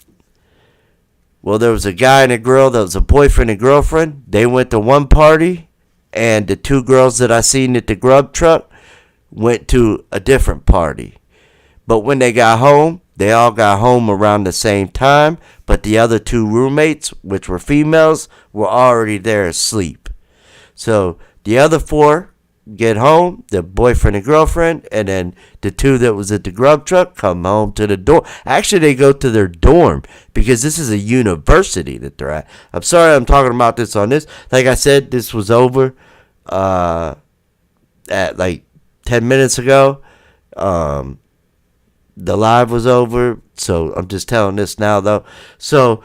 Well, there was a guy and a girl that was a boyfriend and girlfriend. They went to one party, and the 2 girls that I seen at the grub truck went to a different party. But when they got home, they all got home around the same time, but the other 2 roommates, which were females, were already there asleep. So the other 4 get home, the boyfriend and girlfriend, and then the 2 that was at the grub truck come home to the dorm. Actually, they go to their dorm, because this is a university that they're at. I'm sorry I'm talking about this on this. Like I said, this was over at like 10 minutes ago. The live was over, so I'm just telling this now, though. So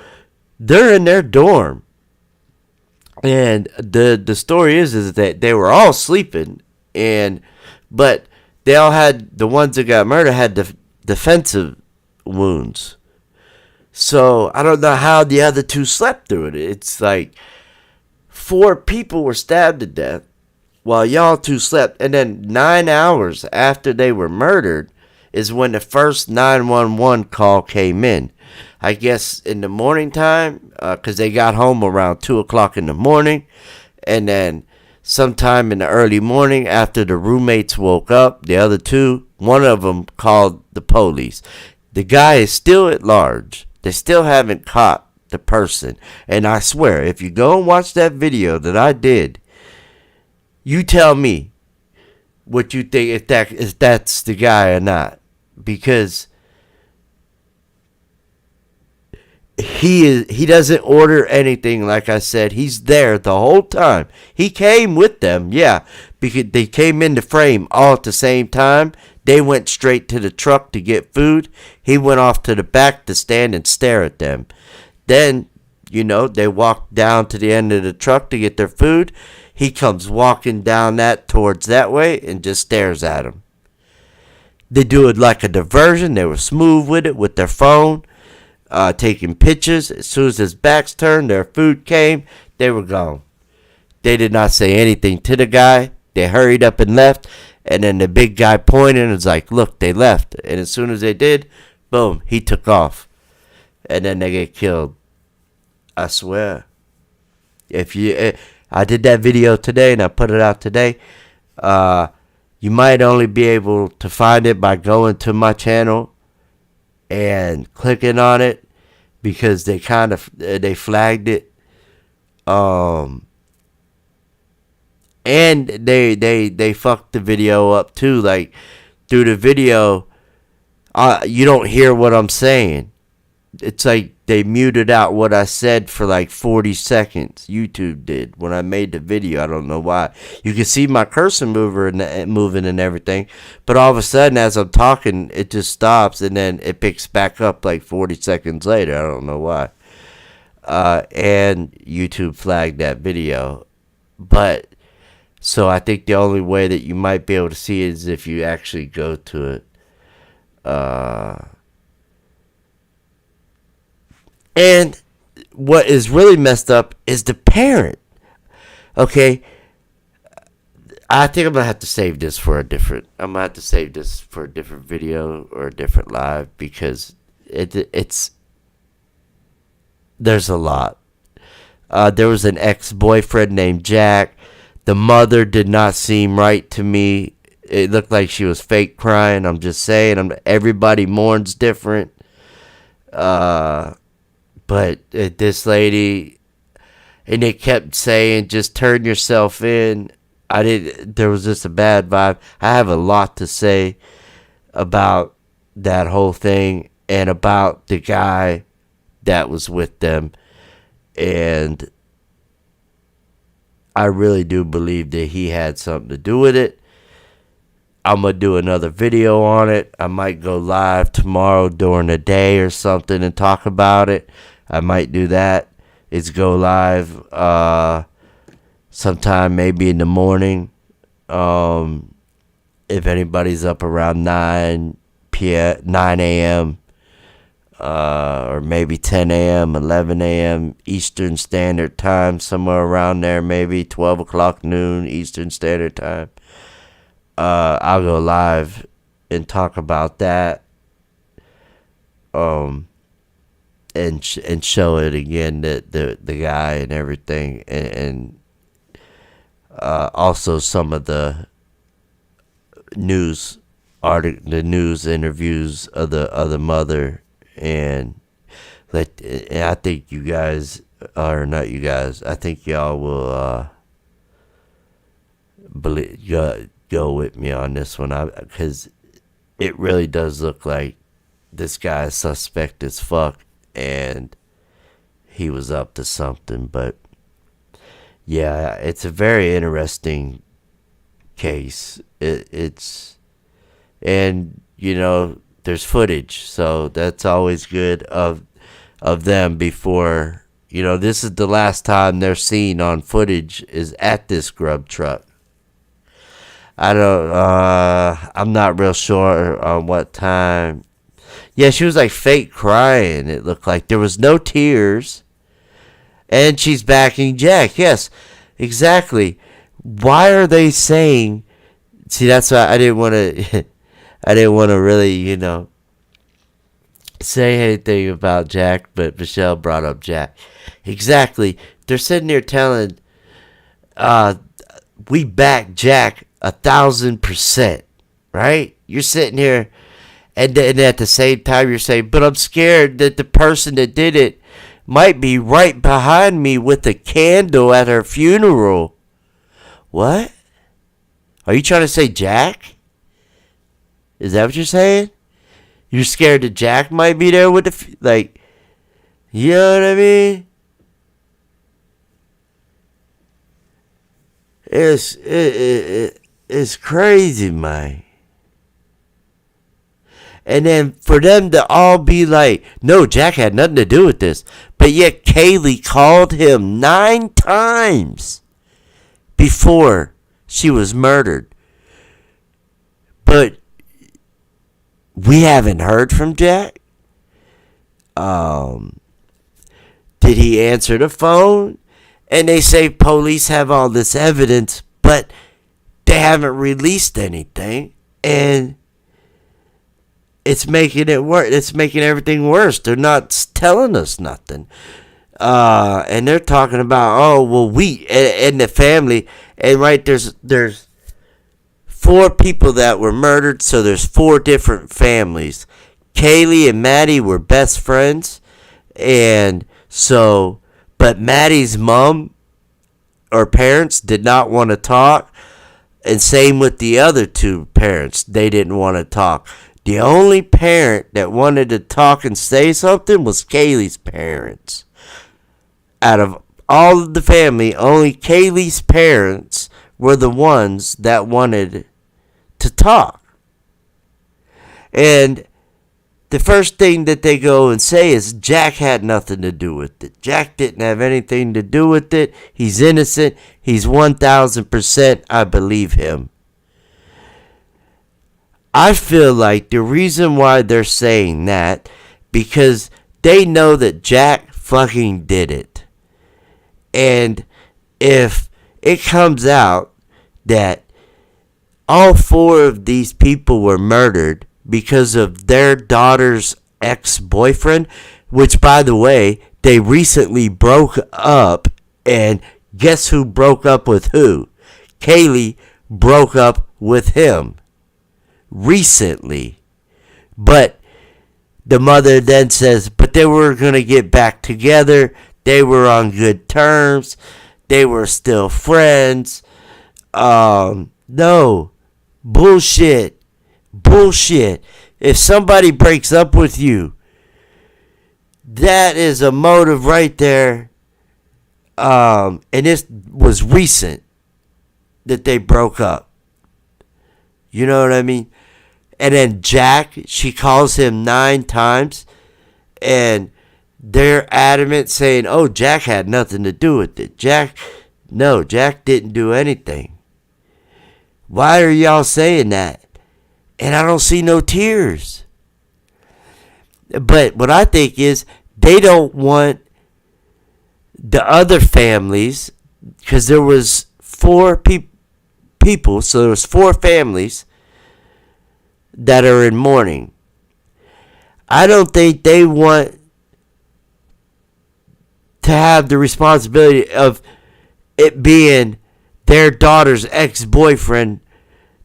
they're in their dorm, and the story is that they were all sleeping, but they all had, the ones that got murdered had defensive wounds. So I don't know how the other 2 slept through it. It's like 4 people were stabbed to death while y'all 2 slept, and then 9 hours after they were murdered is when the first 911 call came in. I guess in the morning time, because they got home around 2 o'clock in the morning. And then sometime in the early morning, after the roommates woke up, the other 2, one of them called the police. The guy is still at large. They still haven't caught the person. And I swear, if you go and watch that video that I did, you tell me what you think, if that's the guy or not. Because he doesn't order anything. Like I said, he's there the whole time. He came with them, yeah, because they came into frame all at the same time. They went straight to the truck to get food. He went off to the back to stand and stare at them. Then, they walked down to the end of the truck to get their food. He comes walking down towards that way and just stares at them. They do it like a diversion. They were smooth with it, with their phone, taking pictures. As soon as his back's turned, their food came, they were gone. They did not say anything to the guy. They hurried up and left. And then the big guy pointed and was like, look, they left. And as soon as they did, boom, he took off. And then they get killed. I swear. I did that video today and I put it out today. You might only be able to find it by going to my channel and clicking on it, because they flagged it. And they fucked the video up too. Like, through the video, you don't hear what I'm saying. It's like they muted out what I said for like 40 seconds. YouTube did when I made the video. I don't know why. You can see my cursor moving and everything, but all of a sudden as I'm talking, it just stops and then it picks back up like 40 seconds later. I don't know why. and YouTube flagged that video. But so I think the only way that you might be able to see it is if you actually go to it. And what is really messed up is the parent. Okay, I think I'm gonna have to save this for a different. I'm gonna have to save this for a different video or a different live, because it's there's a lot. There was an ex-boyfriend named Jack. The mother did not seem right to me. It looked like she was fake crying. I'm just saying. Everybody mourns different. But this lady, and it kept saying, just turn yourself in. There was just a bad vibe. I have a lot to say about that whole thing and about the guy that was with them. And I really do believe that he had something to do with it. I'm going to do another video on it. I might go live tomorrow during the day or something and talk about it. I might do that. It's go live sometime maybe in the morning. If anybody's up around 9 a.m. Or maybe 10 a.m., 11 a.m. Eastern Standard Time, somewhere around there, maybe 12 o'clock noon Eastern Standard Time. I'll go live and talk about that, and show it again, the guy and everything, and also some of the news interviews of the mother. And I think you guys, or not you guys, I think y'all will go with me on this one, because it really does look like this guy is suspect as fuck, and he was up to something. But yeah, it's a very interesting case. And you know, there's footage, so that's always good of them before, you know, this is the last time they're seen on footage is at this grub truck. I'm not real sure on what time. Yeah, she was like fake crying. It looked like there was no tears, and she's backing Jack. Yes, exactly. Why are they saying? See, that's why I didn't want to. I didn't want to really, you know, say anything about Jack, but Michelle brought up Jack. Exactly. They're sitting there telling, we back Jack 1,000%, right? You're sitting here, and at the same time you're saying, but I'm scared that the person that did it might be right behind me with a candle at her funeral. What? Are you trying to say Jack? Is that what you're saying? You're scared that Jack might be there with the, you know what I mean? It's crazy, man. And then for them to all be like, no, Jack had nothing to do with this. But yet Kaylee called him 9 times before she was murdered. But we haven't heard from Jack. Did he answer the phone? And they say police have all this evidence, but they haven't released anything. And it's making it worse. It's making everything worse. They're not telling us nothing. And they're talking about, oh, well, we and the family. And right, there's 4 people that were murdered, so there's 4 different families. Kaylee and Maddie were best friends, and so, but Maddie's mom or parents did not want to talk, and same with the other 2 parents. They didn't want to talk. The only parent that wanted to talk and say something was Kaylee's parents. Out of all of the family, only Kaylee's parents were the ones that wanted to talk. And the first thing that they go and say is Jack had nothing to do with it. Jack didn't have anything to do with it. He's innocent. He's 1,000%. I believe him. I feel like the reason why they're saying that, because they know that Jack fucking did it. And if it comes out that all 4 of these people were murdered because of their daughter's ex-boyfriend, which, by the way, they recently broke up, and guess who broke up with who? Kaylee broke up with him recently. But the mother then says, but they were going to get back together. They were on good terms. They were still friends. No. Bullshit. Bullshit. If somebody breaks up with you, that is a motive right there. And this was recent that they broke up. You know what I mean? And then Jack, she calls him 9 times. And they're adamant saying, oh, Jack had nothing to do with it. Jack didn't do anything. Why are y'all saying that? And I don't see no tears. But what I think is they don't want the other families, because there was 4 people, so there was 4 families that are in mourning. I don't think they want to have the responsibility of it being their daughter's ex-boyfriend,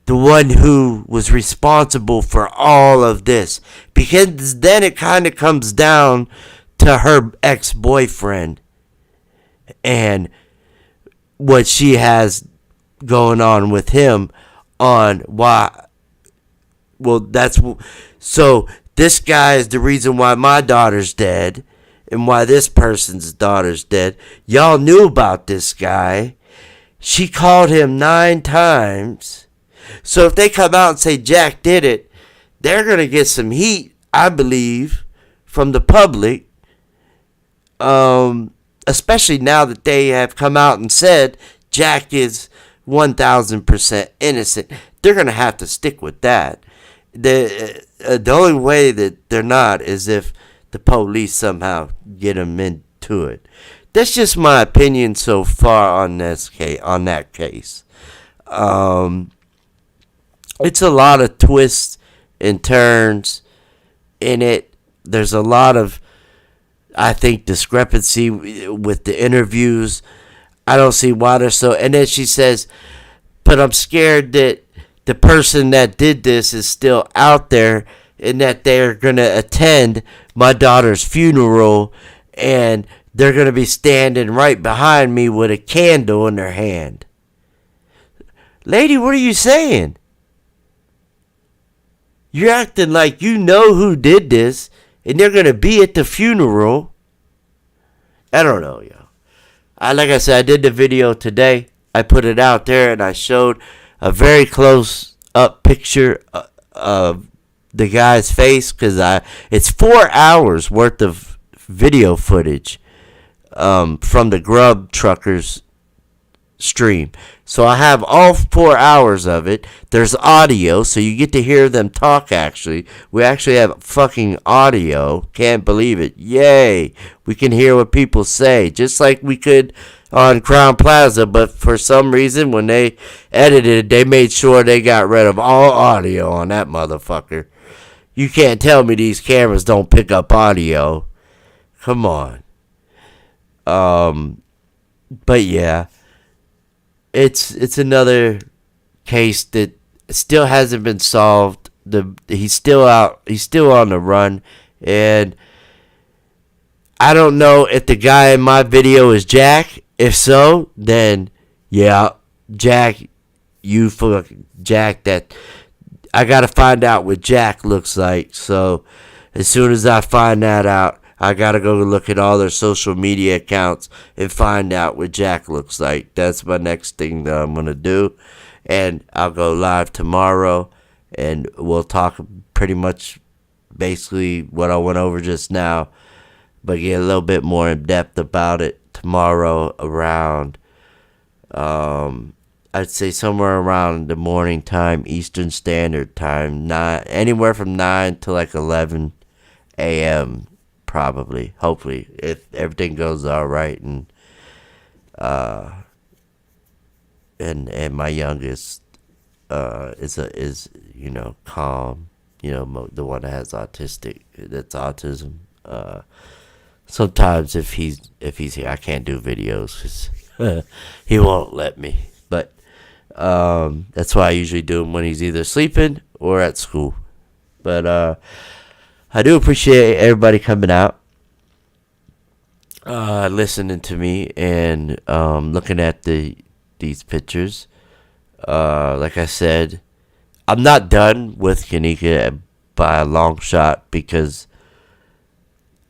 the one who was responsible for all of this. Because then it kind of comes down to her ex-boyfriend and what she has going on with him on why. Well, that's so this guy is the reason why my daughter's dead and why this person's daughter's dead. Y'all knew about this guy. She called him 9 times. So if they come out and say Jack did it, they're going to get some heat, I believe, from the public. Especially now that they have come out and said Jack is 1,000% innocent. They're going to have to stick with that. The only way that they're not is if the police somehow get them into it. That's just my opinion so far on this case. On that case, it's a lot of twists and turns in it. There's a lot of, I think, discrepancy with the interviews. I don't see why they're so. And then she says, but I'm scared that the person that did this is still out there and that they're going to attend my daughter's funeral and they're going to be standing right behind me with a candle in their hand. Lady, what are you saying? You're acting like you know who did this, and they're going to be at the funeral. I don't know, yo. Like I said, I did the video today. I put it out there, and I showed a very close-up picture of the guy's face, because it's 4 hours worth of video footage from the Grub Truckers stream. So I have all 4 hours of it. There's audio, so you get to hear them talk, actually. We actually have fucking audio. Can't believe it. Yay. We can hear what people say, just like we could on Crown Plaza, but for some reason, when they edited it, they made sure they got rid of all audio on that motherfucker. You can't tell me these cameras don't pick up audio. Come on. But yeah. It's another case that still hasn't been solved. He's still out. He's still on the run, and I don't know if the guy in my video is Jack. If so, then yeah, Jack, you fucking Jack. That I gotta find out what Jack looks like. So as soon as I find that out, I gotta go look at all their social media accounts and find out what Jack looks like. That's my next thing that I'm gonna do. And I'll go live tomorrow and we'll talk pretty much basically what I went over just now, but get a little bit more in depth about it tomorrow around, I'd say somewhere around the morning time, Eastern Standard Time, anywhere from 9 to like 11 a.m. probably, hopefully, if everything goes all right, and my youngest is calm, the one that has that's autism. Sometimes if he's here, I can't do videos because he won't let me. But that's why I usually do them when he's either sleeping or at school. But I do appreciate everybody coming out, listening to me, and looking at these pictures. Like I said, I'm not done with Kenneka by a long shot, because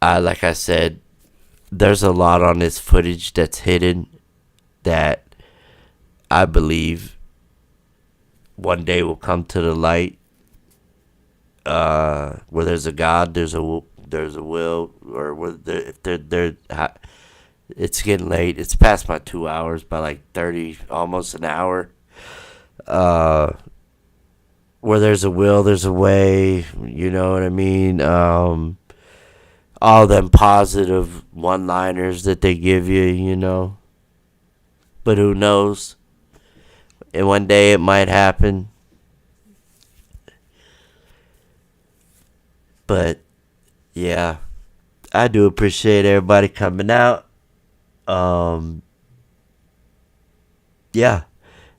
like I said, there's a lot on this footage that's hidden that I believe one day will come to the light. Where there's a God, there's a will, or if they're it's getting late. It's past my 2 hours by like 30, almost an hour. Where there's a will, there's a way. You know what I mean? All them positive one-liners that they give you, But who knows? And one day it might happen. But yeah, I do appreciate everybody coming out. Yeah,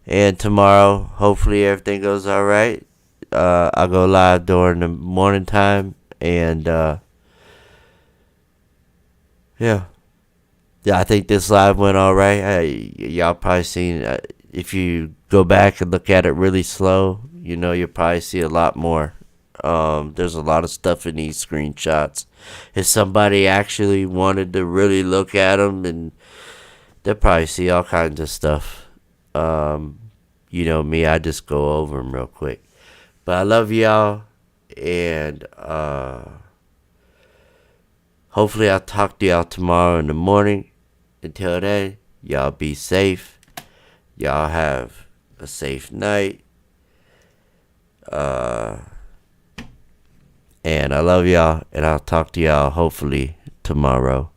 and tomorrow, hopefully everything goes all right. I'll go live during the morning time, and yeah, I think this live went all right. Y'all probably seen, if you go back and look at it really slow, you'll probably see a lot more. There's a lot of stuff in these screenshots. If somebody actually wanted to really look at them, and they'll probably see all kinds of stuff. Me, I just go over them real quick. But I love y'all, and hopefully I'll talk to y'all tomorrow in the morning. Until then, y'all be safe. Y'all have a safe night. And I love y'all, and I'll talk to y'all hopefully tomorrow.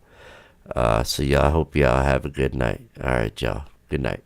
So y'all, hope y'all have a good night. All right, y'all. Good night.